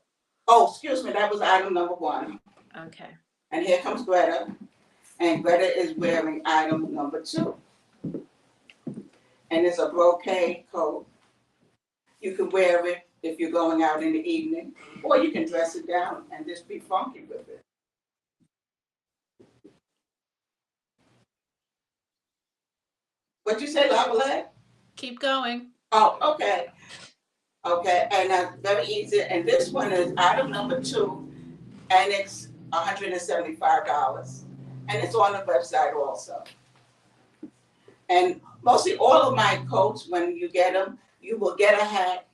oh, excuse me, that was item number 1. Okay. And here comes Greta. And Greta is wearing item number 2. And it's a brocade coat. You can wear it if you're going out in the evening, or you can dress it down and just be funky with it. What'd you say, Lavalais? Keep going. Oh, okay. Okay, and that's very easy. And this one is item number 2, and it's $175. And it's on the website also. And mostly all of my coats, when you get them, you will get a hat,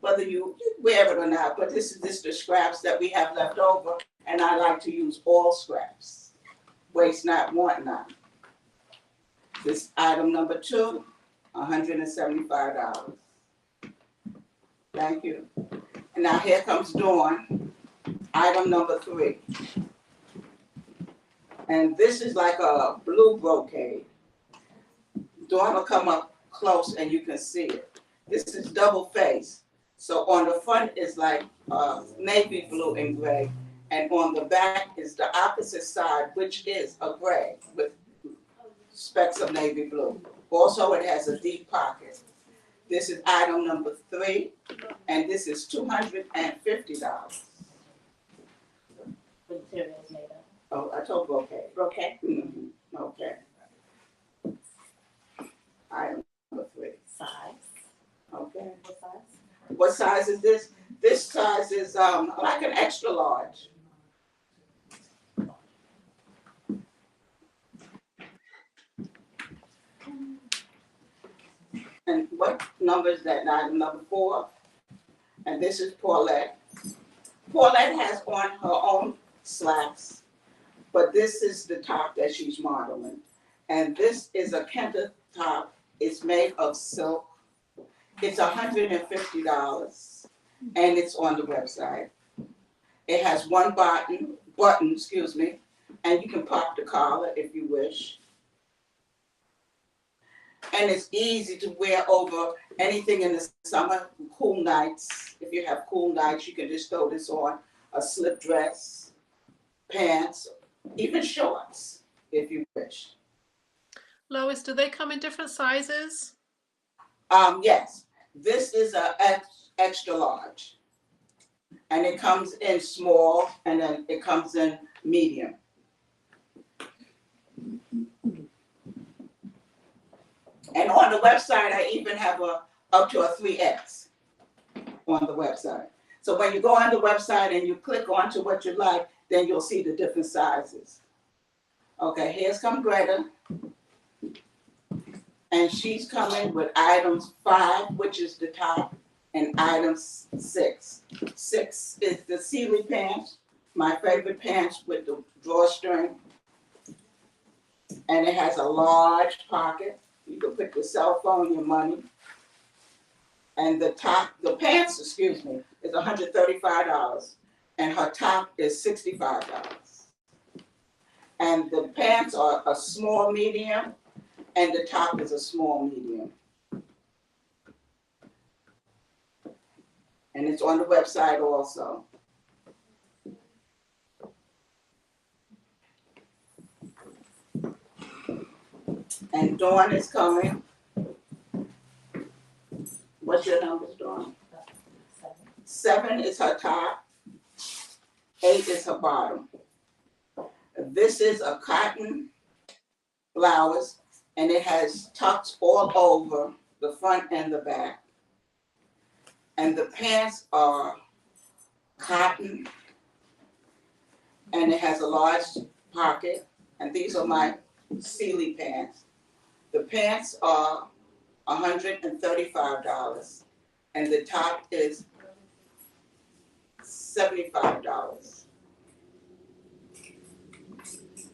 whether you wear it or not. But this is just the scraps that we have left over, and I like to use all scraps. Waste not, want not. This item number 2, $175. Thank you. And now here comes Dawn, item number 3. And this is like a blue brocade. Dawn will come up close and you can see it. This is double face. So on the front is like navy blue and gray. And on the back is the opposite side, which is a gray with specks of navy blue. Also, it has a deep pocket. This is item number 3, and this is $250. The material is made of. Oh, I told brocade. Brocade. Mm-hmm. Okay. Item number 3. Size. Okay. What size? What size is this? This size is like an extra large. And what number is that? Item number 4. And this is Paulette. Paulette has on her own slacks, but this is the top that she's modeling. And this is a Kenta top. It's made of silk. It's $150, and it's on the website. It has one button, and you can pop the collar if you wish. And it's easy to wear over anything in the summer, cool nights. If you have cool nights, you can just throw this on a slip dress, pants, even shorts, if you wish. Lois, do they come in different sizes? Yes, this is a extra large. And it comes in small, and then it comes in medium. And on the website, I even have up to a 3X on the website. So when you go on the website and you click onto what you like, then you'll see the different sizes. Okay, here's come Greta. And she's coming with items 5, which is the top, and item 6. 6 is the Sealy pants, my favorite pants with the drawstring. And it has a large pocket. You can put your cell phone, your money. And the pants, is $135. And her top is $65. And the pants are a small medium, and the top is a small medium. And it's on the website also. And Dawn is coming. What's your numbers, Dawn? 7 is her top. 8 is her bottom. This is a cotton blouse, and it has tucks all over the front and the back. And the pants are cotton, and it has a large pocket. And these are my Sealy pants. The pants are $135, and the top is $75.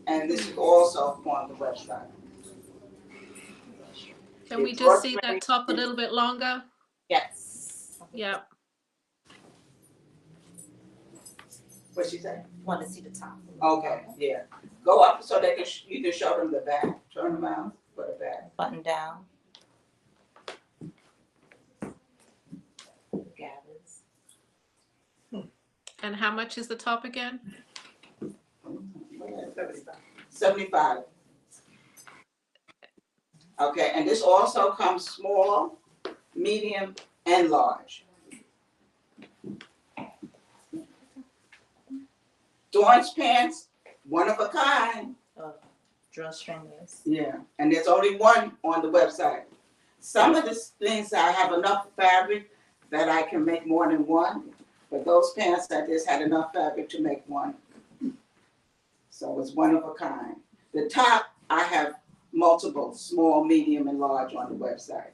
And this is also on the website. Can we just see that top a little bit longer? Yes. Yeah. What'd she say? Want to see the top. Okay, yeah. Go up so they can you can show them the back. Turn them out for the back. Button down. Gathers. And how much is the top again? 75. Okay, and this also comes small, medium, and large. Dawn's pants, one of a kind. Drawstringless. Yeah, and there's only one on the website. Some of the things I have enough fabric that I can make more than one, but those pants I just had enough fabric to make one. So it's one of a kind. The top, I have multiple, small, medium, and large on the website.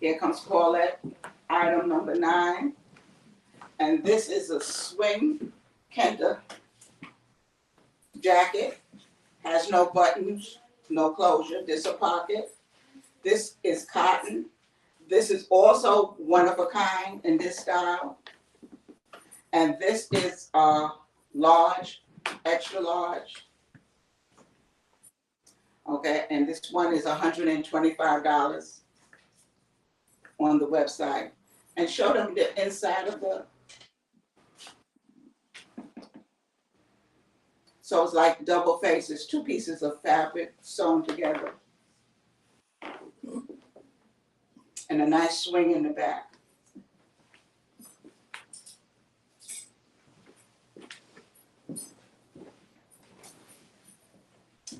Here comes Paulette, item number 9. And this is a swing Kenda jacket. Has no buttons, no closure. This is a pocket. This is cotton. This is also one of a kind in this style. And this is large, extra large. Okay, and this one is $125 on the website. And show them the inside of the. So it's like double faces, 2 pieces of fabric sewn together. And a nice swing in the back.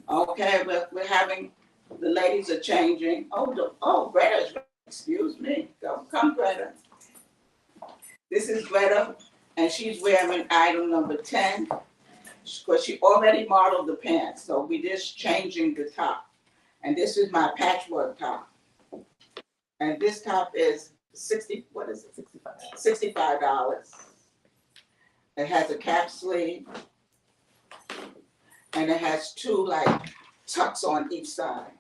Okay, we're having, the ladies are changing. Oh, Greta's, excuse me. Come, Greta. This is Greta, and she's wearing item number 10, because she already modeled the pants, so we're just changing the top. And this is my patchwork top. And this top is $65. It has a cap sleeve, and it has 2 like tucks on each side.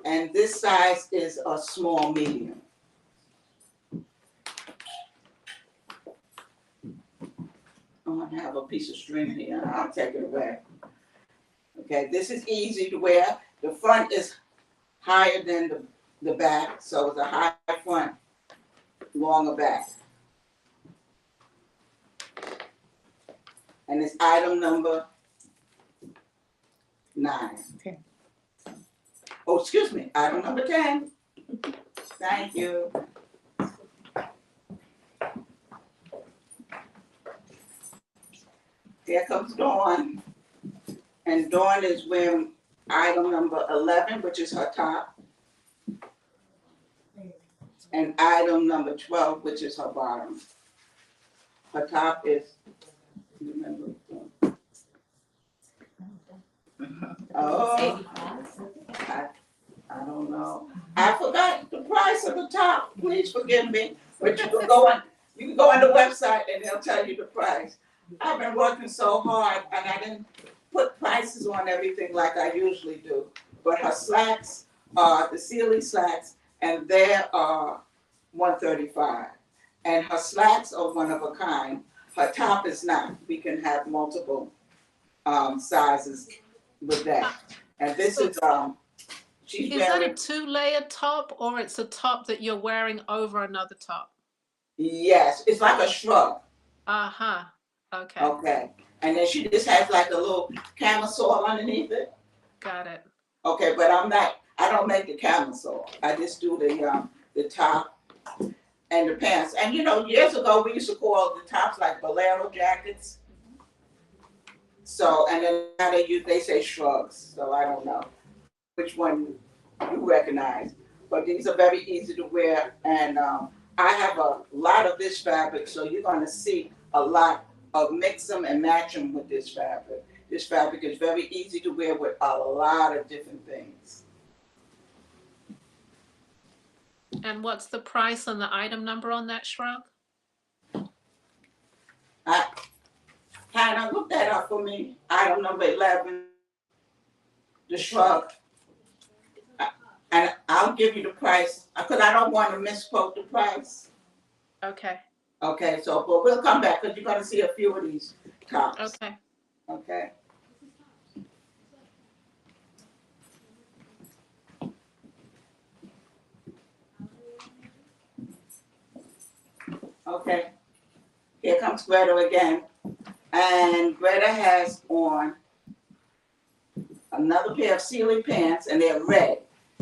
And this size is a small medium. I'm gonna have a piece of string here. I'll take it away. Okay, this is easy to wear. The front is higher than the back, so it's a high front, longer back. And it's item number 9. Okay. Oh, excuse me, item number 10. Thank you. Here comes Dawn. And Dawn is wearing item number 11, which is her top. And item number 12, which is her bottom. Her top is, remember? Oh, please forgive me, but you can go on the website and they'll tell you the price. I've been working so hard and I didn't put prices on everything like I usually do. But her slacks are the Sealy slacks, and they are $135. And her slacks are one of a kind. Her top is not. We can have multiple sizes with that. And this is she's Is that wearing. a 2-layer top, or it's a top that you're wearing over another top? Yes, it's like a shrug. Uh-huh. Okay. Okay. And then she just has like a little camisole underneath it. Got it. Okay, but I don't make the camisole. I just do the top and the pants. And you know, years ago we used to call the tops like bolero jackets. So, and then now they say shrugs. So I don't know which one you recognize. But these are very easy to wear. And I have a lot of this fabric, so you're going to see a lot of mix them and match them with this fabric. This fabric is very easy to wear with a lot of different things. And what's the price and the item number on that shrug? Hannah, look that up for me. Item number 11, the shrug. And I'll give you the price because I don't want to misquote the price. Okay. Okay, so but we'll come back because you're going to see a few of these tops. Okay. Okay. Okay. Here comes Greta again. And Greta has on another pair of Sealy pants, and they're red.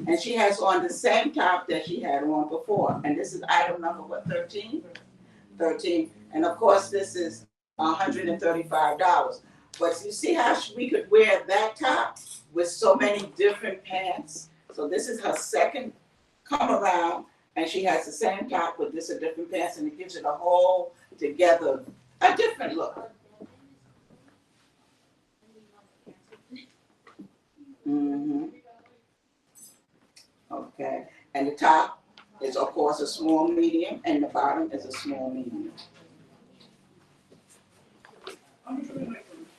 And she has on the same top that she had on before. And this is item number, what, 13? 13. And of course, this is $135. But you see how we could wear that top with so many different pants? So this is her second come around, and she has the same top with this a different pants, and it gives it a whole together, a different look. Mm-hmm. Okay, and the top is of course a small medium, and the bottom is a small medium.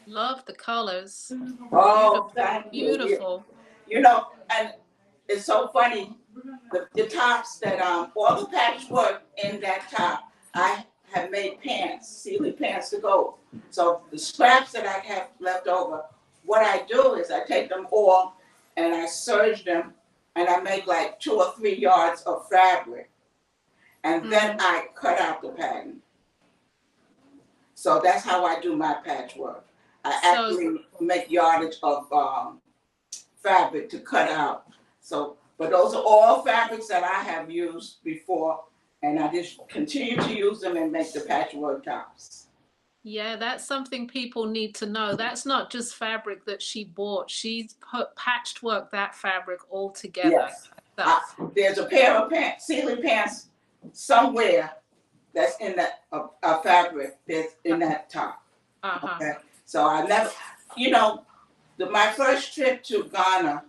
Love the colors. Oh, thank you. Beautiful. You know, and it's so funny, the tops that, all the patchwork in that top, I have made pants, Sealy pants to go. So the scraps that I have left over, what I do is I take them all and I serge them and I make like 2 or 3 yards of fabric. And then I cut out the pattern. So that's how I do my patchwork. I actually make yardage of fabric to cut out. So, but those are all fabrics that I have used before, and I just continue to use them and make the patchwork tops. Yeah, that's something people need to know. That's not just fabric that she bought. She's patchwork that fabric all together. Yes. There's a pair of pants, Sealy pants somewhere that's in that fabric that's in that top. Uh-huh. Okay. So I never, you know, my first trip to Ghana,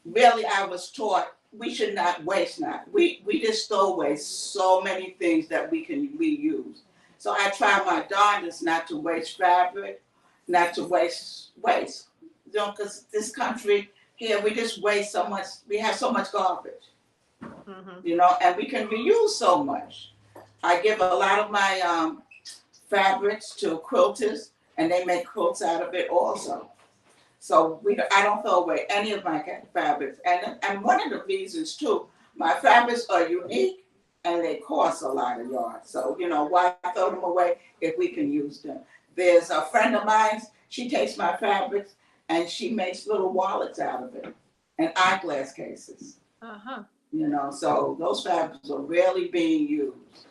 really I was taught we should not waste not. We just throw away so many things that we can reuse. So I try my darndest not to waste fabric, not to waste. You know, because this country here, we just waste so much. We have so much garbage, you know, and we can reuse so much. I give a lot of my fabrics to quilters, and they make quilts out of it also. So I don't throw away any of my fabrics. And one of the reasons too, my fabrics are unique and they cost a lot of yards. So, you know, why throw them away if we can use them? There's a friend of mine, she takes my fabrics and she makes little wallets out of it and eyeglass cases. Uh-huh. You know, so those fabrics are rarely being used.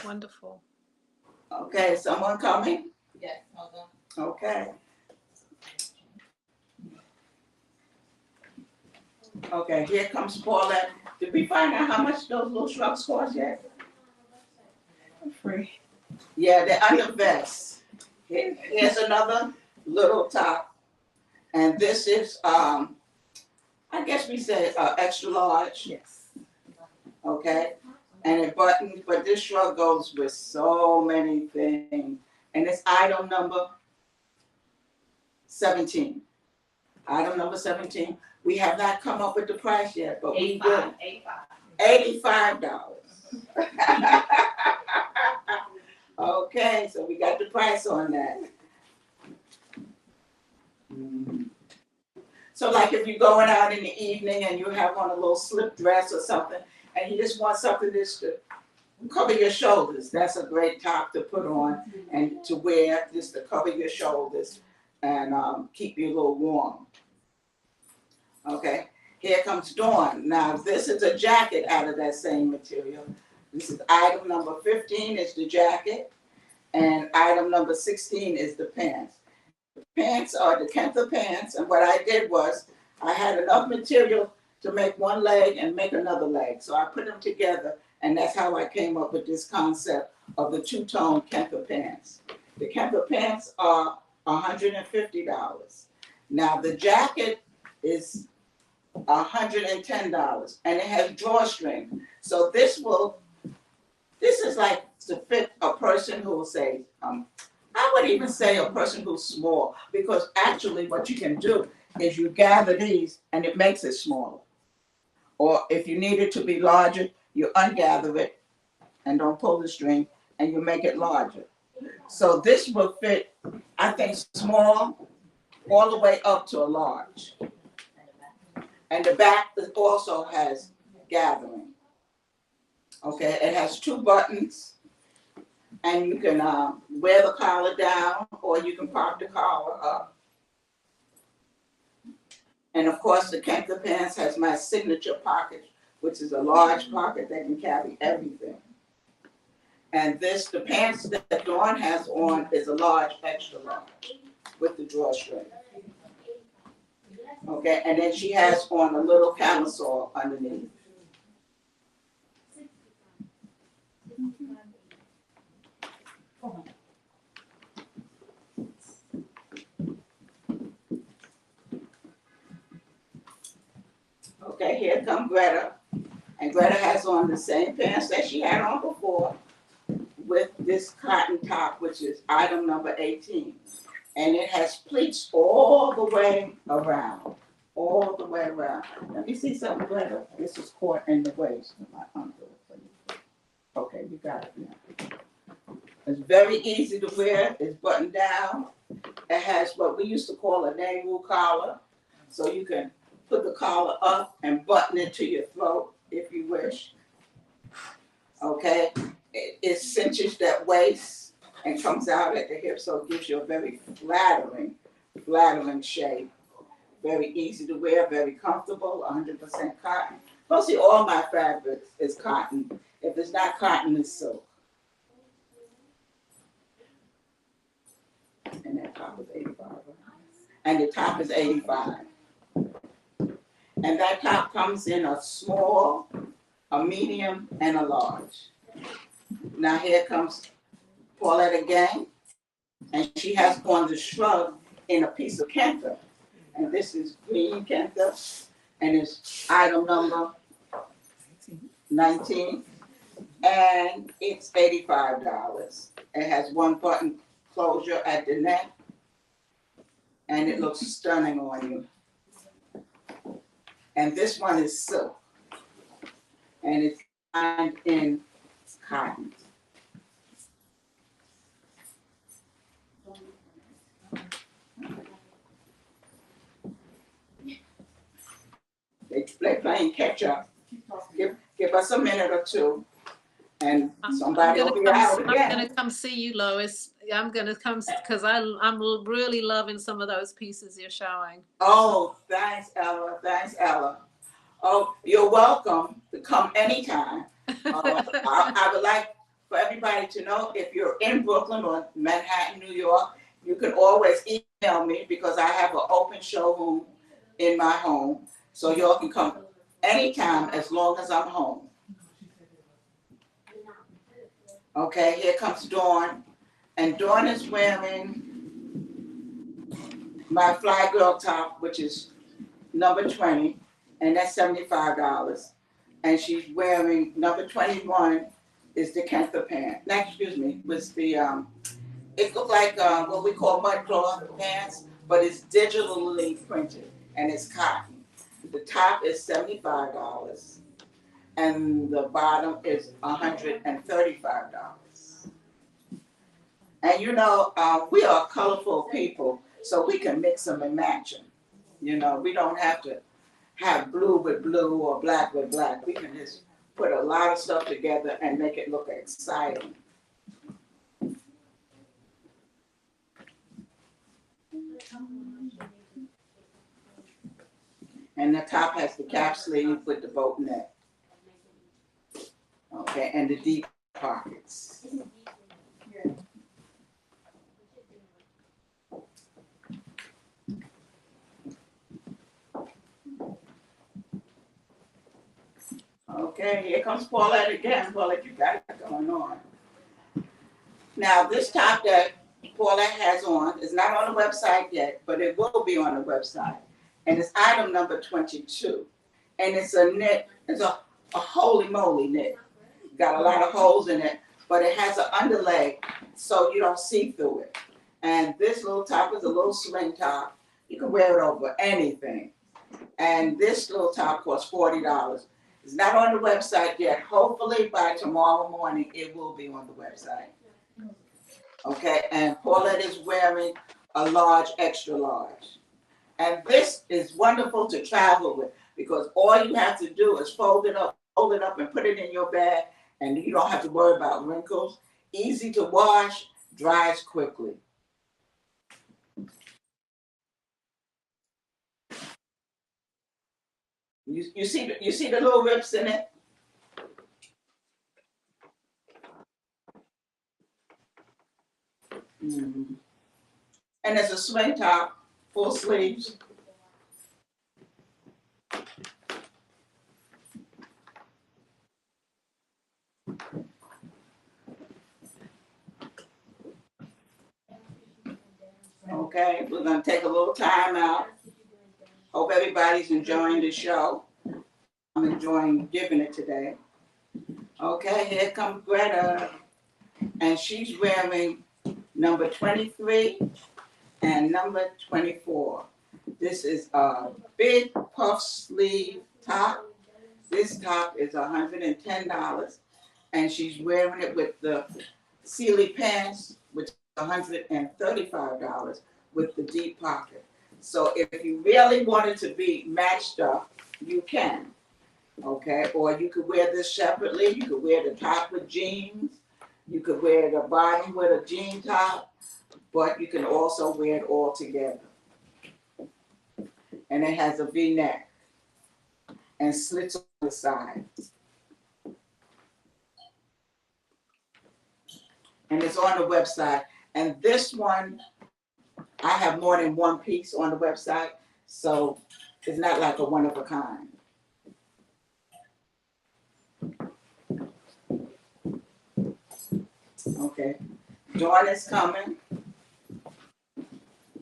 Wonderful. Okay, someone coming? Yes, hold on. Okay. Okay, here comes Paulette. Did we find out how much those little shrugs cost yet? Free. Yeah, they're under vests. Here's another little top. And this is, I guess we say extra large. Yes. okay? And it buttons, but this shrug goes with so many things. And it's item number 17. Item number 17. We have not come up with the price yet, but we will. $85. Okay, so we got the price on that. So like if you're going out in the evening and you have on a little slip dress or something, and you just want something just to cover your shoulders, that's a great top to put on and to wear just to cover your shoulders and keep you a little warm. Okay, here comes Dawn. Now this is a jacket out of that same material. This is item number 15 is the jacket, and item number 16 is the pants. The pants are the Kentha pants, and what I did was I had enough material to make one leg and make another leg. So I put them together, and that's how I came up with this concept of the two-tone Kentha pants. The Kentha pants are $150. Now the jacket is $110, and it has drawstring. So this is like to fit a person who will say, I would even say a person who's small, because actually what you can do is you gather these and it makes it smaller. Or if you need it to be larger, you ungather it and don't pull the string and you make it larger. So this will fit, I think, small all the way up to a large. And the back also has gathering. Okay, it has 2 buttons, and you can wear the collar down or you can pop the collar up. And of course, the Kentha pants has my signature pocket, which is a large pocket that can carry everything. And the pants that Dawn has on is a large, extra large with the drawstring. Okay, and then she has on a little camisole underneath. Okay, here comes Greta. And Greta has on the same pants that she had on before with this cotton top, which is item number 18. And it has pleats all the way around. All the way around. Let me see something, Greta. This is caught in the waist. Okay, you got it now. It's very easy to wear. It's buttoned down. It has what we used to call a Nehru collar. So you can put the collar up and button it to your throat if you wish. Okay, it cinches that waist and comes out at the hip, so it gives you a very flattering shape. Very easy to wear, very comfortable, 100% cotton. Mostly all my fabrics is cotton. If it's not cotton, it's silk. And that top is 85. And the top is 85. And that top comes in a small, a medium, and a large. Now here comes Paulette again, and she has on the shrug in a piece of Kentha. And this is green Kentha, and it's item number 19, and it's $85. It has 1 button closure at the neck, and it looks stunning on you. And this one is silk, and it's lined in cotton. They're playing catch up. Give us a minute or two, and somebody will be out again. I'm gonna come see you, Lois. I'm gonna come because I'm really loving some of those pieces you're showing. Oh, thanks, Ella. Thanks, Ella. Oh, you're welcome to come anytime. I would like for everybody to know, if you're in Brooklyn or Manhattan, New York, you can always email me because I have an open showroom in my home. So y'all can come anytime as long as I'm home. Okay, here comes Dawn. And Dawn is wearing my Fly Girl top, which is number 20, and that's $75. and she's wearing number 21 is the Kentha pant. No, excuse me, was the it looked like what we call mud cloth pants, but it's digitally printed and it's cotton. The top is $75 and the bottom is $135. And you know, we are colorful people, so we can mix them and match them. You know, we don't have to have blue with blue or black with black. We can just put a lot of stuff together and make it look exciting. And the top has the cap sleeve with the boat neck. Okay, and the deep pockets. Okay, here comes Paulette again. Paulette, you got it going on. Now, this top that Paulette has on is not on the website yet, but it will be on the website. And it's item number 22. And it's a knit, it's a holy moly knit. Got a lot of holes in it, but it has an underlay so you don't see through it. And this little top is a little sling top. You can wear it over anything. And this little top costs $40. It's not on the website yet. Hopefully by tomorrow morning, it will be on the website. Okay, and Paulette is wearing a large, extra large. And this is wonderful to travel with because all you have to do is fold it up and put it in your bag, and you don't have to worry about wrinkles. Easy to wash, dries quickly. You see the little rips in it? Mm-hmm. And it's a swing top, full sleeves. Okay, we're gonna take a little time out. Hope everybody's enjoying the show. I'm enjoying giving it today. Okay, here comes Greta. And she's wearing number 23 and number 24. This is a big puff sleeve top. This top is $110. And she's wearing it with the Sealy pants, which is $135 with the deep pocket. So if you really wanted to be matched up, you can, okay? Or you could wear this separately. You could wear the top with jeans. You could wear the bottom with a jean top, but you can also wear it all together. And it has a V-neck and slits on the side. And it's on the website. And this one, I have more than one piece on the website, so it's not like a one of a kind. Okay, Dawn is coming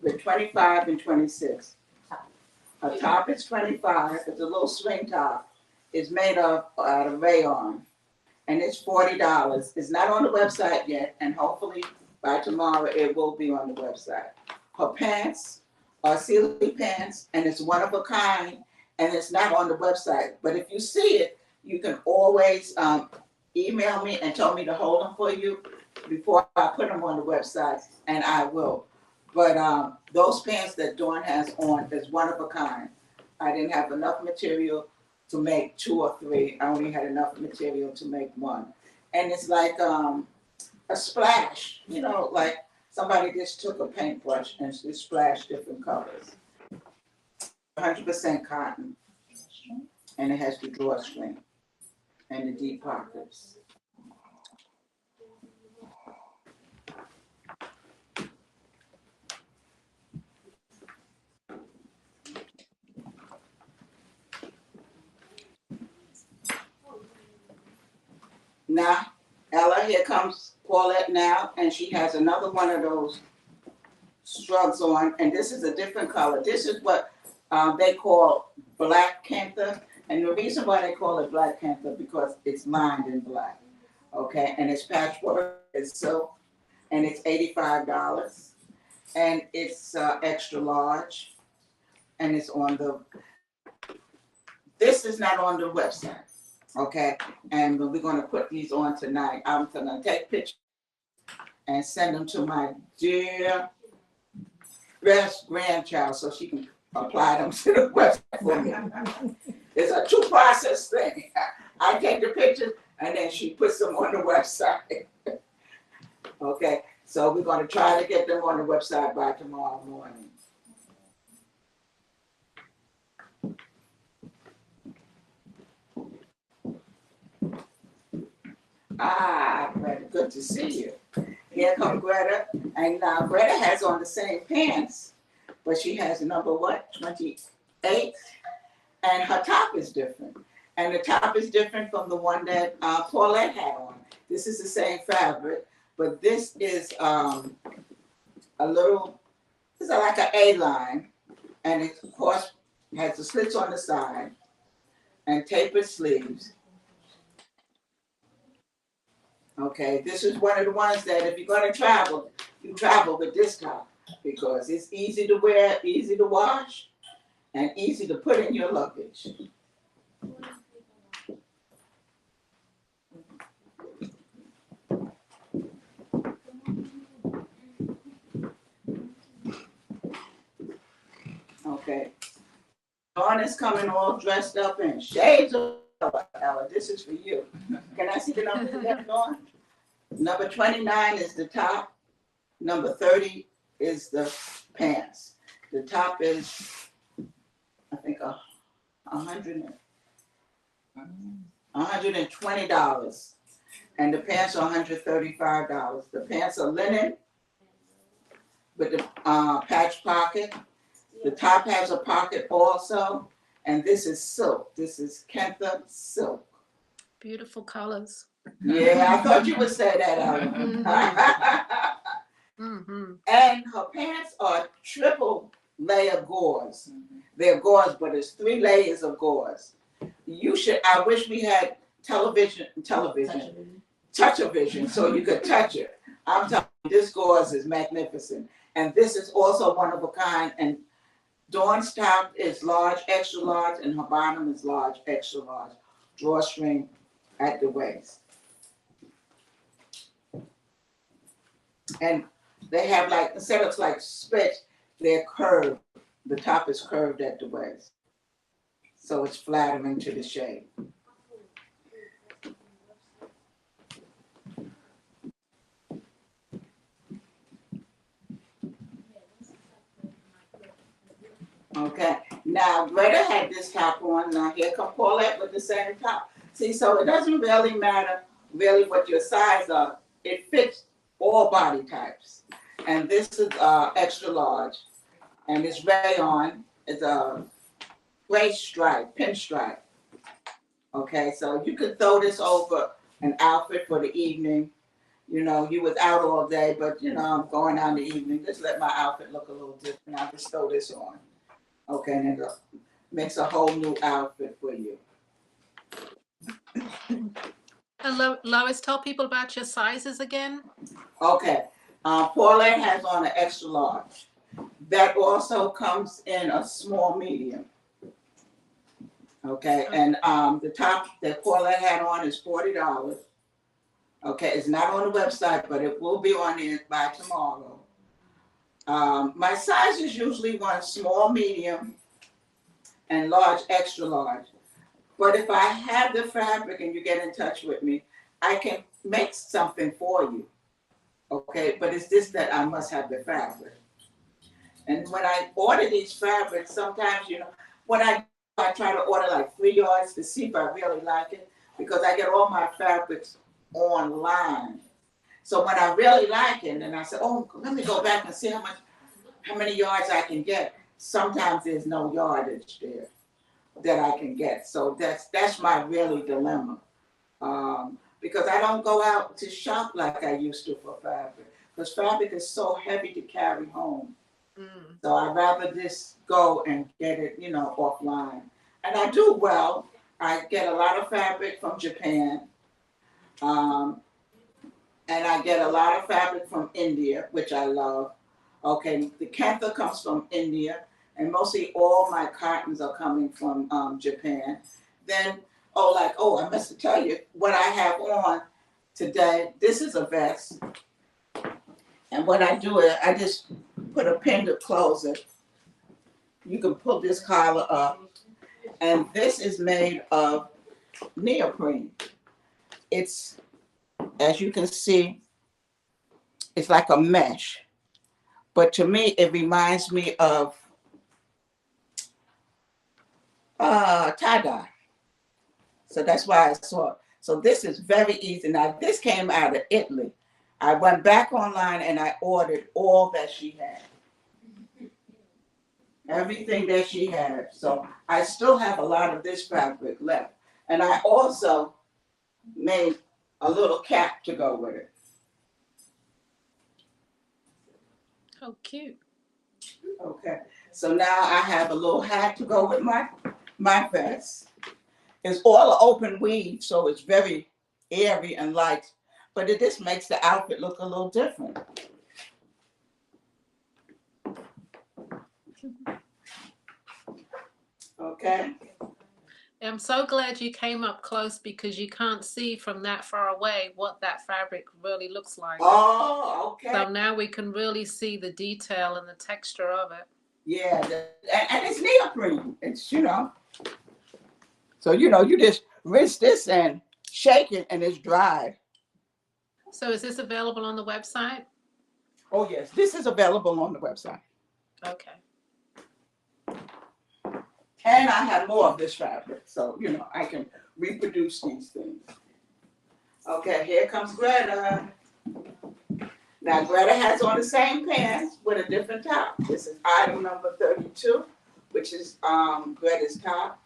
with 25 and 26. A top is 25, it's a little swing top. It's made out of rayon, and it's $40. It's not on the website yet, and hopefully by tomorrow it will be on the website. Her pants are Sealy pants, and it's one of a kind, and it's not on the website. But if you see it, you can always email me and tell me to hold them for you before I put them on the website, and I will. But those pants that Dawn has on is one of a kind. I didn't have enough material to make 2 or 3. I only had enough material to make 1. And it's like a splash, you know, like somebody just took a paintbrush and just splashed different colors. 100% cotton. And it has the drawstring and the deep pockets. Now, Ella, here comes Paulette now, and she has another one of those strugs on, and this is a different color. This is what they call black Kentha. And the reason why they call it Black Panther because it's lined in black. Okay, and it's patchwork, it's silk, and it's $85. And it's extra large, and it's on the. This is not on the website, okay? And we're going to put these on tonight. I'm going to take pictures and send them to my dear best grandchild so she can apply them to the website for me. It's a two-process thing. I take the pictures and then she puts them on the website. Okay, so we're going to try to get them on the website by tomorrow morning. Ah, Greta, good to see you. Here come Greta, and now Greta has on the same pants, but she has number what, 28? And her top is different. And the top is different from the one that Paulette had on. This is the same fabric, but this is a little, it's like an A-line, and it, of course, has the slits on the side and tapered sleeves. Okay, this is one of the ones that if you're going to travel, you travel with this top because it's easy to wear, easy to wash, and easy to put in your luggage. Okay. Dawn is coming all dressed up in shades of color. Ella, this is for you. Can I see the numbers again, Dawn? Number 29 is the top. Number 30 is the pants. The top is, I think, $120. And the pants are $135. The pants are linen with the patch pocket. The top has a pocket also, and this is silk. This is Kentha silk. Beautiful colors. Yeah, I thought you would say that, Ellen. Mm-hmm. And her pants are triple layer gauze. They're gauze, but it's 3 layers of gauze. You should, I wish we had touch-a-vision, so you could touch it. I'm telling you, this gauze is magnificent. And this is also one of a kind, and Dawn's top is large, extra large, and her bottom is large, extra large. Drawstring at the waist. And they have like, instead of like split, they're curved. The top is curved at the waist. So it's flattering to the shape. Okay, now Greta had this top on. Now here come Paulette with the same top. See, so it doesn't really matter really what your size are. It fits all body types. And this is extra large. And it's rayon. It's a gray stripe, pinstripe. Okay, so you could throw this over an outfit for the evening. You know, you was out all day, but you know, I'm going out in the evening. Just let my outfit look a little different. I just throw this on. Okay, and it makes a whole new outfit for you. And Lois, tell people about your sizes again. Okay, Paulette has on an extra large. That also comes in a small medium. Okay, and the top that Paulette had on is $40. Okay, it's not on the website, but it will be on there by tomorrow. My sizes usually run small, medium, and large, extra large. But if I have the fabric and you get in touch with me, I can make something for you. Okay, but it's just that I must have the fabric. And when I order these fabrics, sometimes, you know, when I try to order like 3 yards to see if I really like it, because I get all my fabrics online. So when I really like it, and I say, oh, let me go back and see how many yards I can get. Sometimes there's no yardage there that I can get. So that's my really dilemma. Because I don't go out to shop like I used to for fabric. Because fabric is so heavy to carry home. So I'd rather just go and get it, you know, offline. And I do well. I get a lot of fabric from Japan. And I get a lot of fabric from India, which I love. Okay, the kantha comes from India, and mostly all my cottons are coming from Japan. Then, I must tell you what I have on today. This is a vest, and what I do is I just put a pin to close it. You can pull this collar up, and this is made of neoprene. It's, as you can see, it's like a mesh. But to me, it reminds me of tie-dye. So that's why I saw it. So this is very easy. Now, this came out of Italy. I went back online and I ordered all that she had. Everything that she had. So I still have a lot of this fabric left. And I also made a little cap to go with it. Oh, cute. Okay, so now I have a little hat to go with my vest. It's all an open weave, so it's very airy and light, but it just makes the outfit look a little different. Okay. I'm so glad you came up close because you can't see from that far away what that fabric really looks like. Oh, okay. So now we can really see the detail and the texture of it. Yeah, and it's neoprene. It's, so, you just rinse this and shake it and it's dried. So is this available on the website? Oh, yes, this is available on the website. Okay. And I have more of this fabric, so, I can reproduce these things. Okay, here comes Greta. Now, Greta has on the same pants with a different top. This is item number 32, which is Greta's top.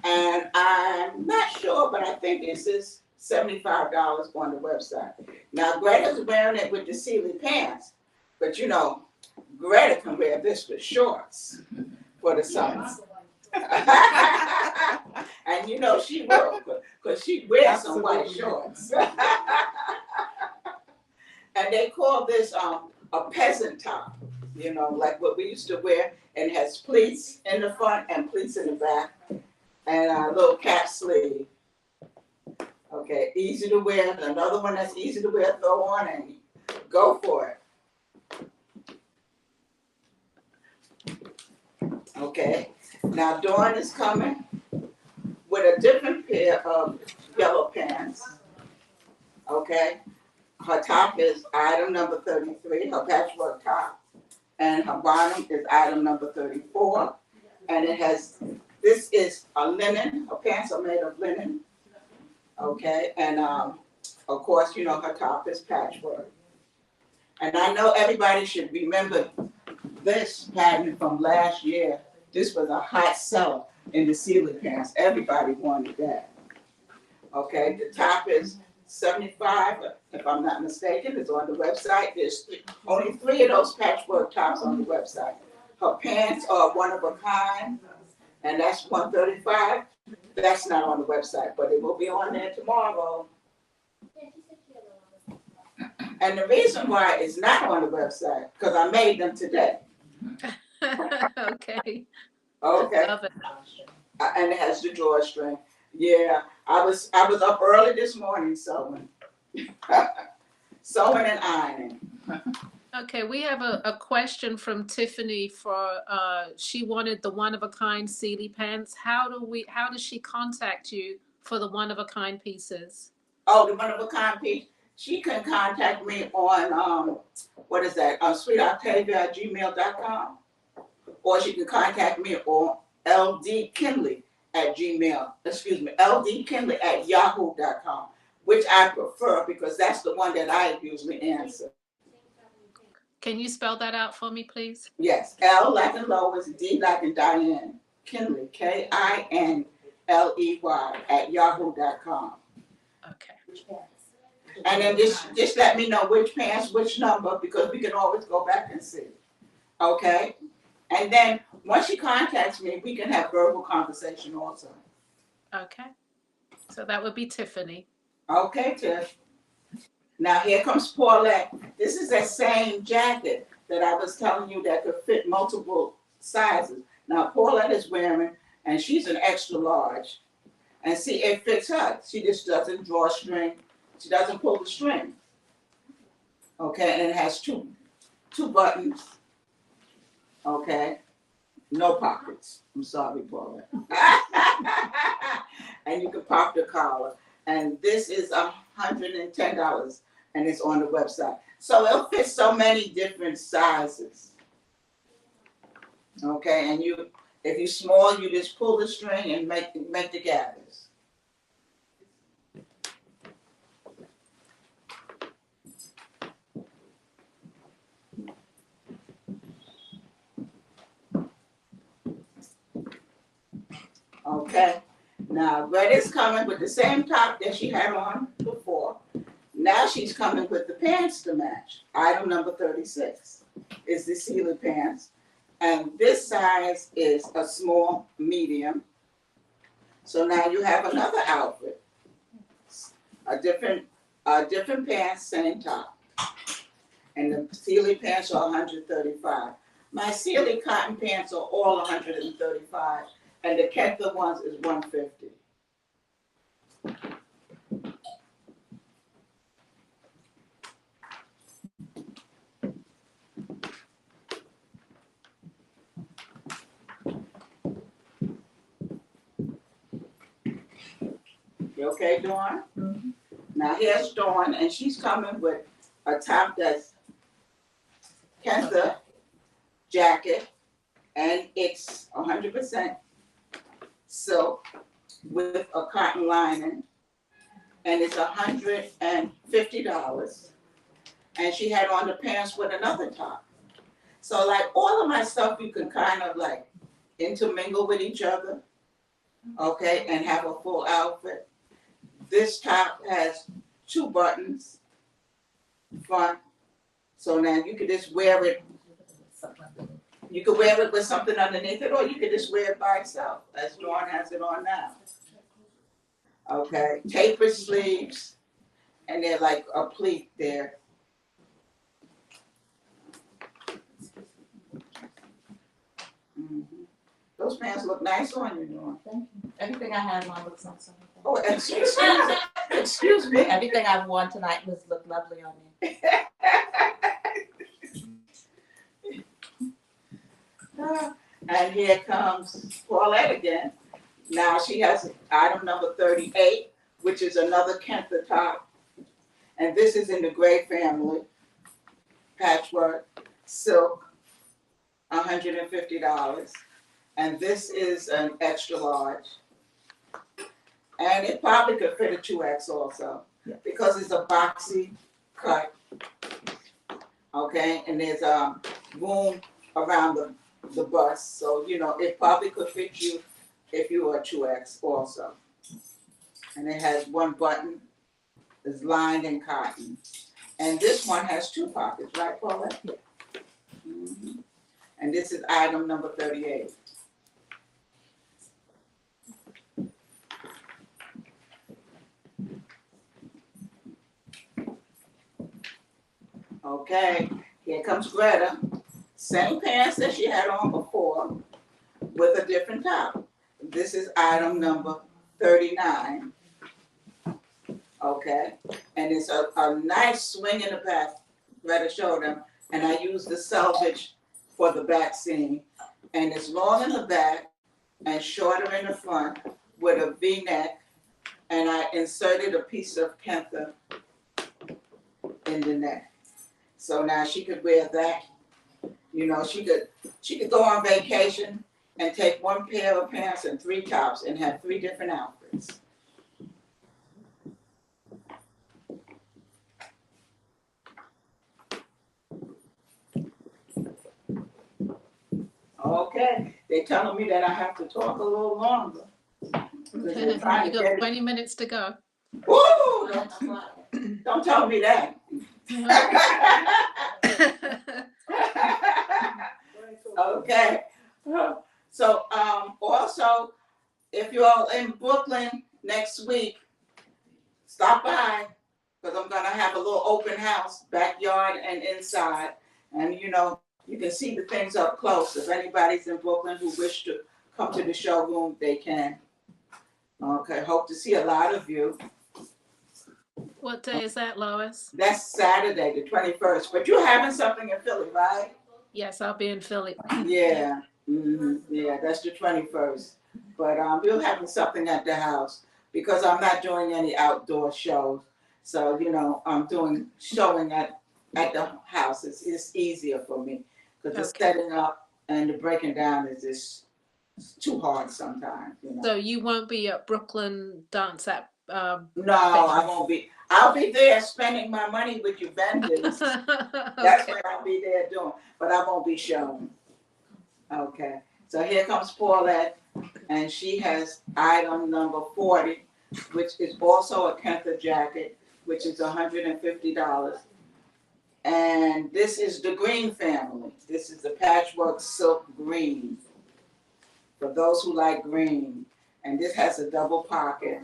And I'm not sure, but I think this is $75 on the website. Now, Greta's wearing it with the Sealy pants, but Greta can wear this with shorts for the summer. And she will, because she wears some white shorts. And they call this a peasant top, like what we used to wear, and it has pleats in the front and pleats in the back, and a little cap sleeve. Okay, easy to wear. Another one that's easy to wear, throw on and go for it. Okay, now Dawn is coming with a different pair of yellow pants. Okay, her top is item number 33, her patchwork top, and her bottom is item number 34. And this is a linen, her pants are made of linen. Okay, and of course, her top is patchwork. And I know everybody should remember this pattern from last year. This was a hot seller in the Sealy pants. Everybody wanted that. Okay, the top is $75, if I'm not mistaken. It's on the website. There's only 3 of those patchwork tops on the website. Her pants are one of a kind, and that's $135. That's not on the website, but it will be on there tomorrow. And the reason why it's not on the website, because I made them today. Okay. Okay. Love it. And it has the drawstring. Yeah, I was up early this morning sewing. Sewing and ironing. Okay, we have a question from Tiffany for she wanted the one-of-a-kind Sealy pants. How does she contact you for the one-of-a-kind pieces? Oh, the one-of-a-kind piece. She can contact me on sweetoctavia@gmail.com, or she can contact me on ldkinley@yahoo.com, which I prefer because that's the one that I usually answer. Can you spell that out for me, please? Yes, L like in Lois, D like in Diane, Kinley, Kinley @yahoo.com. Okay. And then just let me know which pants, which number, because we can always go back and see. Okay? And then once she contacts me, we can have verbal conversation also. Okay. So that would be Tiffany. Okay, Tiff. Now here comes Paulette. This is that same jacket that I was telling you that could fit multiple sizes. Now Paulette is wearing, and she's an extra large. And see, it fits her. She just doesn't draw a string. She doesn't pull the string. Okay, and it has two buttons. Okay, no pockets. I'm sorry, Paulette. And you can pop the collar. And this is $110, and it's on the website. So it'll fit so many different sizes. Okay, and if you're small, you just pull the string and make the gathers. Okay, now Retta's coming with the same top that she had on before. Now she's coming with the pants to match. Item number 36 is the Sealy pants. And this size is a small, medium. So now you have another outfit. A different pants, same top. And the Sealy pants are $135. My Sealy cotton pants are all $135. And the Kentha ones is $150. You okay, Dawn? Mhm. Now here's Dawn, and she's coming with a top that's Kentha jacket, and it's 100% silk with a cotton lining, and it's $150. And she had on the pants with another top. So like all of my stuff, you can kind of like intermingle with each other, okay, and have a full outfit. This top has 2 buttons front, so now you could just wear it. You could wear it with something underneath it, or you could just wear it by itself, as Dawn has it on now. Okay, tapered sleeves, and they're like a pleat there. Those pants look nice on you, Dawn. Thank you. Everything I have on looks nice on me. Oh, excuse me. Everything I've worn tonight looked lovely on me. And here comes Paulette again. Now she has item number 38, which is another Kentha top. And this is in the gray family. Patchwork, silk, $150. And this is an extra large. And it probably could fit a 2X also, because it's a boxy cut. Okay, and there's room around the bust, so you know it probably could fit you if you were a 2X also. And it has 1 button, it's lined in cotton. And this one has 2 pockets, right, Paulette? Yeah. Mm-hmm. And this is item number 38. Okay, here comes Greta. Same pants that she had on before with a different top. This is item number 39. Okay, and it's a nice swing in the back. Greta showed them, and I used the selvage for the back seam. And it's long in the back and shorter in the front with a V-neck. And I inserted a piece of Kentha in the neck. So now she could wear that. You know, she could go on vacation and take 1 pair of pants and 3 tops and have 3 different outfits. Okay, they're telling me that I have to talk a little longer. You got 20 minutes to go. Woo! Don't tell me that. Okay. So also, if you're all in Brooklyn next week, stop by, because I'm gonna have a little open house, backyard and inside. And you know, you can see the things up close. If anybody's in Brooklyn who wish to come to the showroom, they can. Okay, hope to see a lot of you. What day is that, Lois? That's Saturday, the 21st. But you're having something in Philly, right? Yes, I'll be in Philly. Yeah. Yeah, that's the 21st. But we're having something at the house because I'm not doing any outdoor shows. So, you know, I'm doing showing at the house. It's easier for me because the Okay. setting up and the breaking down is just too hard sometimes, you know. So you won't be at Brooklyn Dance at No, I won't be. I'll be there spending my money with you vendors. That's okay. what I'll be there doing, but I won't be showing. Okay, so here comes Paulette, and she has item number 40, which is also a Kentha jacket, which is $150. And this is the green family. This is the patchwork silk green, for those who like green. And this has a double pocket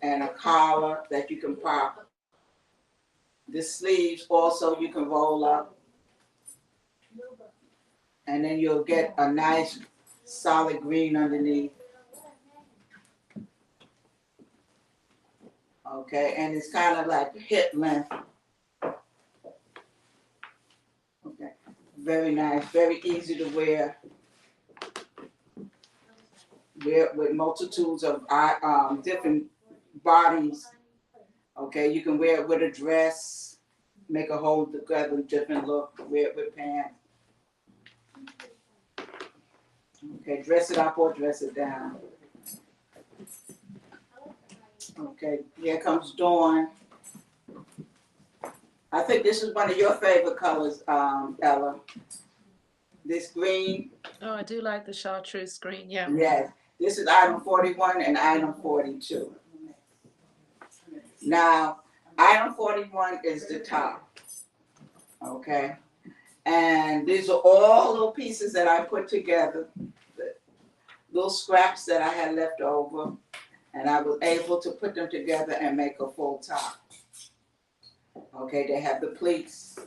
and a collar that you can pop. The sleeves also you can roll up. And then you'll get a nice solid green underneath. Okay, and it's kind of like hip length. Okay, very nice, very easy to wear. Wear with multitudes of different bottoms. Okay, you can wear it with a dress, make a whole together different look, wear it with pants. Okay, dress it up or dress it down. Okay, here comes Dawn. I think this is one of your favorite colors, Ella. This green. Oh, I do like the chartreuse green. Yeah. Yes, this is item 41 and item 42. Now, item 41 is the top. Okay, and these are all little pieces that I put together, little scraps that I had left over, and I was able to put them together and make a full top. Okay, they have the pleats.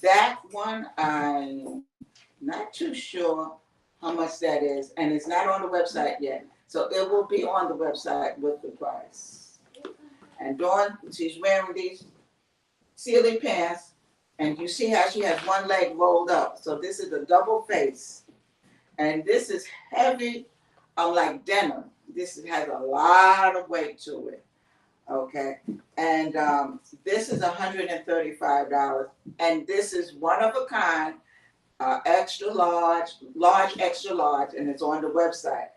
That one, I'm not too sure how much that is, and it's not on the website yet. So it will be on the website with the price. And Dawn, she's wearing these Sealy pants, and you see how she has one leg rolled up. So this is a double face, and this is heavy, like denim. This has a lot of weight to it. Okay, and this is $135, and this is one of a kind, extra large, extra large, and it's on the website.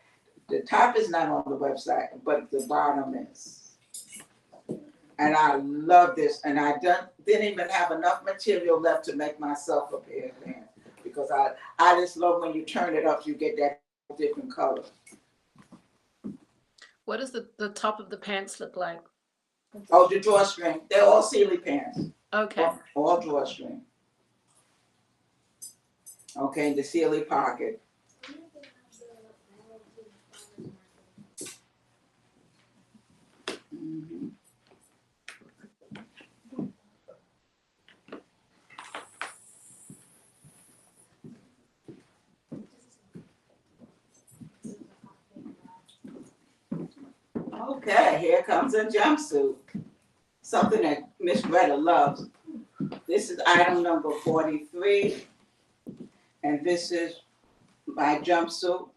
The top is not on the website, but the bottom is. And I love this, and I didn't even have enough material left to make myself a pair of pants, because I just love when you turn it up, you get that different color. What does the top of the pants look like? Oh, the drawstring. They're all Sealy pants. Okay. All drawstring. Okay, the Sealy pocket. Mm-hmm. Okay, here comes a jumpsuit. Something that Miss Greta loves. This is item number 43. And this is my jumpsuit.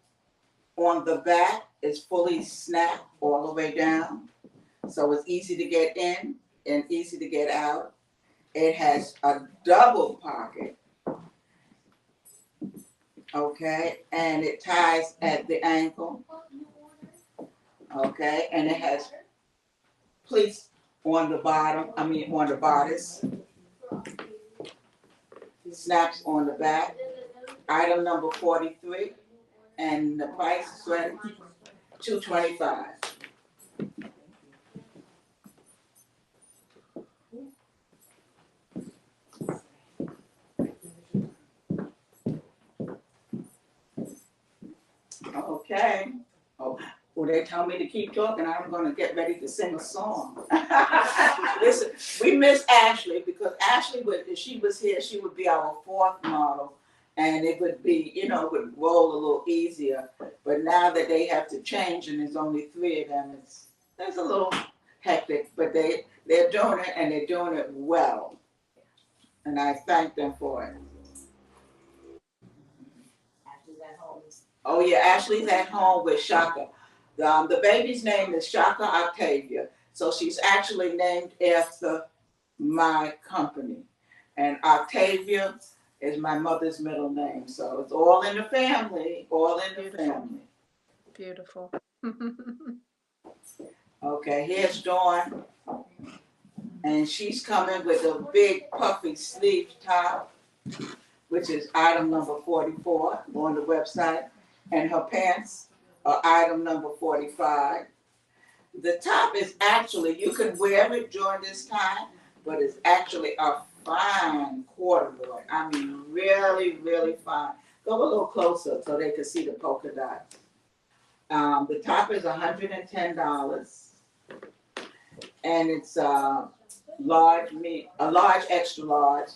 On the back is fully snapped all the way down. So it's easy to get in and easy to get out. It has a double pocket. Okay, and it ties at the ankle. Okay, and it has pleats on the bottom, on the bodice. Snaps on the back. Item number 43, and the price is ready, $225. Okay. Oh, well, they tell me to keep talking. I'm going to get ready to sing a song. Listen, we miss Ashley because Ashley would, if she was here, she would be our fourth model. And it would be, you know, it would roll a little easier. But now that they have to change and there's only three of them, it's a little hectic. But they're doing it and they're doing it well. And I thank them for it. Ashley's at home. Oh yeah, Ashley's at home with Shaka. The baby's name is Shaka Octavia. So she's actually named after my company. And Octavia is my mother's middle name. So it's all in the family, all in the family. Beautiful. Okay, here's Dawn. And she's coming with a big puffy sleeve top, which is item number 44 on the website. And her pants are item number 45. The top is actually, you can wear it during this time, but it's actually a fine corduroy. I mean, really, really fine. Go a little closer so they can see the polka dots. The top is $110, and it's a large extra large,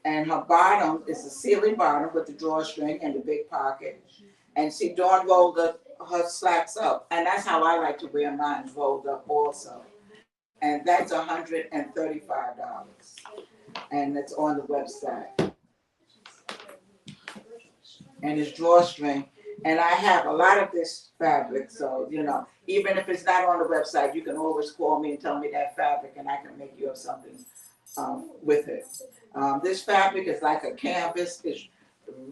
and her bottom is a Sealy bottom with the drawstring and the big pocket. And see, Dawn rolled her slacks up, and that's how I like to wear mine, rolled up also. And that's $135, and it's on the website. And it's drawstring, and I have a lot of this fabric, so you know, even if it's not on the website, you can always call me and tell me that fabric, and I can make you up something with it. This fabric is like a canvas. It's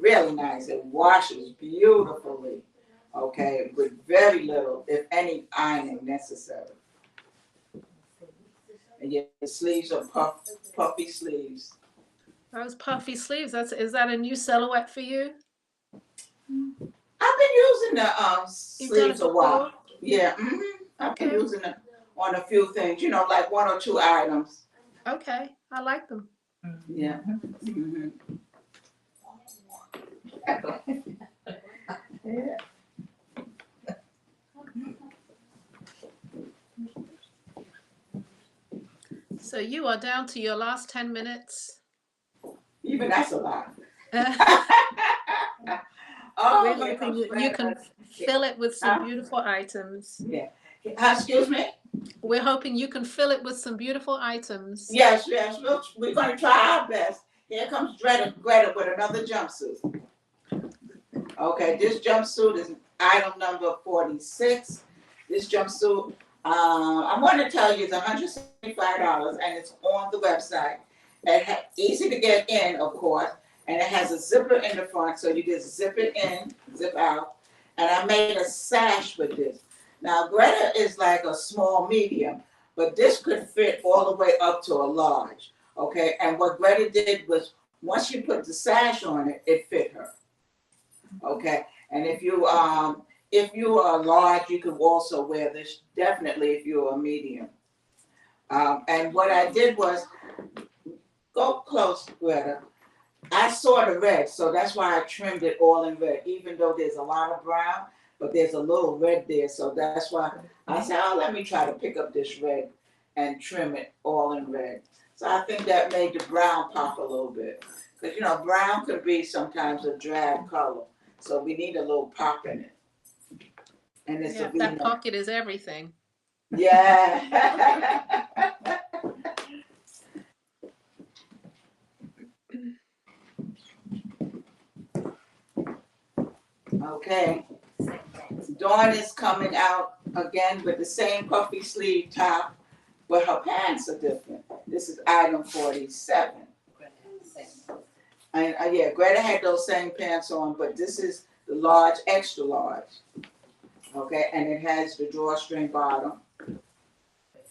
really nice. It washes beautifully, okay, with very little, if any, ironing necessary. And yet the sleeves are puffy sleeves. Those puffy sleeves, is that a new silhouette for you? I've been using the You've done it sleeves a while. before? Yeah, I've been using it on a few things, you know, like one or two items. Okay, I like them. Yeah. Mm-hmm. Yeah. So you are down to your last 10 minutes. Even that's a lot. We're Oh, hoping you can fill it with some beautiful items. Yeah. Excuse me? We're hoping you can fill it with some beautiful items. Yes. We're going to try our best. Here comes Greta with another jumpsuit. Okay, this jumpsuit is item number 46. This jumpsuit, I want to tell you, it's $175, and it's on the website. It's easy to get in, of course, and it has a zipper in the front, so you just zip it in, zip out. And I made a sash with this. Now, Greta is like a small medium, but this could fit all the way up to a large, okay? And what Greta did was, once you put the sash on it, it fit her, okay? And if you are large, you could also wear this, definitely if you're a medium. And what I did was, go close, Greta. I saw the red, so that's why I trimmed it all in red, even though there's a lot of brown, but there's a little red there, so that's why I said, oh, let me try to pick up this red and trim it all in red. So I think that made the brown pop a little bit. Because, you know, brown could be sometimes a drab color, so we need a little pop in it. And it's Yeah, that pocket is everything. Yeah. Okay. Dawn is coming out again with the same puffy sleeve top, but her pants are different. This is item 47. And yeah, Greta had those same pants on, but this is the large, extra large. Okay, and it has the drawstring bottom.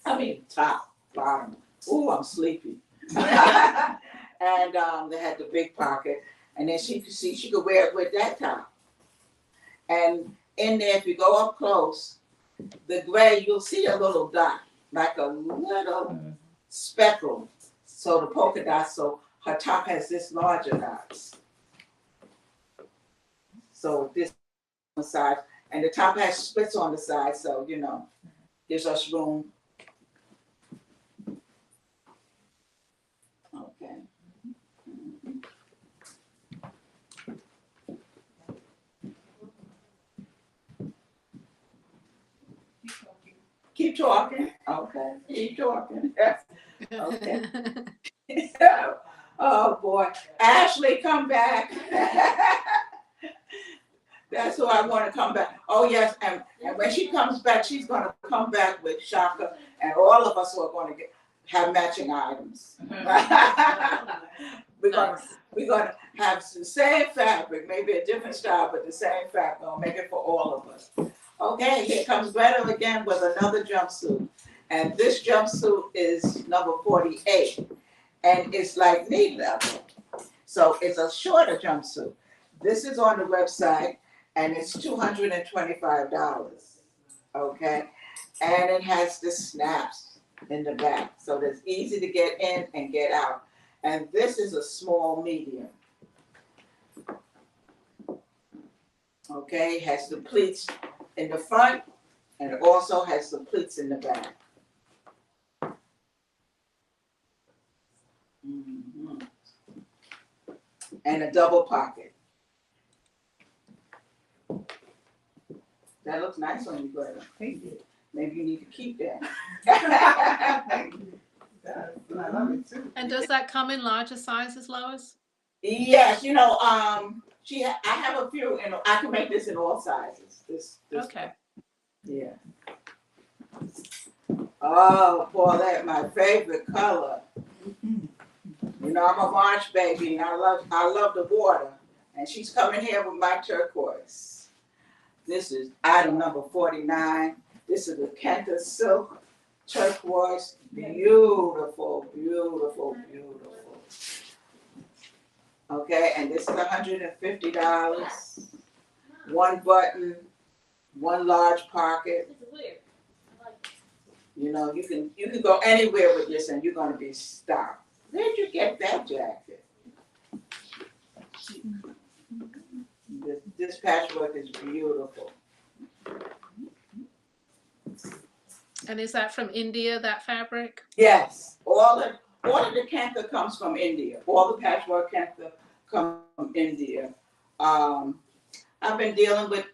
I mean top, bottom. Ooh, I'm sleepy. And they had the big pocket, and then she could wear it with that top. And in there, if you go up close, the gray, you'll see a little dot, like a little speckle. So the polka dots, so her top has this larger dots. So this size, And the top has splits on the side, so, you know, gives us room. Okay. Keep talking. Okay. Keep talking. Okay. Oh boy. Ashley, come back. That's who I want to come back. Oh yes, and when she comes back, she's gonna come back with Shaka, and all of us are gonna have matching items. We're gonna have the same fabric, maybe a different style, but the same fabric. Gonna make it for all of us. Okay, here comes Greta again with another jumpsuit. And this jumpsuit is number 48. And it's like knee level. So it's a shorter jumpsuit. This is on the website and it's $225. Okay. And it has the snaps in the back. So it's easy to get in and get out. And this is a small medium. Okay, has the pleats in the front, and it also has the pleats in the back. Mm-hmm. And a double pocket. That looks nice on you, Greta. Thank you. Maybe you need to keep that. Thank you. I love it too. And does that come in larger sizes, Lois? Yes, you know, I have a few, and I can make this in all sizes. This Okay. Yeah. Oh, Paulette, my favorite color. You know, I'm a March baby, and I love the water. And she's coming here with my turquoise. This is item number 49. This is the Kenta silk turquoise. Beautiful, beautiful, beautiful. Okay, and this is $150. One button, one large pocket. You know, you can go anywhere with this and you're gonna be stopped. Where'd you get that jacket? This patchwork is beautiful. And is that from India, that fabric? Yes, all of the kantha comes from India. All the patchwork kantha come from India. I've been dealing with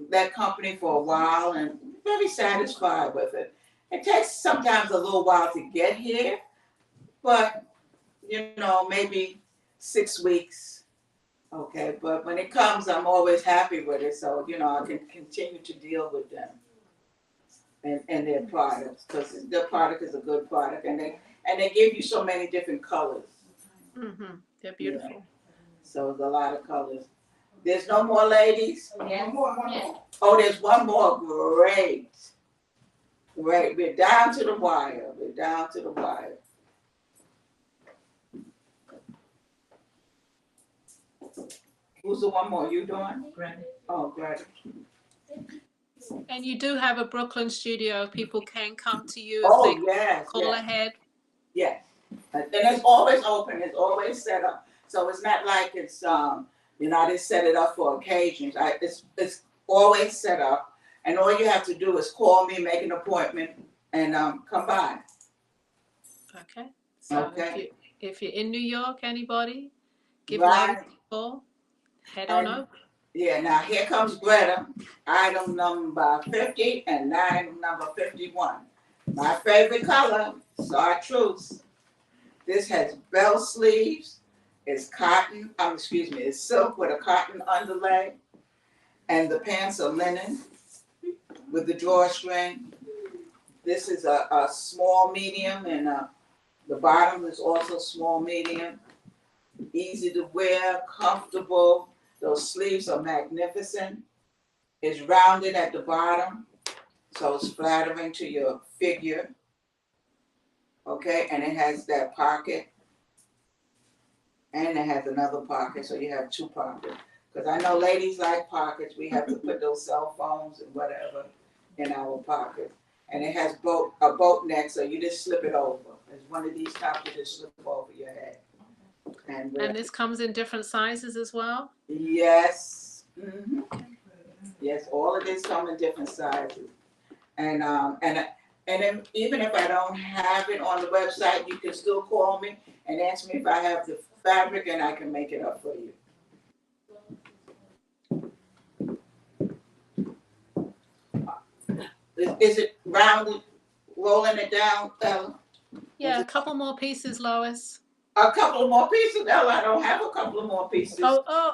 that company for a while and very satisfied with it. It takes sometimes a little while to get here, but you know, maybe 6 weeks. Okay, but when it comes, I'm always happy with it. So, you know, I can continue to deal with them and their products, because their product is a good product, and they give you so many different colors. Mm-hmm. They're beautiful. Yeah. So there's a lot of colors. There's no more ladies? Yes. Oh, there's one more. Great. Great. We're down to the wire. We're down to the wire. Who's the one more? You doing? Greta. Oh, great. And you do have a Brooklyn studio. People can come to you Oh, if they yes. call Yes. ahead. Yes. And it's always open. It's always set up. So it's not like it's, you know, I just set it up for occasions. It's always set up. And all you have to do is call me, make an appointment, and come by. Okay. So Okay. if you're in New York, anybody, give Right. Lois a call. Head on over. Yeah, now here comes Greta, item number 50 and item number 51. My favorite color, chartreuse. This has bell sleeves. It's cotton, it's silk with a cotton underlay. And the pants are linen with the drawstring. This is a small medium, and the bottom is also small medium. Easy to wear, comfortable. Those sleeves are magnificent. It's rounded at the bottom, so it's flattering to your figure. Okay, and it has that pocket. And it has another pocket, so you have two pockets. Because I know ladies like pockets. We have to put those cell phones and whatever in our pocket. And it has a boat neck, so you just slip it over. It's one of these tops you just slip over your head. And And this comes in different sizes as well? yes. Mm-hmm. Yes, all of this come in different sizes. And then even if I don't have it on the website, you can still call me and ask me if I have the fabric and I can make it up for you. Is it rounded, rolling it down, Ella? Yeah, a couple more pieces, Lois. A couple of more pieces, Ella. I don't have a couple of more pieces. Oh.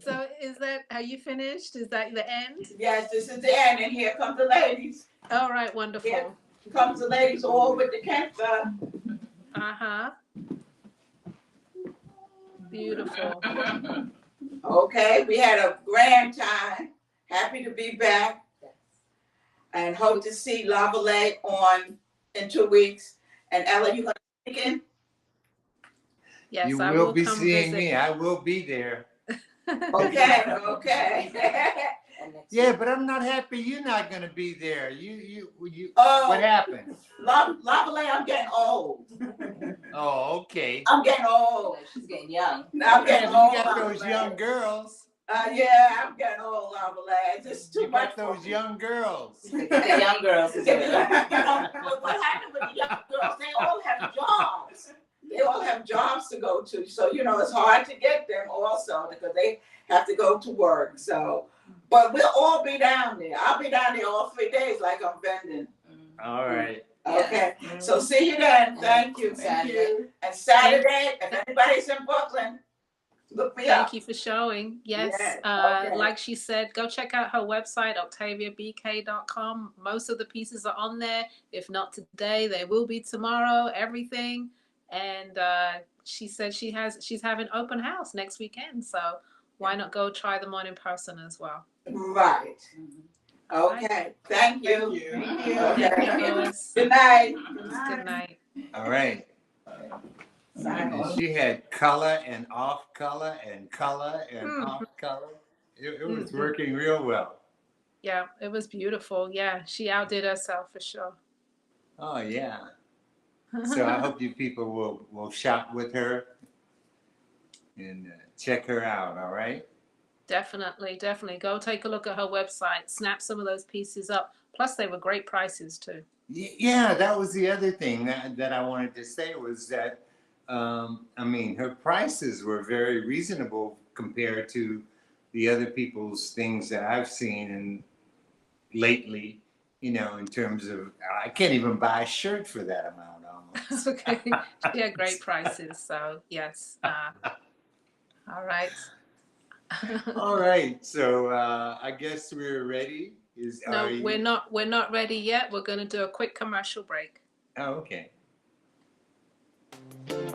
So is that, are you finished? Is that the end? Yes, this is the end, and here come the ladies. All right, wonderful. Here comes the ladies all with the cancer. Uh-huh. Beautiful. Okay, we had a grand time. Happy to be back. And hope to see Lavalay in 2 weeks. And Ella, you gonna speak in? Yes, You I will will be come seeing visit. me. I will be there. Okay. Yeah, but I'm not happy you're not gonna be there. You. Oh. What happened? Lavalay, I'm getting old. Oh, okay. I'm getting old. She's getting young. I'm getting You old. got those Lavalay. young girls. Yeah, I'm getting old, Lavalay. It's just too You much. got those young girls. The young girls is You know, what happened with the young girls? They all have jobs. They all have jobs to go to. So, it's hard to get them also because they have to go to work. So, but we'll all be down there. I'll be down there all 3 days like I'm vending. All right. Okay. So see you then. Thank you. Thank you. And Saturday, if anybody's in Brooklyn, look me up. Thank you for showing. Yes. Yes, okay. Like she said, go check out her website, octaviabk.com. Most of the pieces are on there. If not today, they will be tomorrow, everything. And she said she's having open house next weekend. So why not go try them on in person as well? Right. Okay. Thank you. Thank you. Okay. Thank you, Lois. Good night. Good night. All right. And she had color and off color and color and off color. It was working real well. Yeah, it was beautiful. Yeah, she outdid herself for sure. Oh yeah. So I hope you people will shop with her and check her out. All right. Definitely. Go take a look at her website. Snap some of those pieces up. Plus, they were great prices too. Yeah, that was the other thing that I wanted to say was that, her prices were very reasonable compared to the other people's things that I've seen lately, in terms of, I can't even buy a shirt for that amount almost. Okay. She had great prices. So, yes. All right. All right. So I guess we're ready. No, we're not ready yet. We're going to do a quick commercial break. Oh, okay. Okay.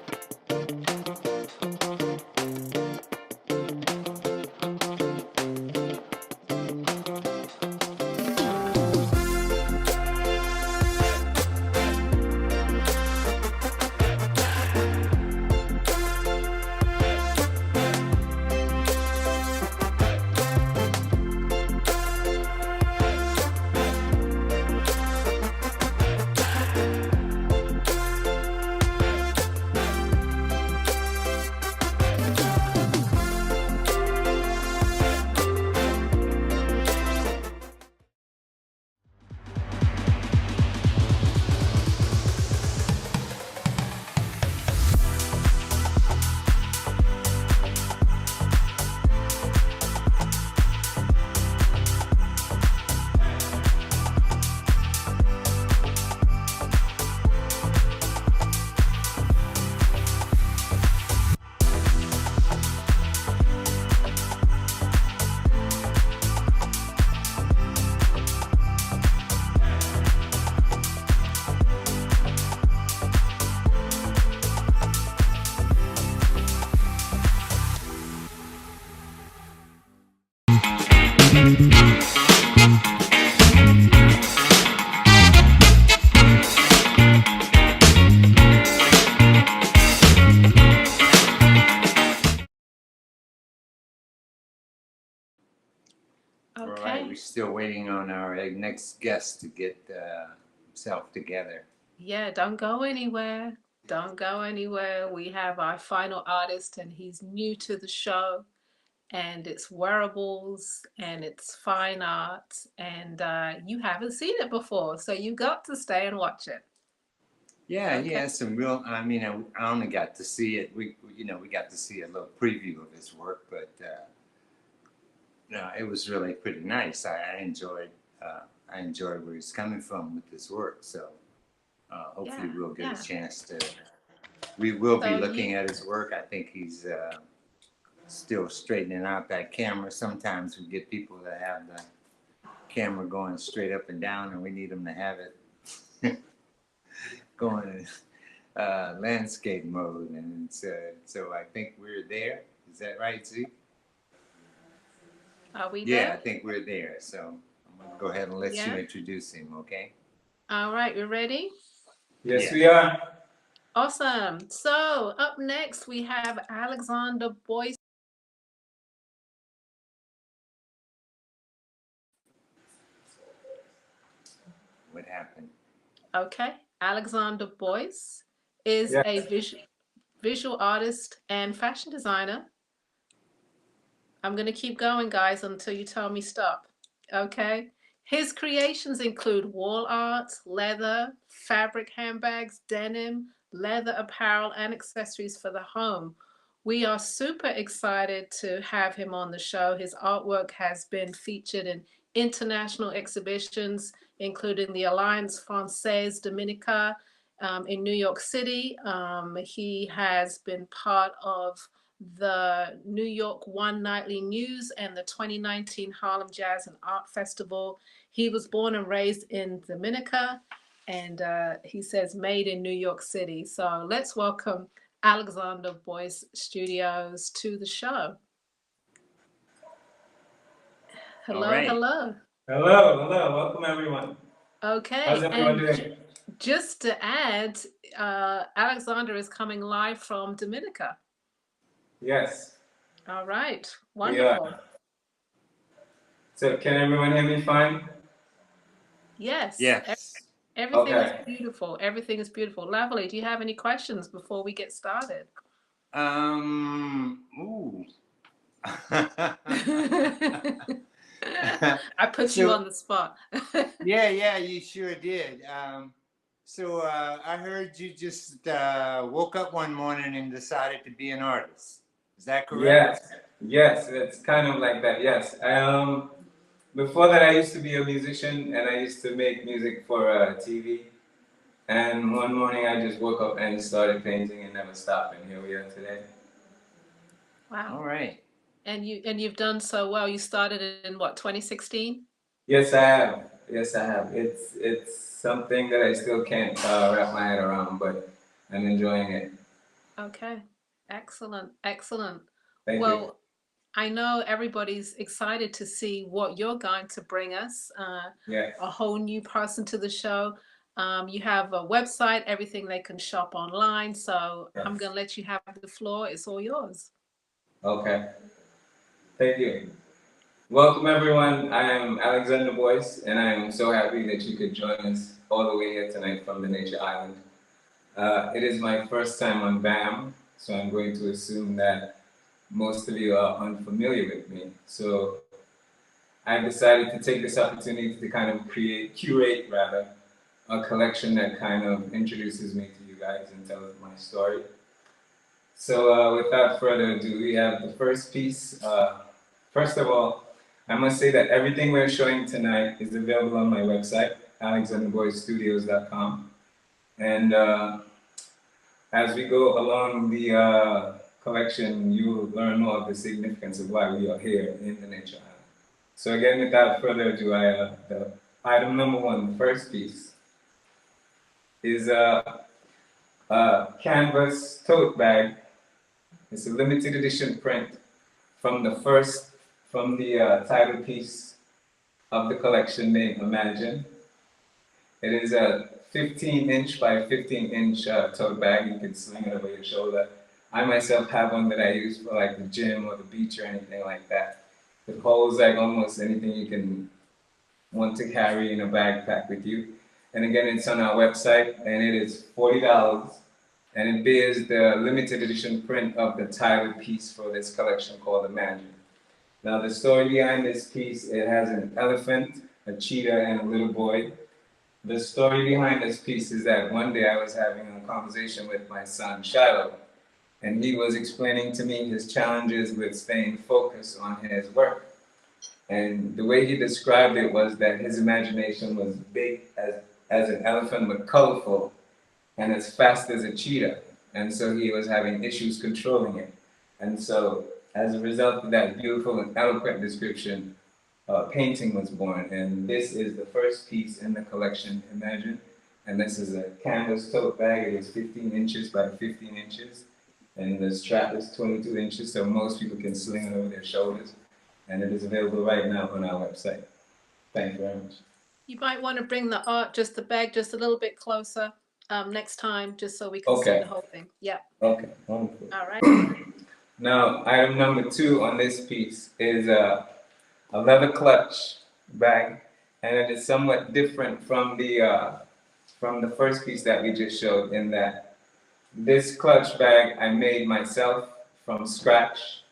All right. We're still waiting on our next guest to get himself together. Yeah, don't go anywhere. Don't go anywhere. We have our final artist, and he's new to the show. and it's wearables and it's fine art, and you haven't seen it before, so you got to stay and watch it. Yeah, he Okay. has some real. I mean, I only got to see it. We got to see a little preview of his work, but no, it was really pretty nice. I enjoyed where he's coming from with this work. So hopefully Yeah, we'll get yeah. a chance to. We will be So looking you, at his work. I think he's still straightening out that camera. Sometimes we get people that have the camera going straight up and down, and we need them to have it going landscape mode. And so I think we're there. Is that right, Z? are we Yeah, I there? think we're there. So I'm going to go ahead and let you Yeah. introduce him, okay? All right, we ready? Yes, Yeah. we are. Awesome. So up next we have Alexander Boyce. What happened? Okay. Alexander Boyce is Yes. a visual artist and fashion designer. I'm going to keep going, guys, until you tell me stop. Okay. His creations include wall art, leather, fabric handbags, denim, leather apparel, and accessories for the home. We are super excited to have him on the show. His artwork has been featured in international exhibitions, including the Alliance Francaise Dominica in New York City. He has been part of the New York One Nightly News and the 2019 Harlem Jazz and Art Festival. He was born and raised in Dominica, and he says made in New York City. So let's welcome Alexander Boyce Studios to the show. All Hello, right. hello. Hello, hello. Welcome, everyone. Okay, How's everyone and doing? just to add, Alexander is coming live from Dominica. Yes, All right, we are. wonderful. So, can everyone hear me fine? Yes, Yes. everything is Okay. beautiful. Everything is beautiful. Lavalay, do you have any questions before we get started? Ooh. I put you So on the spot. yeah, you sure did. So I heard you just woke up one morning and decided to be an artist. Is that correct? Yes, it's kind of like that. Yes. Before that, I used to be a musician and I used to make music for TV. And one morning, I just woke up and started painting and never stopped. And here we are today. Wow. All right. And you've done so well. You started in what, 2016? Yes, I have. Yes, I have. It's something that I still can't wrap my head around, but I'm enjoying it. Okay. Excellent. Excellent. Thank you. Well, I know everybody's excited to see what you're going to bring us, Yeah. a whole new person to the show. You have a website, everything they can shop online. So I'm Yes. going to let you have the floor. It's all yours. Okay. Thank you. Welcome, everyone. I am Alexander Boyce, and I am so happy that you could join us all the way here tonight from the Nature Island. It is my first time on BAM, so I'm going to assume that most of you are unfamiliar with me. So I decided to take this opportunity to kind of curate rather, a collection that kind of introduces me to you guys and tells my story. So without further ado, we have the first piece. First of all, I must say that everything we're showing tonight is available on my website, alexanderboystudios.com. And as we go along the collection, you will learn more of the significance of why we are here in the Nature Island. So again, without further ado, the item number one, the first piece, is a canvas tote bag. It's a limited edition print from the title piece of the collection named Imagine. It is a 15-inch by 15-inch tote bag. You can sling it over your shoulder. I myself have one that I use for like the gym or the beach or anything like that. It holds like almost anything you can want to carry in a backpack with you. And again, it's on our website, and it is $40. And it bears the limited edition print of the title piece for this collection called Imagine. Now the story behind this piece, it has an elephant, a cheetah, and a little boy. The story behind this piece is that one day I was having a conversation with my son, Shiloh, and he was explaining to me his challenges with staying focused on his work. And the way he described it was that his imagination was big as an elephant, but colorful, and as fast as a cheetah. And so he was having issues controlling it. And so as a result of that beautiful and eloquent description, painting was born. And this is the first piece in the collection, Imagine. And this is a canvas tote bag. It is 15 inches by 15 inches. And the strap is 22 inches, so most people can sling it over their shoulders. And it is available right now on our website. Thank you very much. You might want to bring the art, just the bag, just a little bit closer next time, just so we can see Okay. the whole thing. Yep. Okay, wonderful. All right. Now, item number 2 on this piece is a leather clutch bag, and it is somewhat different from the first piece that we just showed, in that this clutch bag I made myself from scratch.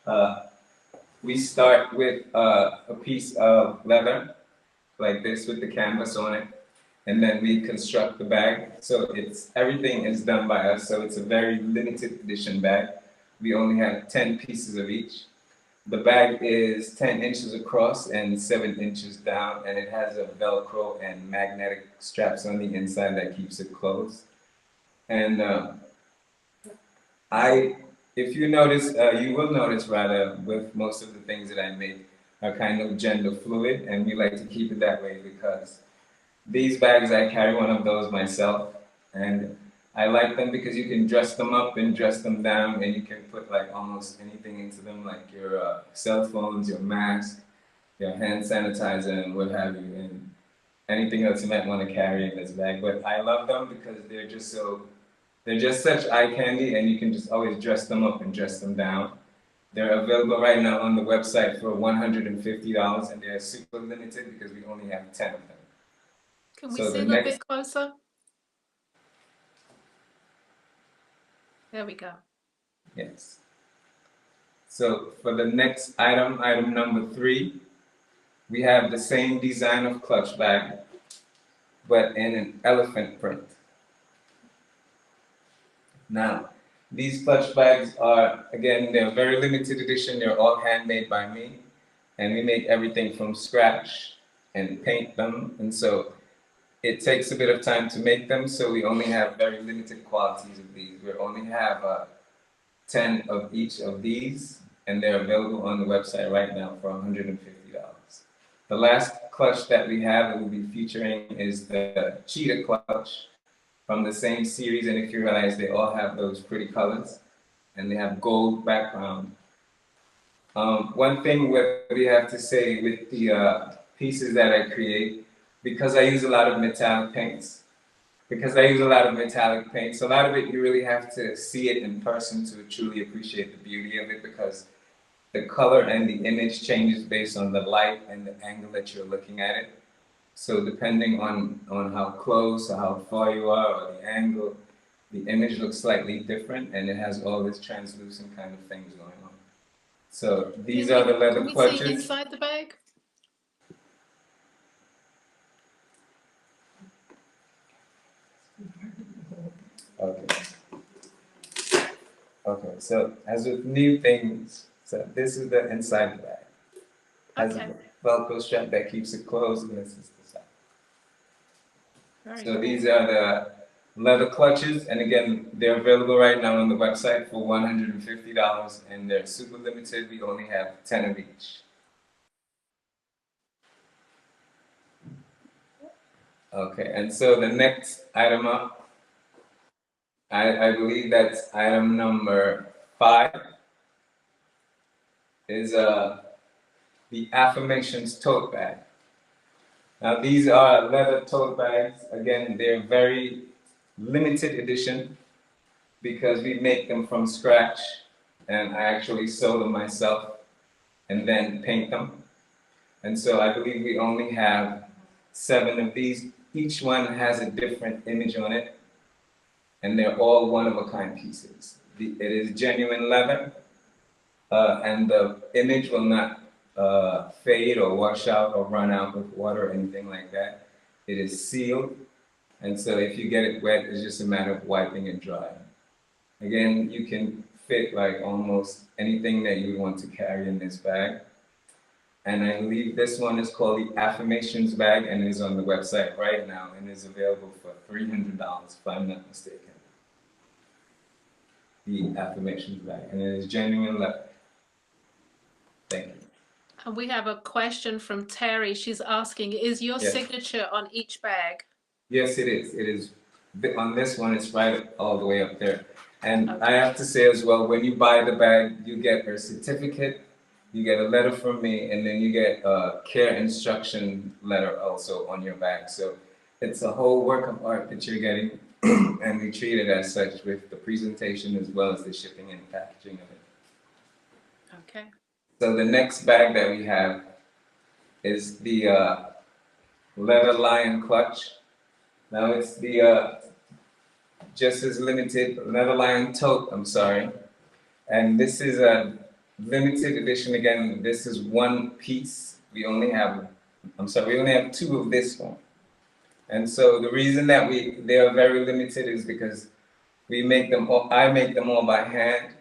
We start with a piece of leather like this with the canvas on it, and then we construct the bag. So everything is done by us, so it's a very limited edition bag. We only have 10 pieces of each. The bag is 10 inches across and 7 inches down, and it has a Velcro and magnetic straps on the inside that keeps it closed. And if you notice, you will notice rather, with most of the things that I make are kind of gender fluid, and we like to keep it that way because these bags, I carry one of those myself, and I like them because you can dress them up and dress them down, and you can put like almost anything into them, like your cell phones, your mask, your hand sanitizer, and what have you, and anything else you might want to carry in this bag. But I love them because they're just such eye candy, and you can just always dress them up and dress them down. They're available right now on the website for $150, and they're super limited because we only have 10 of them. Can we So see the a little next- bit closer? There we go. Yes. So for the next item, item number 3, we have the same design of clutch bag, but in an elephant print. Now, these clutch bags are, again, they're very limited edition. They're all handmade by me, and we make everything from scratch and paint them. And so it takes a bit of time to make them, so we only have very limited quantities of these. We only have 10 of each of these, and they're available on the website right now for $150. The last clutch that we have that we'll be featuring is the cheetah clutch from the same series, and if you realize, they all have those pretty colors, and they have gold background. One thing we have to say with the pieces that I create, because I use a lot of metallic paints, a lot of it you really have to see it in person to truly appreciate the beauty of it, because the color and the image changes based on the light and the angle that you're looking at it. So depending on how close or how far you are or the angle, the image looks slightly different, and it has all this translucent kind of things going on. So these are the leather clutches. Can we see inside the bag? Okay. Okay, so as with new things, so this is the inside the bag. Has Okay. a Velcro strap that keeps it closed, and this is the side. Very So cool. these are the leather clutches, and again, they're available right now on the website for $150, and they're super limited. We only have 10 of each. Okay, and so the next item up, I believe that's item number 5, is the Affirmations tote bag. Now these are leather tote bags. Again, they're very limited edition because we make them from scratch, and I actually sew them myself and then paint them. And so I believe we only have 7 of these. Each one has a different image on it, and they're all one-of-a-kind pieces. It is genuine leather, and the image will not fade or wash out or run out with water or anything like that. It is sealed, and so if you get it wet, it's just a matter of wiping and drying. Again, you can fit like almost anything that you want to carry in this bag. And I believe this one is called the Affirmations bag and is on the website right now and is available for $300 if I'm not mistaken. The Affirmations bag, and it is genuine leather. Thank you. And we have a question from Terry. She's asking, is your Yes. signature on each bag? Yes, it is. It is. On this one, it's right all the way up there. And Okay. I have to say as well, when you buy the bag, you get a certificate, you get a letter from me, and then you get a care instruction letter also on your bag. So it's a whole work of art that you're getting, and we treat it as such with the presentation as well as the shipping and packaging of it. Okay. So the next bag that we have is the leather lion clutch. Now it's the just as limited leather lion tote, I'm sorry. And this is a limited edition again. This is one piece. We only have two of this one. And so the reason that they are very limited is because I make them all by hand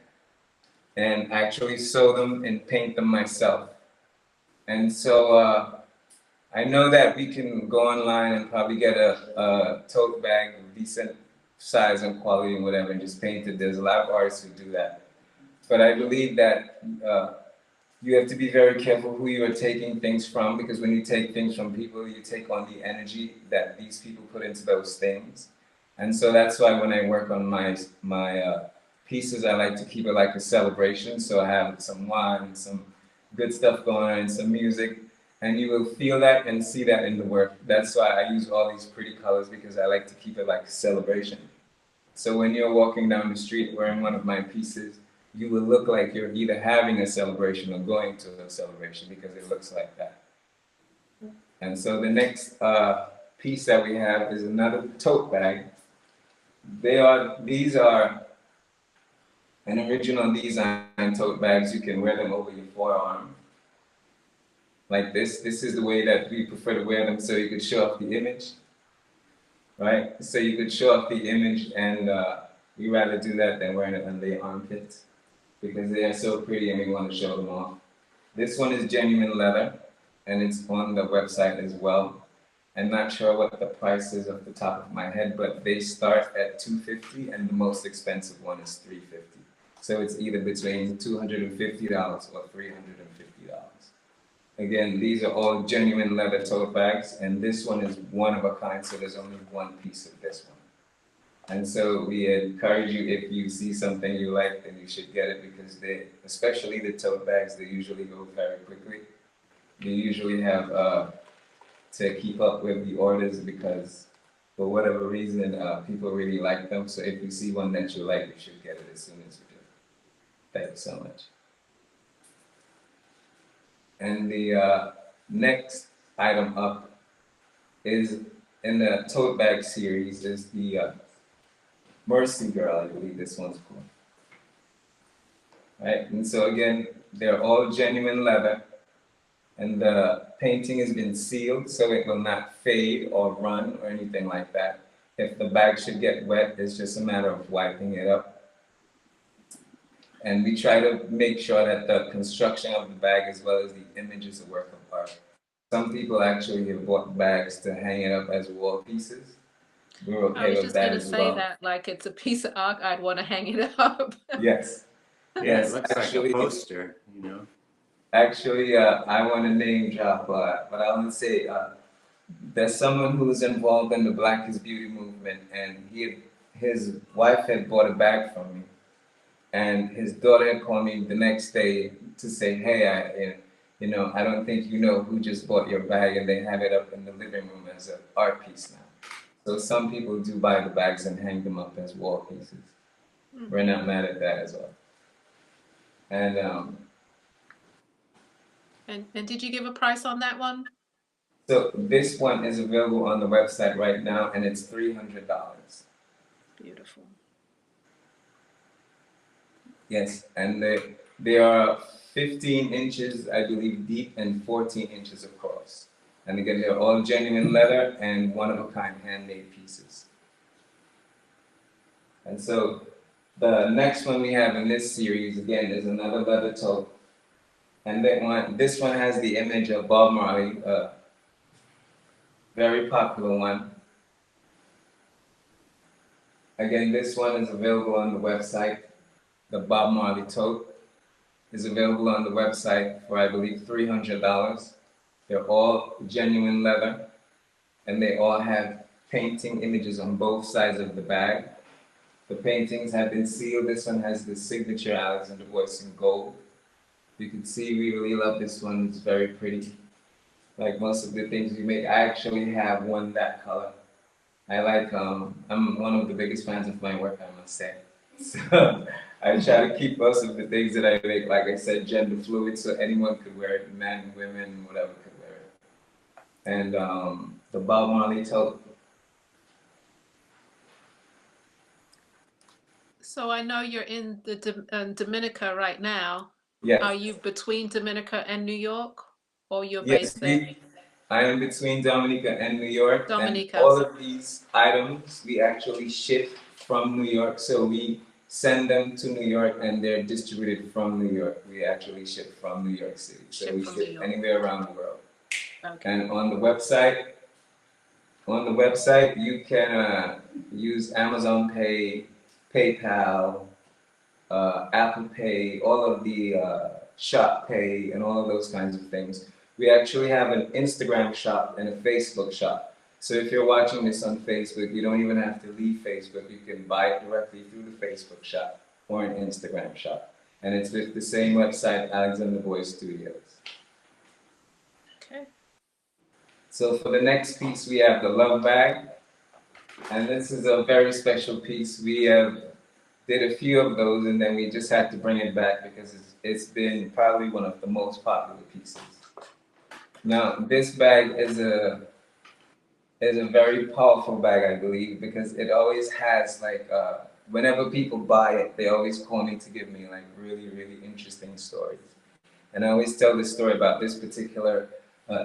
and actually sew them and paint them myself. And so I know that we can go online and probably get a tote bag of decent size and quality and whatever and just paint it. There's a lot of artists who do that. But I believe that you have to be very careful who you are taking things from, because when you take things from people, you take on the energy that these people put into those things. And so that's why when I work on my pieces, I like to keep it like a celebration. So I have some wine and some good stuff going on and some music. And you will feel that and see that in the work. That's why I use all these pretty colors, because I like to keep it like a celebration. So when you're walking down the street wearing one of my pieces, you will look like you're either having a celebration or going to a celebration, because it looks like that. And so the next piece that we have is another tote bag. These are an original design tote bags. You can wear them over your forearm. Like this. This is the way that we prefer to wear them, so you could show off the image, right? So you could show off the image, and we rather do that than wearing it under the armpits, because they are so pretty and we want to show them off. This one is genuine leather, and it's on the website as well. I'm not sure what the price is off the top of my head, but they start at $250, and the most expensive one is $350. So it's either between $250 or $350. Again, these are all genuine leather tote bags, and this one is one of a kind, so there's only one piece of this one. And so we encourage you, if you see something you like, then you should get it, because especially the tote bags, they usually go very quickly. You usually have to keep up with the orders, because for whatever reason, people really like them. So if you see one that you like, you should get it as soon as you do. Thank you so much. And the next item up is in the tote bag series is the Mercy Girl, I believe this one's called. Right, and so again, they're all genuine leather, and the painting has been sealed so it will not fade or run or anything like that. If the bag should get wet, it's just a matter of wiping it up. And we try to make sure that the construction of the bag as well as the image is a work of art. Some people actually have bought bags to hang it up as wall pieces. We're okay with that as well. I was just going to say that, like it's a piece of art, I'd want to hang it up. Yes. Yeah, it looks like a poster, you know. Actually, I want to name drop, but I want to say there's someone who's involved in the Black is Beauty movement, and his wife had bought a bag from me. And his daughter had called me the next day to say, hey, I don't think you know who just bought your bag, and they have it up in the living room as an art piece now. So some people do buy the bags and hang them up as wall pieces. Mm-hmm. We're not mad at that as well. And and did you give a price on that one? So this one is available on the website right now, and it's $300. Beautiful. Yes, and they are 15 inches, I believe, deep and 14 inches across. And again, they're all genuine leather and one-of-a-kind handmade pieces. And so the next one we have in this series, again, is another leather tote. And this one has the image of Bob Marley, a very popular one. Again, this one is available on the website. The Bob Marley tote is available on the website for, I believe, $300. They're all genuine leather, and they all have painting images on both sides of the bag. The paintings have been sealed. This one has the signature Alexander Boyce in gold. You can see we really love this one. It's very pretty. Like most of the things we make, I actually have one that color. I like, I'm one of the biggest fans of my work, I must say. So I try to keep most of the things that I make, like I said, gender fluid, so anyone could wear it, men, women, whatever could wear it. And the Bob Marley tote. So I know you're in the Dominica right now. Yes. Are you between Dominica and New York, or you're Yes, based there? I am between Dominica and New York. Dominica. And all of these items we actually ship from New York. So we send them to New York and they're distributed from New York. We actually ship from New York City. So we ship anywhere around the world. Okay. And on the website you can use Amazon Pay, PayPal, Apple Pay, all of the Shop Pay, and all of those kinds of things. We actually have an Instagram shop and a Facebook shop. So if you're watching this on Facebook, you don't even have to leave Facebook. You can buy it directly through the Facebook shop or an Instagram shop. And it's with the same website, Alexander Boyce Studios. Okay. So for the next piece, we have the Love Bag. And this is a very special piece. We did a few of those, and then we just had to bring it back because it's been probably one of the most popular pieces. Now, this bag is a very powerful bag, I believe, because it always has, like, whenever people buy it, they always call me to give me, like, really, really interesting stories. And I always tell this story about this particular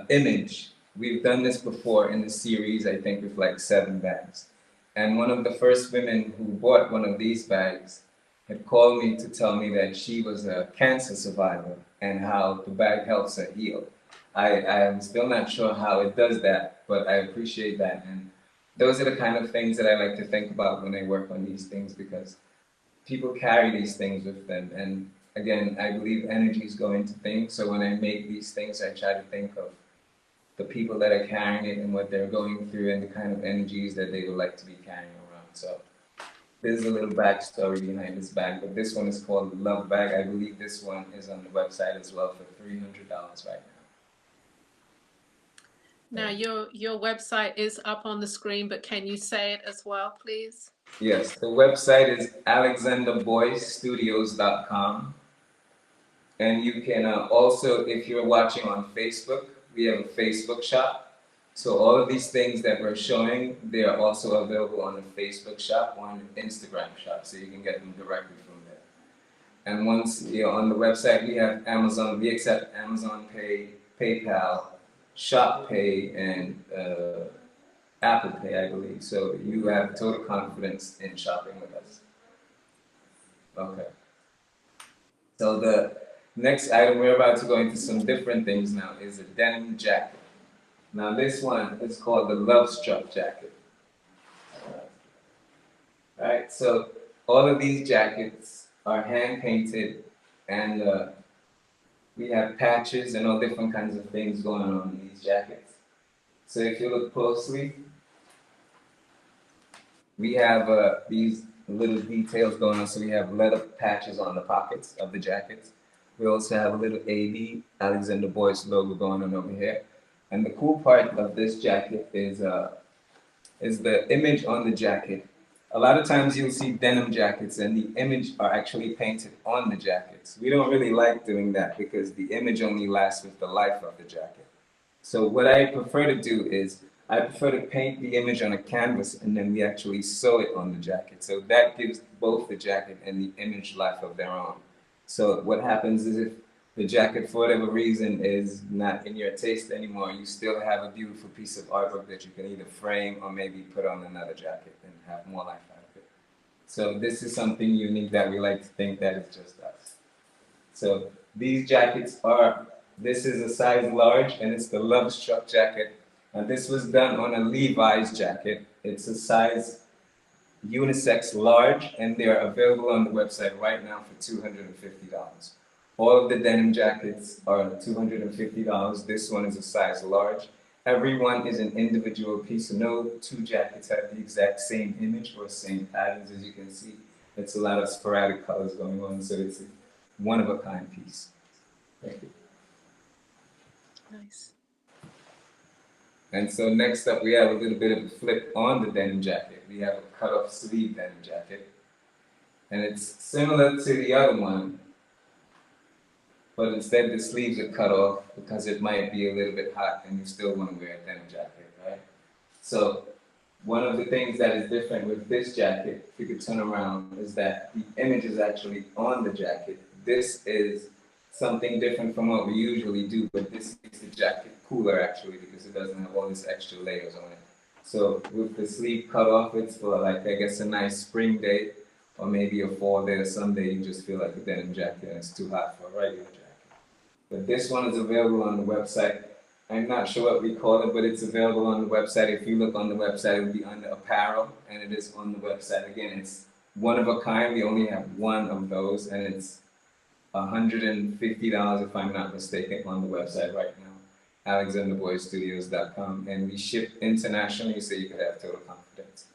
image. We've done this before in the series, I think, with like 7 bags. And one of the first women who bought one of these bags had called me to tell me that she was a cancer survivor and how the bag helps her heal. I am still not sure how it does that, but I appreciate that. And those are the kind of things that I like to think about when I work on these things, because people carry these things with them. And again, I believe energy is going to things. So when I make these things, I try to think of the people that are carrying it and what they're going through and the kind of energies that they would like to be carrying around. So there's a little backstory behind this bag, but this one is called the Love Bag. I believe this one is on the website as well for $300 right now. Now your website is up on the screen, but can you say it as well, please? Yes, the website is alexanderboycestudios.com. And you can also, if you're watching on Facebook, we have a Facebook shop. So all of these things that we're showing, they are also available on the Facebook shop or on the Instagram shop, so you can get them directly from there. And once you're on the website, we have Amazon, we accept Amazon Pay, PayPal, Shop Pay, and Apple Pay, I believe. So you have total confidence in shopping with us. Okay. So the next item, we're about to go into some different things now, is a denim jacket. Now this one is called the Love Struck jacket. Alright, so all of these jackets are hand painted, and we have patches and all different kinds of things going on in these jackets. So if you look closely, we have these little details going on. So we have leather patches on the pockets of the jackets. We also have a little AB, Alexander Boyce logo going on over here. And the cool part of this jacket is the image on the jacket. A lot of times you'll see denim jackets and the image are actually painted on the jackets. We don't really like doing that because the image only lasts with the life of the jacket. So what I prefer to do is I prefer to paint the image on a canvas and then we actually sew it on the jacket. So that gives both the jacket and the image life of their own. So what happens is if the jacket, for whatever reason, is not in your taste anymore, you still have a beautiful piece of artwork that you can either frame or maybe put on another jacket and have more life out of it. So this is something unique that we like to think that it's just us. So these jackets are, this is a size large, and it's the Love Struck jacket. And this was done on a Levi's jacket. It's a size unisex large, and they are available on the website right now for $250. All of the denim jackets are $250. This one is a size large. Every one is an individual piece. So no two jackets have the exact same image or same patterns. As you can see, it's a lot of sporadic colors going on, so it's a one-of-a-kind piece. Thank you. Nice. And so next up, we have a little bit of a flip on the denim jacket. We have a cut-off sleeve denim jacket. And it's similar to the other one, but instead the sleeves are cut off because it might be a little bit hot and you still want to wear a denim jacket, right? So one of the things that is different with this jacket, if you could turn around, is that the image is actually on the jacket. This is something different from what we usually do, but this makes the jacket cooler actually because it doesn't have all these extra layers on it. So with the sleeve cut off, it's for like, I guess, a nice spring day or maybe a fall day or someday you just feel like a denim jacket and it's too hot for a regular jacket. But this one is available on the website. I'm not sure what we call it, but it's available on the website. If you look on the website, it will be under apparel, and it is on the website. Again, it's one of a kind. We only have one of those, and it's $150, if I'm not mistaken, on the website right now, alexanderboystudios.com, and we ship internationally, so you could have total confidence.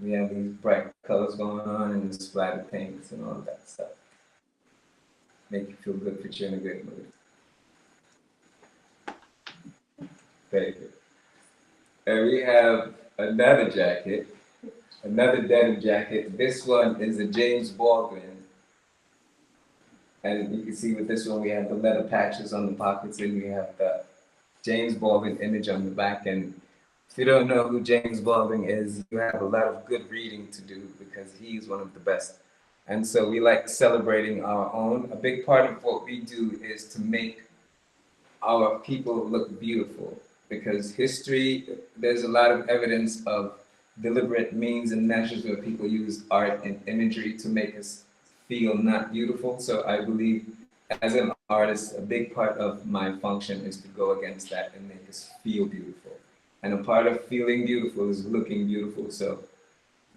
We have these bright colors going on and the splattered paints and all of that stuff. Make you feel good, put you in a good mood. Very good. And we have another jacket, another denim jacket. This one is a James Baldwin. And you can see with this one, we have the leather patches on the pockets and we have the James Baldwin image on the back. And if you don't know who James Baldwin is, you have a lot of good reading to do because he's one of the best. And so we like celebrating our own. A big part of what we do is to make our people look beautiful because history, there's a lot of evidence of deliberate means and measures where people use art and imagery to make us feel not beautiful. So I believe as an artist, a big part of my function is to go against that and make us feel beautiful. And a part of feeling beautiful is looking beautiful. So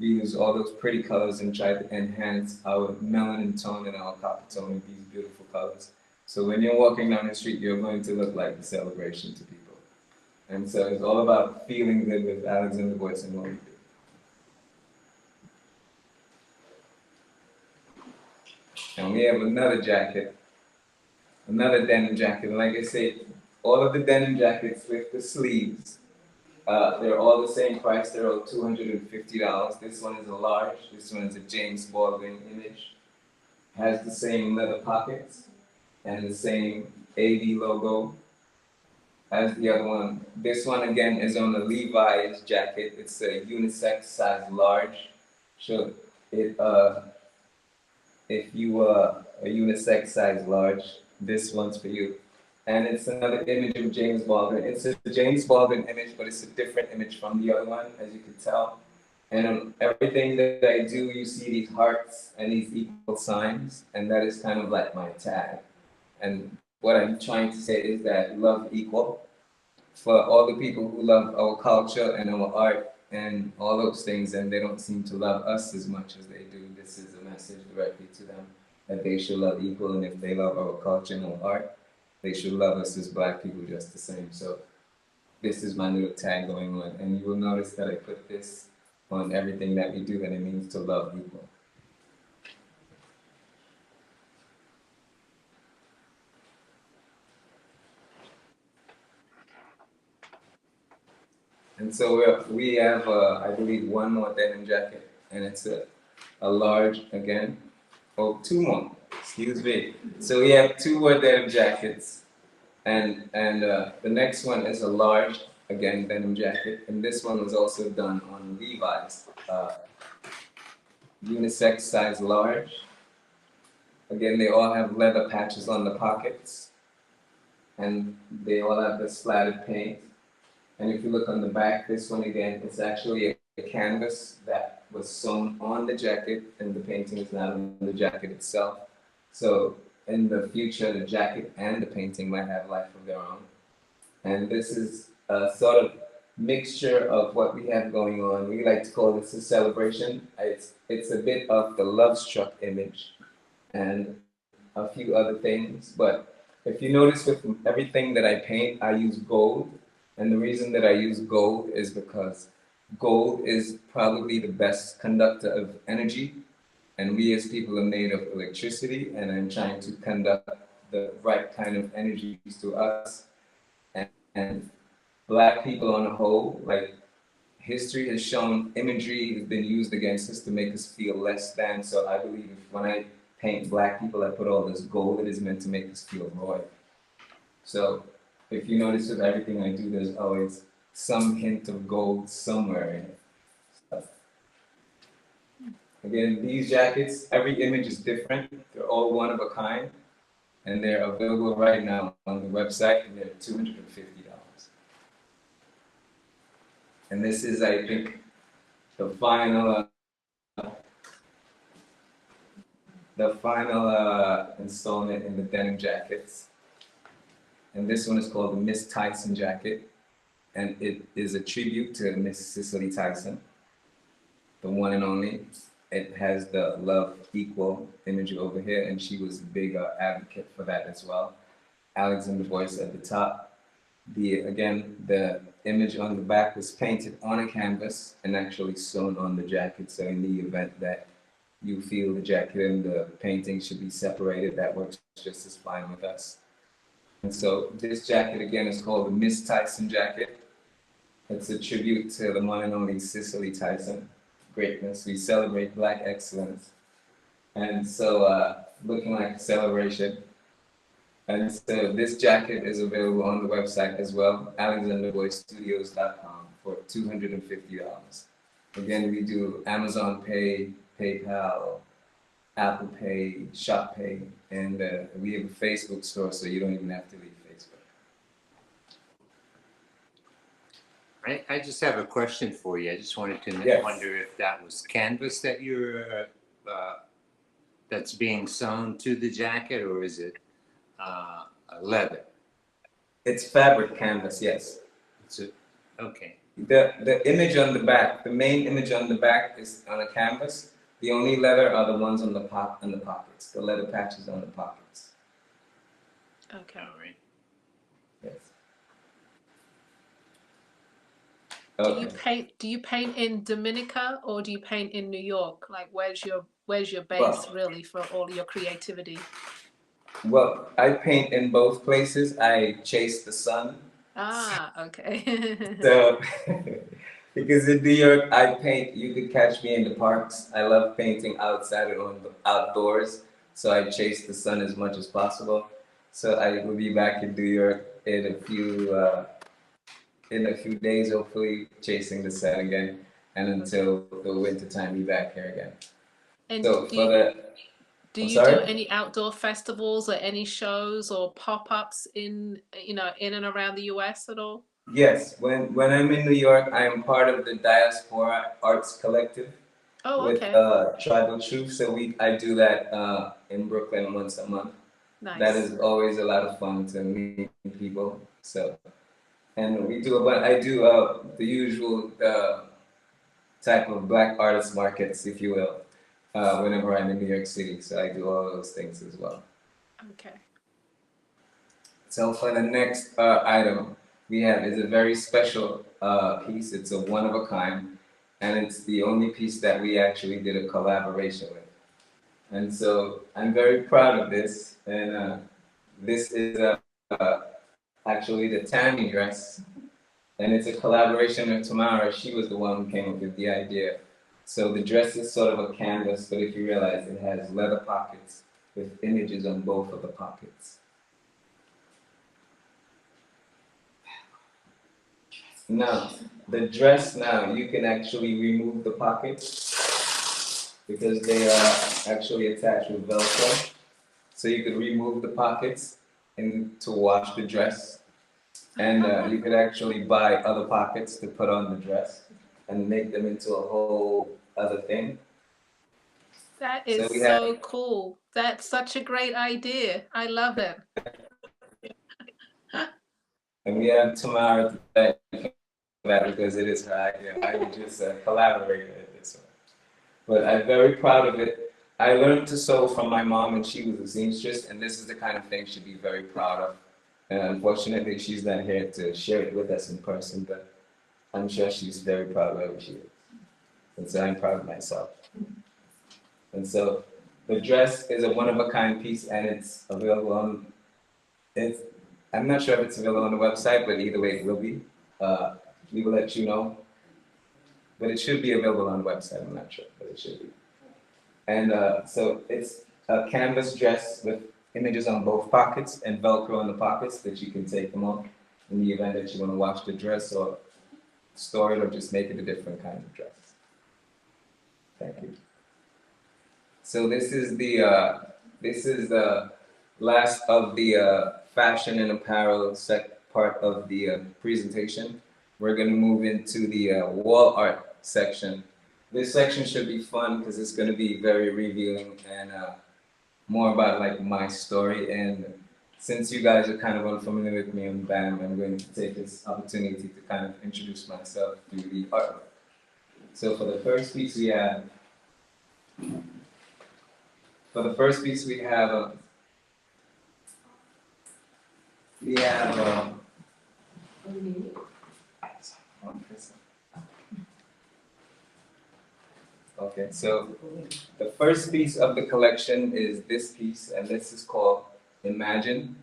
we use all those pretty colors and try to enhance our melanin tone and our copper tone with these beautiful colors. So when you're walking down the street, you're going to look like a celebration to people. And so it's all about feeling good with Alexander Boyce and what we do. And we have another jacket, another denim jacket. And like I said, all of the denim jackets with the sleeves, they're all the same price. They're all $250. This one is a large. This one is a James Baldwin image. Has the same leather pockets and the same AV logo as the other one. This one again is on the Levi's jacket. It's a unisex size large. So it if you are a unisex size large, this one's for you. And it's another image of James Baldwin. It's a James Baldwin image, but it's a different image from the other one, as you can tell. And on everything that I do, you see these hearts and these equal signs, and that is kind of like my tag. And what I'm trying to say is that love equal. For all the people who love our culture and our art and all those things, and they don't seem to love us as much as they do, this is a message directly to them, that they should love equal, and if they love our culture and our art, they should love us as Black people just the same. So this is my little tag going on. And you will notice that I put this on everything that we do, and it means to love equal. And so we have, I believe, one more denim jacket, and it's a large again. Oh, two more, excuse me. So we have two more denim jackets. And the next one is a large. again, denim jacket. And this one was also done on Levi's, unisex size large. Again, they all have leather patches on the pockets, and they all have the splattered paint. And if you look on the back, this one again, it's actually a canvas that was sewn on the jacket, and the painting is not on the jacket itself. So in the future, the jacket and the painting might have life of their own. And this is a sort of mixture of what we have going on. We like to call this a celebration. It's a bit of the love struck image and a few other things. But if you notice with everything that I paint, I use gold. And the reason that I use gold is because gold is probably the best conductor of energy. And we as people are made of electricity, and I'm trying to conduct the right kind of energies to us. And Black people on the whole, like history has shown imagery has been used against us to make us feel less than. So I believe when I paint Black people, I put all this gold that is meant to make us feel royal. So if you notice with everything I do, there's always some hint of gold somewhere in it. So, again, these jackets, every image is different. They're all one of a kind, and they're available right now on the website, and they're $250. And this is, I think, the final installment in the denim jackets. And this one is called the Miss Tyson jacket, and it is a tribute to Miss Cicely Tyson, the one and only. It has the love equal image over here, and she was a big advocate for that as well. Alexander Boyce at the top. The image on the back was painted on a canvas and actually sewn on the jacket. So in the event that you feel the jacket and the painting should be separated, that works just as fine with us. And so this jacket again is called the Miss Tyson jacket. It's a tribute to the one and only Cicely Tyson. Greatness. We celebrate Black excellence. And so looking like a celebration. And so this jacket is available on the website as well, alexanderboystudios.com for $250. Again, we do Amazon Pay, PayPal, Apple Pay, Shop Pay, and we have a Facebook store, so you don't even have to leave Facebook. I just have a question for you. I just wanted to wonder if that was canvas that you're that's being sewn to the jacket, or is it leather? It's fabric canvas, yes. Okay. The image on the back, the main image on the back is on a canvas. The only leather are the ones on the pockets, the leather patches on the pockets. Okay. All right. Yes. Okay. Do you paint in Dominica or do you paint in New York? Like where's your base really for all your creativity? Well, I paint in both places. I chase the sun. Ah, okay. So, because in New York, I paint, you could catch me in the parks. I love painting outside and on the outdoors. So I chase the sun as much as possible. So I will be back in New York in a few days, hopefully chasing the sun again. And until the winter time, be back here again. And So do you do any outdoor festivals or any shows or pop-ups in and around the US at all? Yes, when I'm in New York, I am part of the Diaspora Arts Collective with Tribal Truth. So I do that in Brooklyn once a month. Nice. That is always a lot of fun to meet people. So, and we do I do the usual type of Black artist markets, if you will, whenever I'm in New York City. So I do all those things as well. Okay. So for the next item we have is a very special piece. It's a one of a kind, and it's the only piece that we actually did a collaboration with. And so I'm very proud of this. And this is actually the Tammy dress. And it's a collaboration with Tamara. She was the one who came up with the idea. So the dress is sort of a canvas, but if you realize it has leather pockets with images on both of the pockets. Now, the dress now, you can actually remove the pockets because they are actually attached with Velcro. So you could remove the pockets and to wash the dress. And you could actually buy other pockets to put on the dress and make them into a whole other thing. That So is we have, so cool. That's such a great idea. I love it. and we have Tamara to thank for that because it is her idea. I would just collaborate with this one. But I'm very proud of it. I learned to sew from my mom, and she was a seamstress, and this is the kind of thing she'd be very proud of. And unfortunately, she's not here to share it with us in person, but I'm sure she's very proud of whoever she is. And so I'm proud of myself. And so the dress is a one-of-a-kind piece, and it's available on, it's, I'm not sure if it's available on the website, but either way it will be. We will let you know. But it should be available on the website, I'm not sure, but it should be. And so it's a canvas dress with images on both pockets and Velcro on the pockets that you can take them off in the event that you want to wash the dress or store it or just make it a different kind of dress. Thank you. So this is the last of the fashion and apparel part of the presentation. We're going to move into the wall art section. This section should be fun because it's going to be very revealing and more about like my story. And since you guys are kind of unfamiliar with me on BAM, I'm going to take this opportunity to kind of introduce myself through the artwork. So for the first piece we have, okay, so the first piece of the collection is this piece, and this is called Imagine.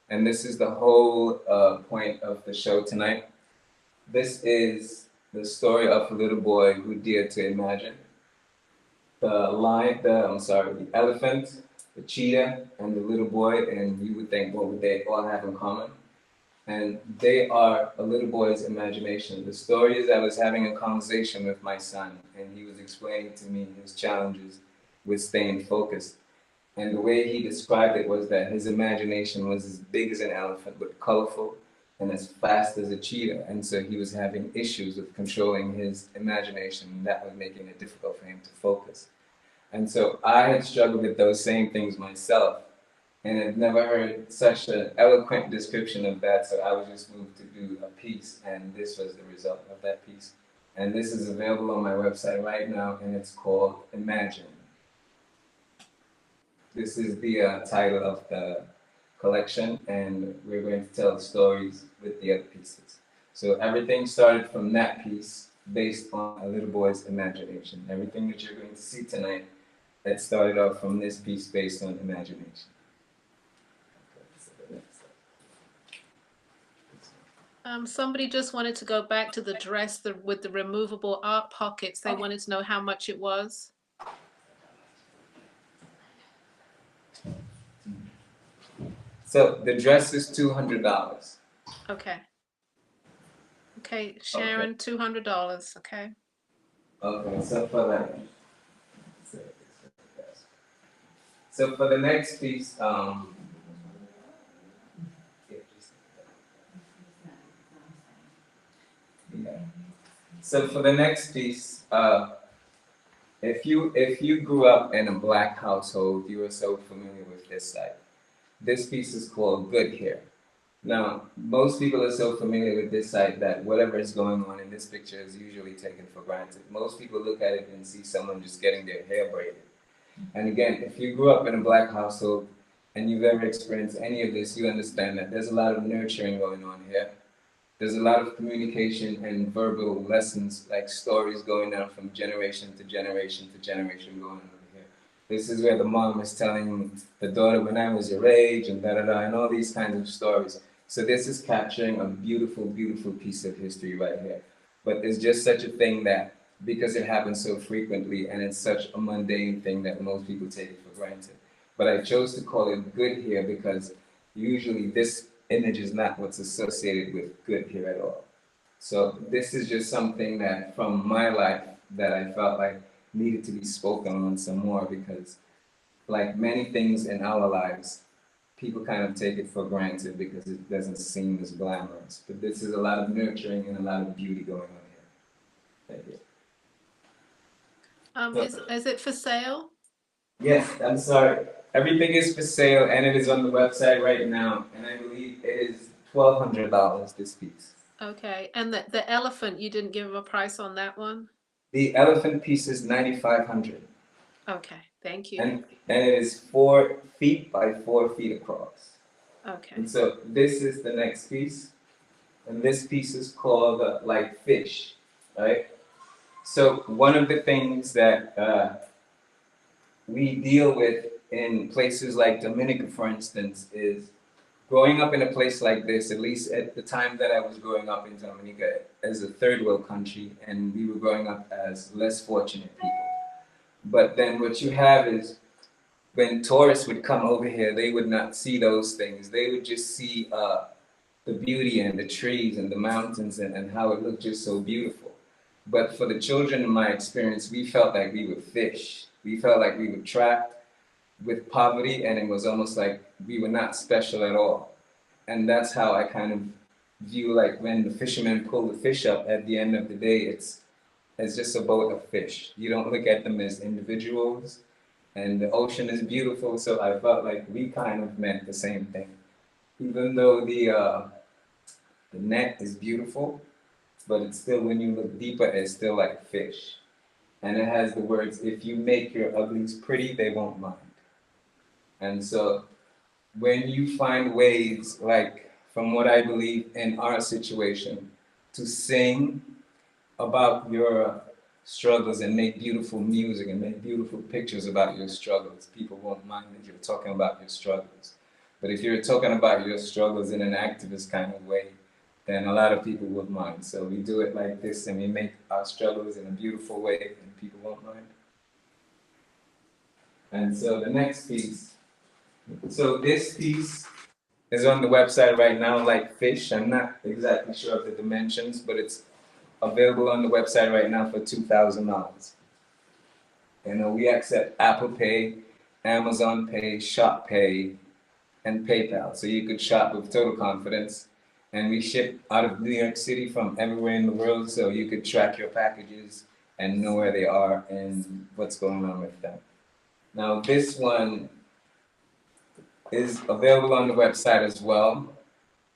And this is the whole point of the show tonight. This is the story of a little boy who dared to imagine. The elephant, the cheetah, and the little boy, and you would think, what would they all have in common? And they are a little boy's imagination. The story is I was having a conversation with my son, and he was explaining to me his challenges with staying focused. And the way he described it was that his imagination was as big as an elephant, but colorful and as fast as a cheetah. And so he was having issues with controlling his imagination, and that was making it difficult for him to focus. And so I had struggled with those same things myself, and I'd never heard such an eloquent description of that, so I was just moved to do a piece, and this was the result of that piece. And this is available on my website right now, and it's called Imagine. This is the title of the collection, and we're going to tell the stories with the other pieces. So everything started from that piece based on a little boy's imagination. Everything that you're going to see tonight, that started off from this piece based on imagination. Somebody just wanted to go back to the dress with the removable art pockets. They wanted to know how much it was. So the dress is $200. Okay. Okay, Sharon, $200. Okay. Okay, so for the next piece, So for the next piece, if you grew up in a Black household, you are so familiar with this site. This piece is called Good Hair. Now, most people are so familiar with this site that whatever is going on in this picture is usually taken for granted. Most people look at it and see someone just getting their hair braided. And again, if you grew up in a Black household and you've ever experienced any of this, you understand that there's a lot of nurturing going on here. There's a lot of communication and verbal lessons, like stories going down from generation to generation to generation going on over here. This is where the mom is telling the daughter, when I was your age, and da-da-da, and all these kinds of stories. So this is capturing a beautiful, beautiful piece of history right here. But it's just such a thing that, because it happens so frequently, and it's such a mundane thing that most people take it for granted. But I chose to call it Good Hair because usually this image is not what's associated with good hair at all. So this is just something that from my life that I felt like needed to be spoken on some more, because like many things in our lives, people kind of take it for granted because it doesn't seem as glamorous. But this is a lot of nurturing and a lot of beauty going on here. Thank you. Is it for sale? Yes, I'm sorry. Everything is for sale and it is on the website right now. And I believe it is $1,200 this piece. Okay, and the elephant, you didn't give a price on that one? The elephant piece is $9,500. Okay, thank you. And it is 4 feet by 4 feet across. Okay. And so this is the next piece. And this piece is called like fish, right? So one of the things that we deal with in places like Dominica, for instance, is growing up in a place like this, at least at the time that I was growing up in Dominica as a third world country, and we were growing up as less fortunate people. But then what you have is when tourists would come over here, they would not see those things. They would just see the beauty and the trees and the mountains and how it looked just so beautiful. But for the children, in my experience, we felt like we were fish. We felt like we were trapped with poverty, and it was almost like we were not special at all. And that's how I kind of view, like, when the fishermen pull the fish up, at the end of the day, it's just a boat of fish. You don't look at them as individuals, and the ocean is beautiful, so I felt like we kind of meant the same thing. Even though the net is beautiful, but it's still, when you look deeper, it's still like a fish. And it has the words, if you make your uglies pretty, they won't mind. And so when you find ways, like from what I believe in our situation, to sing about your struggles and make beautiful music and make beautiful pictures about your struggles, people won't mind that you're talking about your struggles. But if you're talking about your struggles in an activist kind of way, then a lot of people would mind. So we do it like this, and we make our struggles in a beautiful way, and people won't mind. And so the next piece, so this piece is on the website right now, like fish. I'm not exactly sure of the dimensions, but it's available on the website right now for $2,000. And we accept Apple Pay, Amazon Pay, Shop Pay, and PayPal. So you could shop with total confidence. And we ship out of New York City from everywhere in the world, so you could track your packages and know where they are and what's going on with them. Now this one is available on the website as well.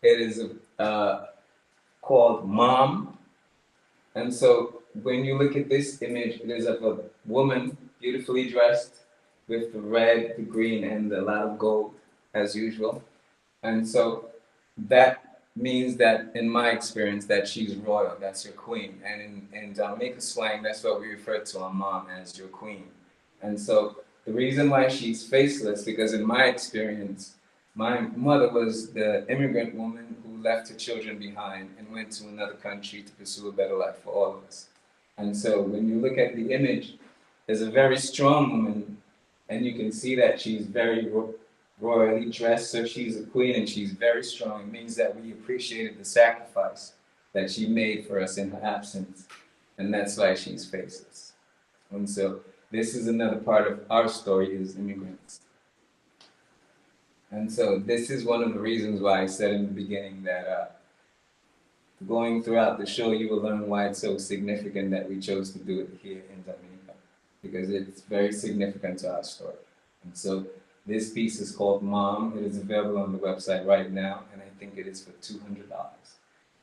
It is called Mom. And so when you look at this image, it is of a woman beautifully dressed with the red, the green, and a lot of gold, as usual. And so that means that, in my experience, that she's royal, that's your queen. And in Jamaica slang, that's what we refer to our mom as, your queen. And so the reason why she's faceless, because in my experience, my mother was the immigrant woman who left her children behind and went to another country to pursue a better life for all of us. And so when you look at the image, there's a very strong woman, and you can see that she's very royally dressed, so she's a queen and she's very strong. It means that we appreciated the sacrifice that she made for us in her absence, and that's why she's faceless. And so this is another part of our story as immigrants. And so this is one of the reasons why I said in the beginning that going throughout the show, you will learn why it's so significant that we chose to do it here in Dominica, because it's very significant to our story. And so this piece is called Mom. It is available on the website right now, and I think it is for $200.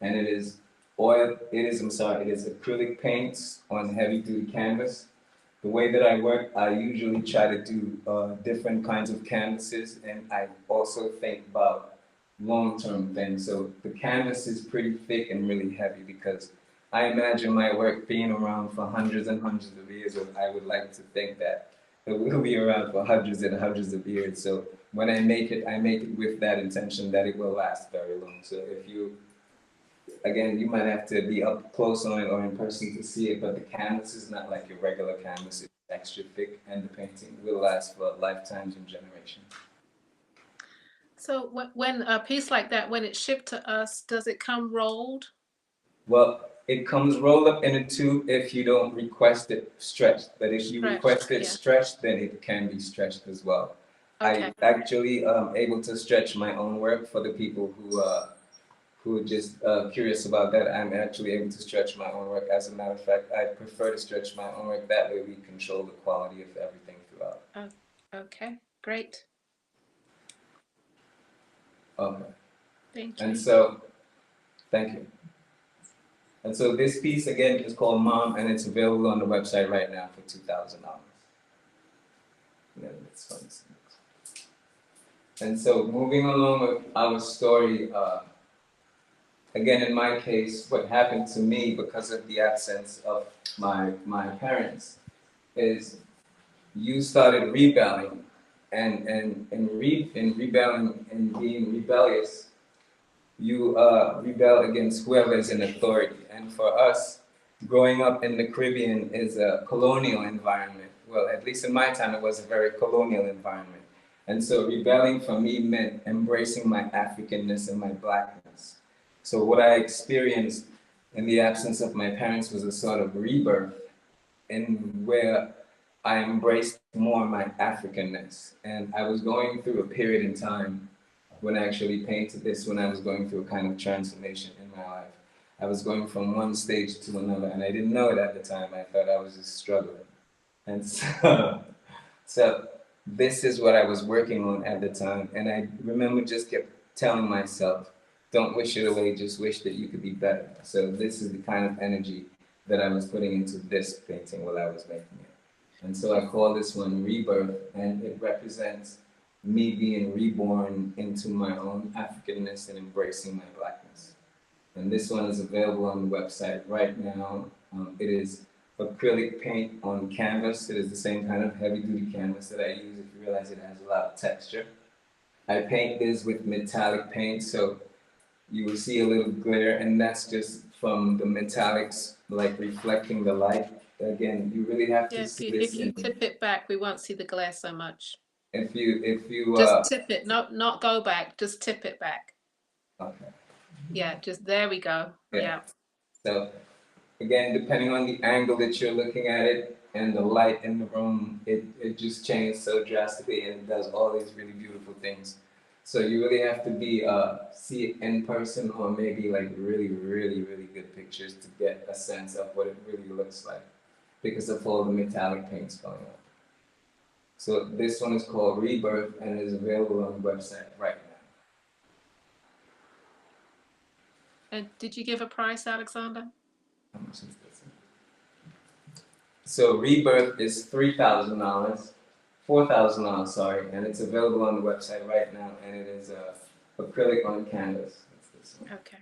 And it is acrylic paints on heavy-duty canvas. The way that I work, I usually try to do different kinds of canvases, and I also think about long-term things. So the canvas is pretty thick and really heavy, because I imagine my work being around for hundreds and hundreds of years, and I would like to think that it will be around for hundreds and hundreds of years. So when I make it with that intention that it will last very long. So if you, again, you might have to be up close on it or in person to see it, but the canvas is not like your regular canvas. It's extra thick, and the painting will last for lifetimes and generations. So when a piece like that, when it's shipped to us, does it come rolled? Well, it comes rolled up in a tube if you don't request it stretched. But if you Stretched, request it yeah. stretched, then it can be stretched as well. Okay. I actually able to stretch my own work for the people who are just curious about that. I'm actually able to stretch my own work. As a matter of fact, I prefer to stretch my own work. That way we control the quality of everything throughout. Okay, great. Okay. Thank you. And so, thank you. And so this piece again is called Mom, and it's available on the website right now for $2,000. Yeah, that's fun. And so moving along with our story, again, in my case, what happened to me because of the absence of my parents is you started rebelling, and in rebelling and being rebellious, you rebel against whoever is in authority. And for us, growing up in the Caribbean is a colonial environment. Well, at least in my time, it was a very colonial environment. And so rebelling for me meant embracing my Africanness and my blackness. So what I experienced in the absence of my parents was a sort of rebirth in where I embraced more my Africanness. And I was going through a period in time when I actually painted this, when I was going through a kind of transformation in my life. I was going from one stage to another, and I didn't know it at the time. I thought I was just struggling. And so this is what I was working on at the time. And I remember just kept telling myself, don't wish it away, just wish that you could be better. So this is the kind of energy that I was putting into this painting while I was making it. And so I call this one Rebirth, and it represents me being reborn into my own Africanness and embracing my blackness. And this one is available on the website right now. It is acrylic paint on canvas. It is the same kind of heavy-duty canvas that I use. If you realize it has a lot of texture. I paint this with metallic paint, so you will see a little glare, and that's just from the metallics like reflecting the light. Again, you really have to see this. If you tip it back, we won't see the glare so much. If you just tip it, not go back, just tip it back. Okay. Yeah, just there we go. Yeah. So again, depending on the angle that you're looking at it and the light in the room, it just changes so drastically, and it does all these really beautiful things. So you really have to be see it in person, or maybe like really good pictures to get a sense of what it really looks like because of all the metallic paints going on. So this one is called Rebirth, and is available on the website right now. And did you give a price, Alexander? How much is this? So Rebirth is $3,000, $4,000, sorry, and it's available on the website right now, and it is acrylic on canvas. That's this one. Okay.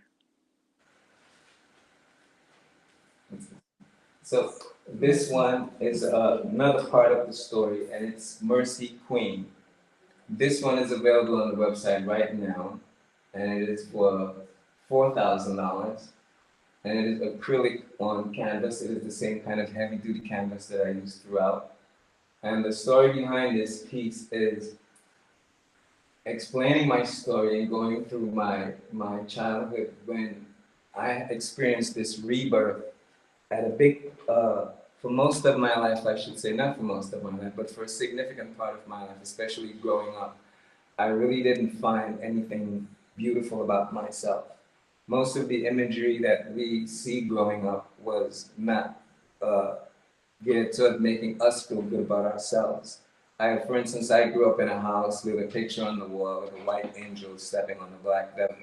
So this one is another part of the story, and it's Mercy Queen. This one is available on the website right now, and it is for $4,000. And it is acrylic on canvas. It is the same kind of heavy-duty canvas that I use throughout. And the story behind this piece is explaining my story and going through my childhood when I experienced this rebirth at a big, for most of my life, I should say, not for most of my life, but for a significant part of my life, especially growing up, I really didn't find anything beautiful about myself. Most of the imagery that we see growing up was not geared toward making us feel good about ourselves. For instance, I grew up in a house with a picture on the wall of a white angel stepping on the black devil.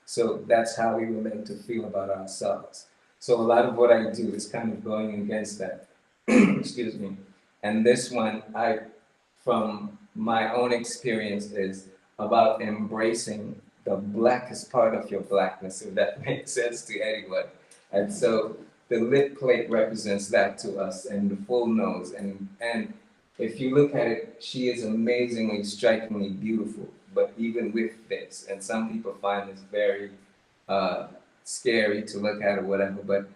So that's how we were meant to feel about ourselves. So a lot of what I do is kind of going against that. Excuse me. And this one, from my own experience, is about embracing the blackest part of your blackness, if that makes sense to anyone. And so the lip plate represents that to us, and the full nose. And if you look at it, she is amazingly, strikingly beautiful. But even with this, and some people find this very scary to look at or whatever, but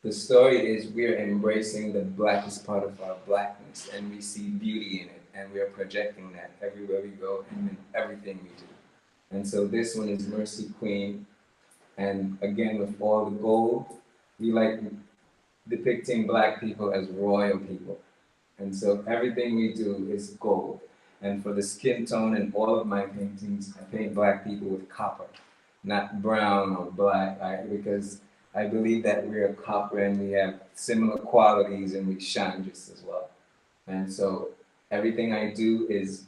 the story is we're embracing the blackest part of our blackness, and we see beauty in it, and we are projecting that everywhere we go and in everything we do. And so this one is Mercy Queen, And again, with all the gold, we like depicting Black people as royal people. And so everything we do is gold. And for the skin tone in all of my paintings, I paint Black people with copper, not brown or black, because I believe that we're copper and we have similar qualities and we shine just as well. And so everything I do is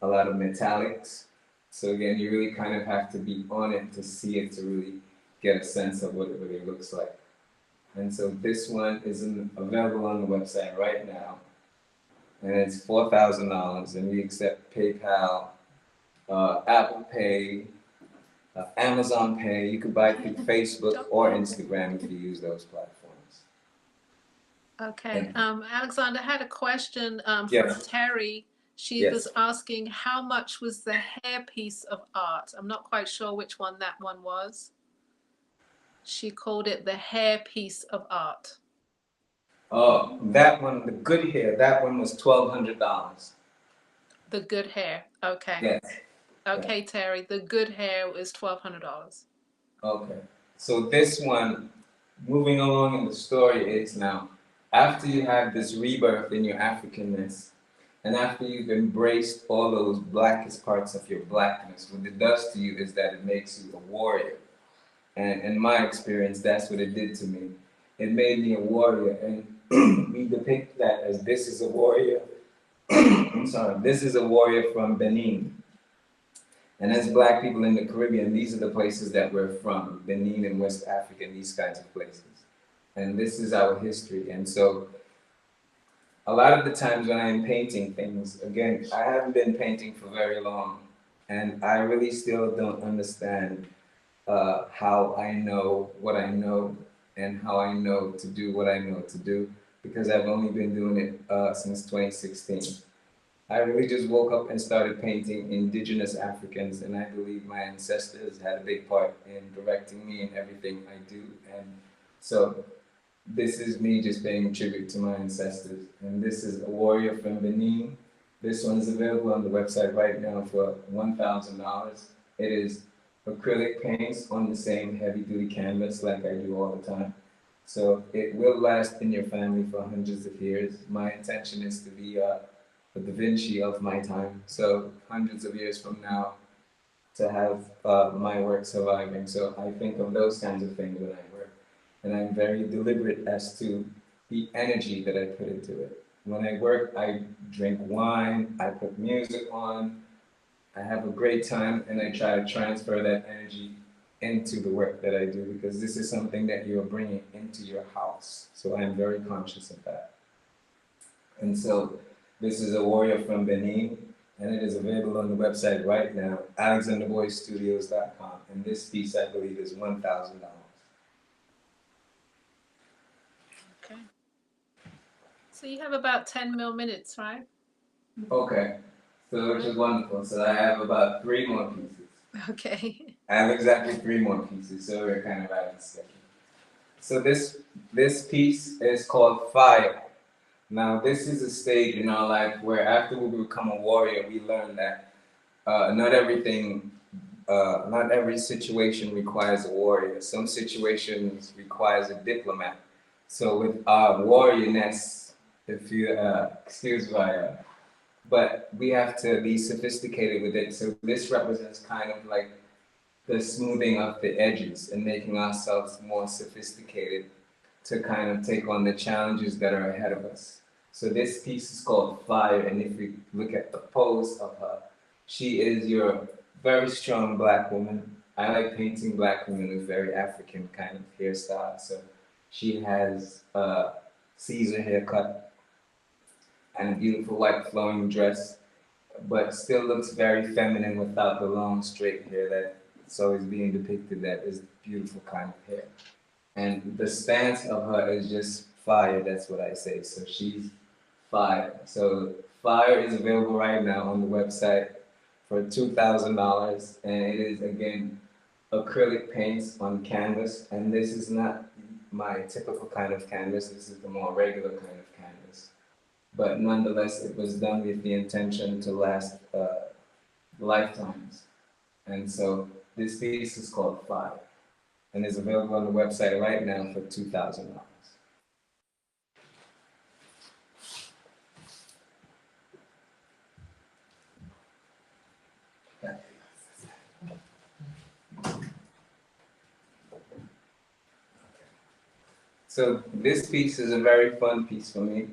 a lot of metallics. So again, you really kind of have to be on it to see it to really get a sense of what it really looks like. And so this one is available on the website right now. And it's $4,000, and we accept PayPal, Apple Pay, Amazon Pay. You could buy it through Facebook or Instagram if you use those platforms. Okay. Alexander, I had a question from Yes. Terry. She Yes. was asking how much was the hair piece of art? I'm not quite sure which one that one was. She called it the hair piece of art. That one, the good hair, that one was $1,200. The good hair. Okay. Yes. Okay, Terry. The good hair is $1,200. Okay. So this one, moving along in the story is now, after you have this rebirth in your Africanness, and after you've embraced all those blackest parts of your blackness, what it does to you is that it makes you a warrior. And in my experience, that's what it did to me. It made me a warrior, and we depict that as this is a warrior. I'm sorry, this is a warrior from Benin. And as Black people in the Caribbean, these are the places that we're from, Benin and West Africa, and these kinds of places. And this is our history. And so a lot of the times when I'm painting things, again, I haven't been painting for very long, and I really still don't understand how I know what I know and how I know to do what I know to do, because I've only been doing it since 2016. I really just woke up and started painting indigenous Africans, and I believe my ancestors had a big part in directing me in everything I do. And so this is me just paying tribute to my ancestors. And this is a warrior from Benin. This one's available on the website right now for $1,000. It is acrylic paints on the same heavy-duty canvas like I do all the time. So it will last in your family for hundreds of years. My intention is to be the Da Vinci of my time. So hundreds of years from now, to have my work surviving. So I think of those kinds of things when I work. And I'm very deliberate as to the energy that I put into it. When I work, I drink wine, I put music on, I have a great time, and I try to transfer that energy into the work that I do, because this is something that you're bringing into your house. So I'm very conscious of that. And so this is a warrior from Benin, and it is available on the website right now, alexanderboycestudios.com. And this piece, I believe, is $1,000. Okay. So you have about 10 more minutes, right? Okay, so which is wonderful. So I have about 3 more pieces. Okay. I have exactly 3 more pieces, so we're kind of out of schedule. So this piece is called Fire. Now, this is a stage in our life where after we become a warrior, we learn that not every situation requires a warrior. Some situations requires a diplomat. So with our warriorness, if you excuse my, but we have to be sophisticated with it. So this represents kind of like the smoothing of the edges and making ourselves more sophisticated to kind of take on the challenges that are ahead of us. So this piece is called Fire, and if we look at the pose of her, she is your very strong Black woman. I like painting Black women with very African kind of hairstyle. So she has a Caesar haircut and a beautiful white flowing dress, but still looks very feminine without the long straight hair that's always being depicted, that is beautiful kind of hair. And the stance of her is just fire, that's what I say. So she's fire. So Fire is available right now on the website for $2,000, and it is, again, acrylic paints on canvas. And this is not my typical kind of canvas, this is the more regular kind of canvas. But nonetheless, it was done with the intention to last lifetimes. And so this piece is called Fire. and is available on the website right now for $2,000. So this piece is a very fun piece for me.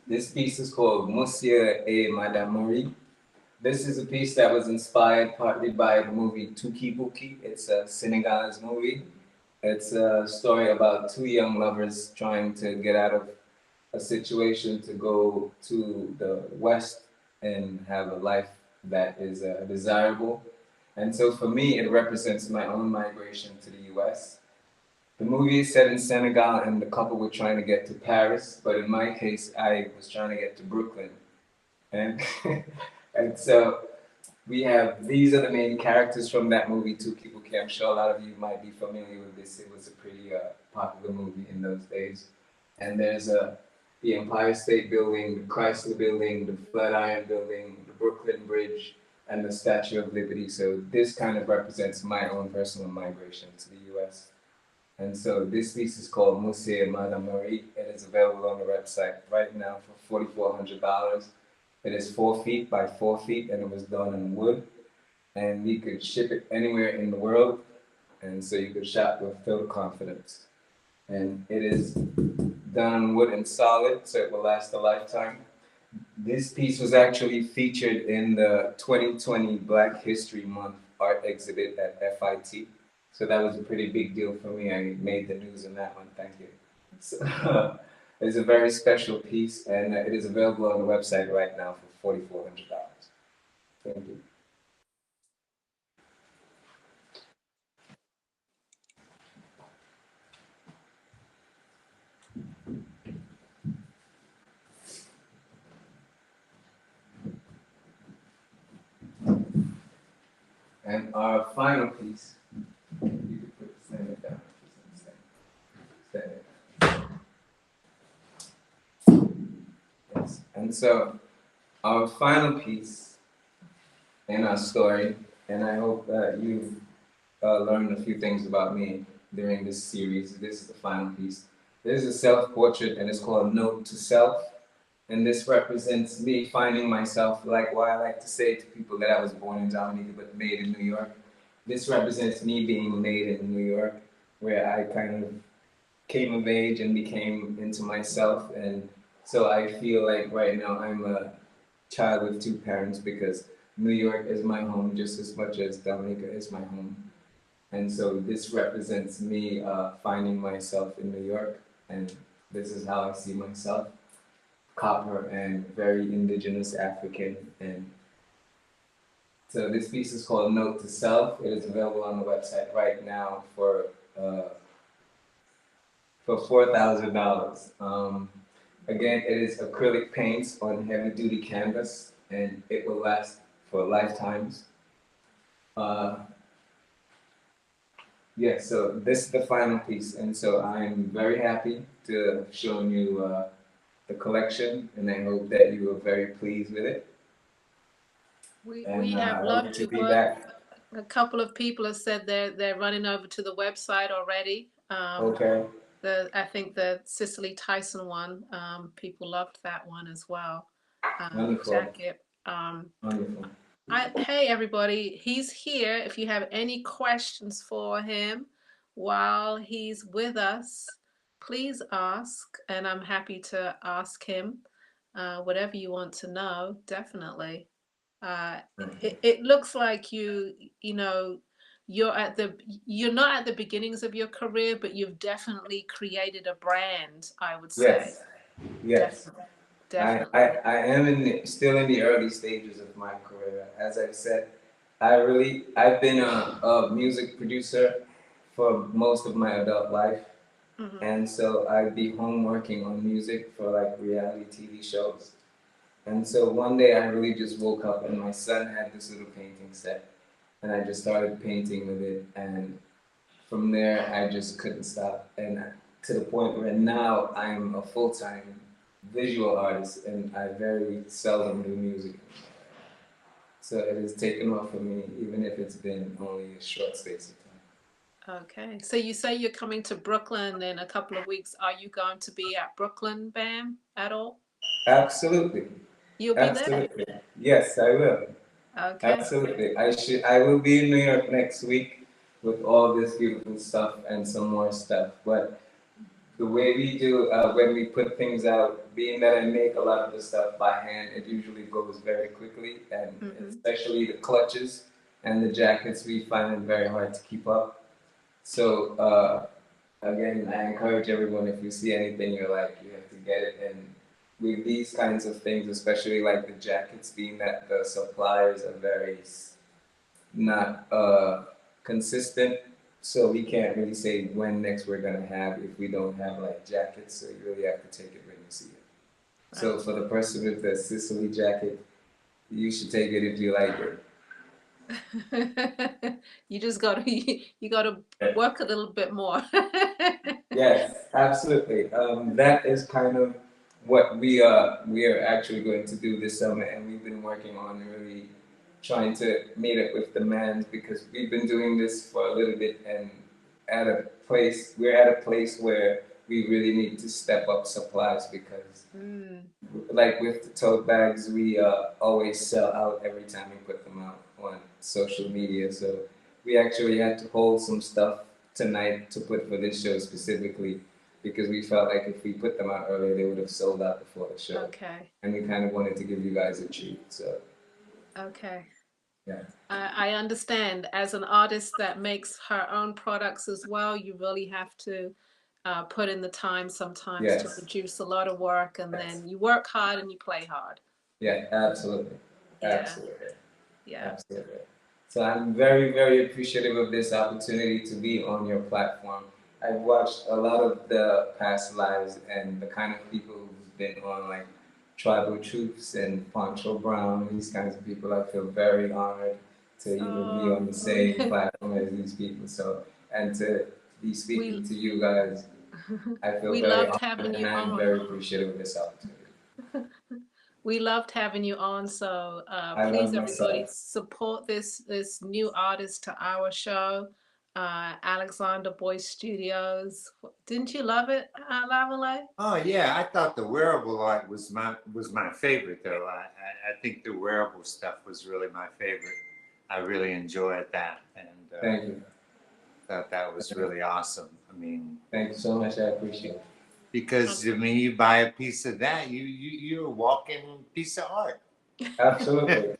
This piece is called Monsieur et Madame Marie. This is a piece that was inspired partly by the movie Tuki Buki. It's a Senegalese movie. It's a story about two young lovers trying to get out of a situation to go to the West and have a life that is desirable. And so for me, it represents my own migration to the US. The movie is set in Senegal and the couple were trying to get to Paris, but in my case, I was trying to get to Brooklyn. And, and so these are the main characters from that movie, Tuki Buki. I'm sure a lot of you might be familiar with this. It was a pretty popular movie in those days. And there's the Empire State Building, the Chrysler Building, the Flatiron Building, the Brooklyn Bridge, and the Statue of Liberty. So this kind of represents my own personal migration to the US. And so this piece is called Monsieur et Madame Marie. It is available on the website right now for $4,400. It is 4 feet by 4 feet, and it was done in wood. And we could ship it anywhere in the world, and so you could shop with total confidence. And it is done in wood and solid, so it will last a lifetime. This piece was actually featured in the 2020 Black History Month art exhibit at FIT. So that was a pretty big deal for me. I made the news on that one, thank you. So, it's a very special piece, and it is available on the website right now for $4,400. Thank you. And our final piece, you could put stand it down. Stand it down. Yes. And so our final piece in our story, and I hope that you've learned a few things about me during this series. This is the final piece. This is a self-portrait, and it's called Note to Self. And this represents me finding myself, like what I like to say to people, that I was born in Dominica but made in New York. This represents me being made in New York, where I kind of came of age and became into myself. And so I feel like right now I'm a child with two parents, because New York is my home just as much as Dominica is my home. And so this represents me finding myself in New York, and this is how I see myself. Copper and very indigenous African. And so this piece is called Note to Self. It is available on the website right now for $4,000. Again, it is acrylic paints on heavy duty canvas, and it will last for lifetimes. Yeah, so this is the final piece, and so I'm very happy to have shown you the collection, and I hope that you are very pleased with it. We And have I loved hope to your be work. back. A couple of people have said they're running over to the website already. Okay. I think the Cicely Tyson one, people loved that one as well. Wonderful. Jacket. Wonderful. Hey everybody, he's here. If you have any questions for him while he's with us, please ask, and I'm happy to ask him whatever you want to know. Definitely. It looks like you know you're not at the beginnings of your career, but you've definitely created a brand, I would say. Yes. Definitely. I am still in the early stages of my career. As I've said, I've been a music producer for most of my adult life. Mhm. And so I'd be home working on music for like reality TV shows. And so one day I really just woke up and my son had this little painting set, and I just started painting with it. And from there, I just couldn't stop. And to the point where now I'm a full-time visual artist, and I very seldom do music. So it has taken off for me, even if it's been only a short space of time. Okay. So you say you're coming to Brooklyn in a couple of weeks. Are you going to be at Brooklyn, Bam, at all? Absolutely. You'll be there. Absolutely. Yes, I will. Okay. Absolutely. I will be in New York next week with all this beautiful stuff and some more stuff. But the way we do when we put things out, being that I make a lot of the stuff by hand, it usually goes very quickly, and Mm-hmm. especially the clutches and the jackets, we find it very hard to keep up. So again, I encourage everyone, if you see anything you're like, you have to get it. And with these kinds of things, especially like the jackets, being that the suppliers are very not consistent, so we can't really say when next we're gonna have if we don't have like jackets. So you really have to take it when you see it. So for the person with the Sicily jacket, you should take it if you like it. You just got to you got to work a little bit more. Yes, absolutely. That is kind of what we are actually going to do this summer, and we've been working on really trying to meet up with demands because we've been doing this for a little bit, and we're at a place where we really need to step up supplies because, like with the tote bags, we always sell out every time we put them out on social media. So we actually had to hold some stuff tonight to put for this show specifically because we felt like if we put them out earlier, they would have sold out before the show. Okay. And we kind of wanted to give you guys a treat. So Okay. yeah. I understand. As an artist that makes her own products as well, you really have to put in the time sometimes to Yes. produce a lot of work, and Yes. then you work hard and you play hard. Yeah, absolutely. Yeah. Absolutely. Yeah. Absolutely. So I'm very, very appreciative of this opportunity to be on your platform. I've watched a lot of the past lives and the kind of people who've been on like Tribal Troops and Poncho Brown, these kinds of people. I feel very honored to even be on the same platform as these people. So, and to be speaking to you guys, I feel We very loved honored having and you I'm on. very appreciative of this opportunity. We loved having you on. So I please, love everybody, myself. support this new artist to our show, Alexander Boyce Studios. Didn't you love it, Lavalay? Oh yeah, I thought the wearable art was my favorite though. I think the wearable stuff was really my favorite. I really enjoyed that, and Thank you. thought that was really awesome. I mean, Thank you so much. I appreciate it. because I mean, you buy a piece of that, you're a walking piece of art. Absolutely.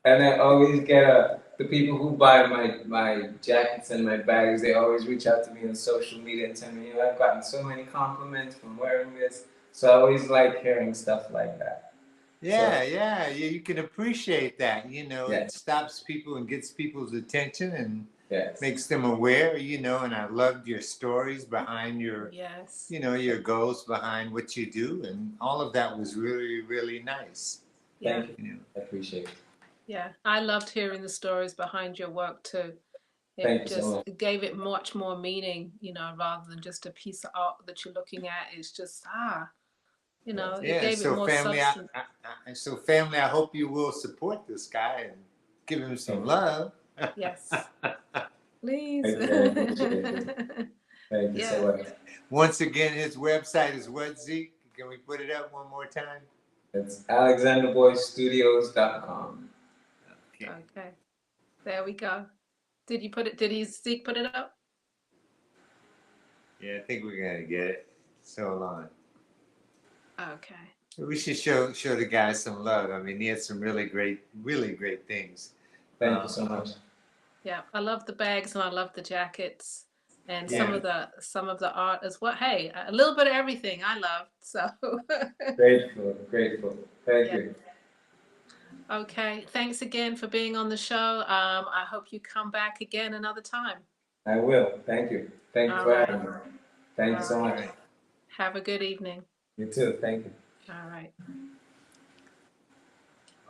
And I always get the people who buy my jackets and my bags, they always reach out to me on social media and tell me, you know, I've gotten so many compliments from wearing this. So I always like hearing stuff like that. Yeah, yeah, you can appreciate that. You know, Yeah. it stops people and gets people's attention and Yes. makes them aware. You know, and I loved your stories behind your, Yes. you know, your goals behind what you do, and all of that was really, really nice. Yeah. Thank you. I appreciate it. Yeah. I loved hearing the stories behind your work too. Thank It you so just much. gave it much more meaning, you know, rather than just a piece of art that you're looking at. It's just, you know, it Yeah, gave it so more family, substance. so family, I hope you will support this guy and give him some love. Yes. Please. I very appreciate it. Thank you so much. Once again, his website is what, Zeke? Can we put it up one more time? It's alexanderboystudios.com. Okay. Okay. There we go. Did you put it? Did he Zeke put it up? Yeah, I think we're gonna get it. So long. Okay. We should show the guy some love. I mean, he had some really great things. Thank you so much. Yeah, I love the bags and I love the jackets and Yeah. some of the art as well. Hey, a little bit of everything I love. So Grateful. Thank you. okay, thanks again for being on the show. I hope you come back again another time. I will. Thank you. Thank you All for right. having me. Thank you so much. Have a good evening. You too. Thank you. All right.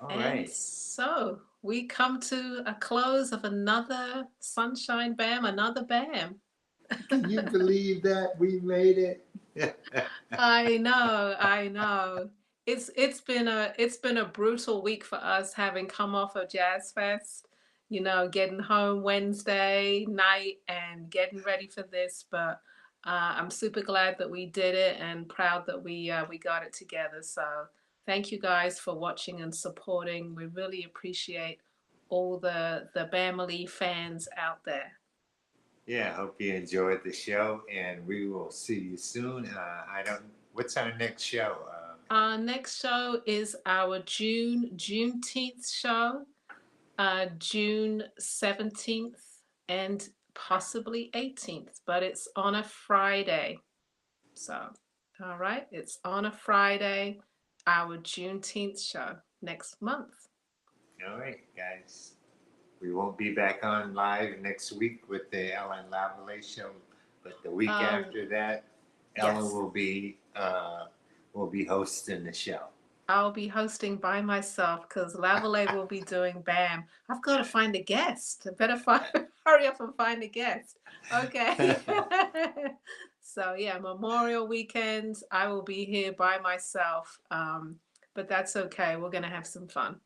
All And right. so we come to a close of another Sunshine Bam, another Bam. Can you believe that we made it? I know. It's been a brutal week for us having come off of Jazz Fest. you know, getting home Wednesday night and getting ready for this. But I'm super glad that we did it and proud that we got it together. So thank you guys for watching and supporting. We really appreciate all the Bamily fans out there. Yeah, I hope you enjoyed the show, and we will see you soon. What's our next show? Our next show is our Juneteenth show, June 17th and possibly 18th, but it's on a Friday. So, all right, it's on a Friday, our Juneteenth show next month. All right, guys. We won't be back on live next week with the Ellen Lavalay show, but the week after that, Ellen yes. will be hosting the show. I'll be hosting by myself because Lavalay will be doing BAM. I've got to find a guest. I better hurry up and find a guest. Okay. So yeah, Memorial weekend, I will be here by myself. But that's okay. We're gonna have some fun.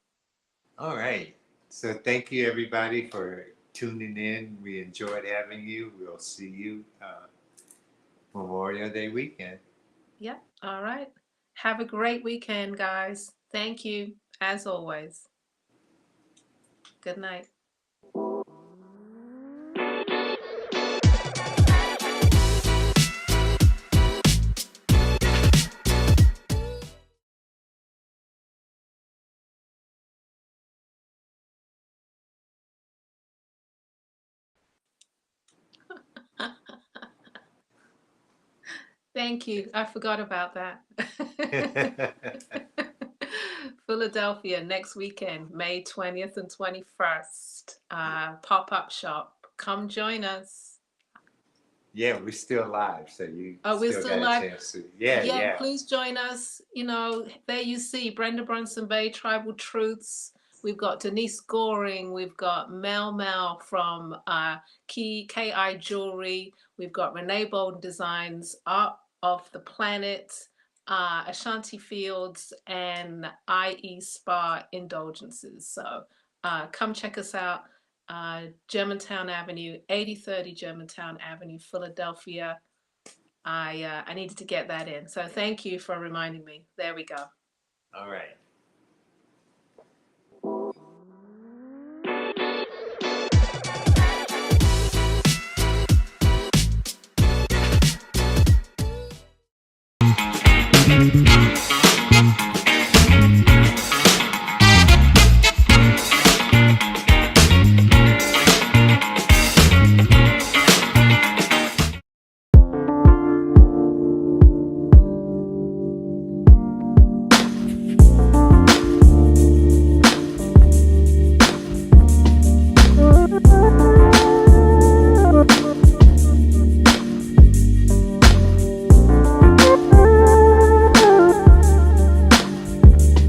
All right. So thank you everybody for tuning in. We enjoyed having you. We'll see you Memorial Day weekend. Yeah. All right. Have a great weekend, guys. Thank you, as always. Good night. Thank you. I forgot about that. Philadelphia next weekend, May 20th and 21st. Pop-up shop. Come join us. Yeah, we're still live, so you we're still got live. a chance to. Yeah. Please join us. You know, there you see Brenda Brunson Bay, Tribal Truths. We've got Denise Goring. We've got Mel from KI Jewelry. We've got Renee Bolden Designs, Art of the Planet, Ashanti Fields, and IE Spa Indulgences. So come check us out. Germantown Avenue, 8030 Germantown Avenue, Philadelphia. I needed to get that in. So thank you for reminding me. There we go. All right.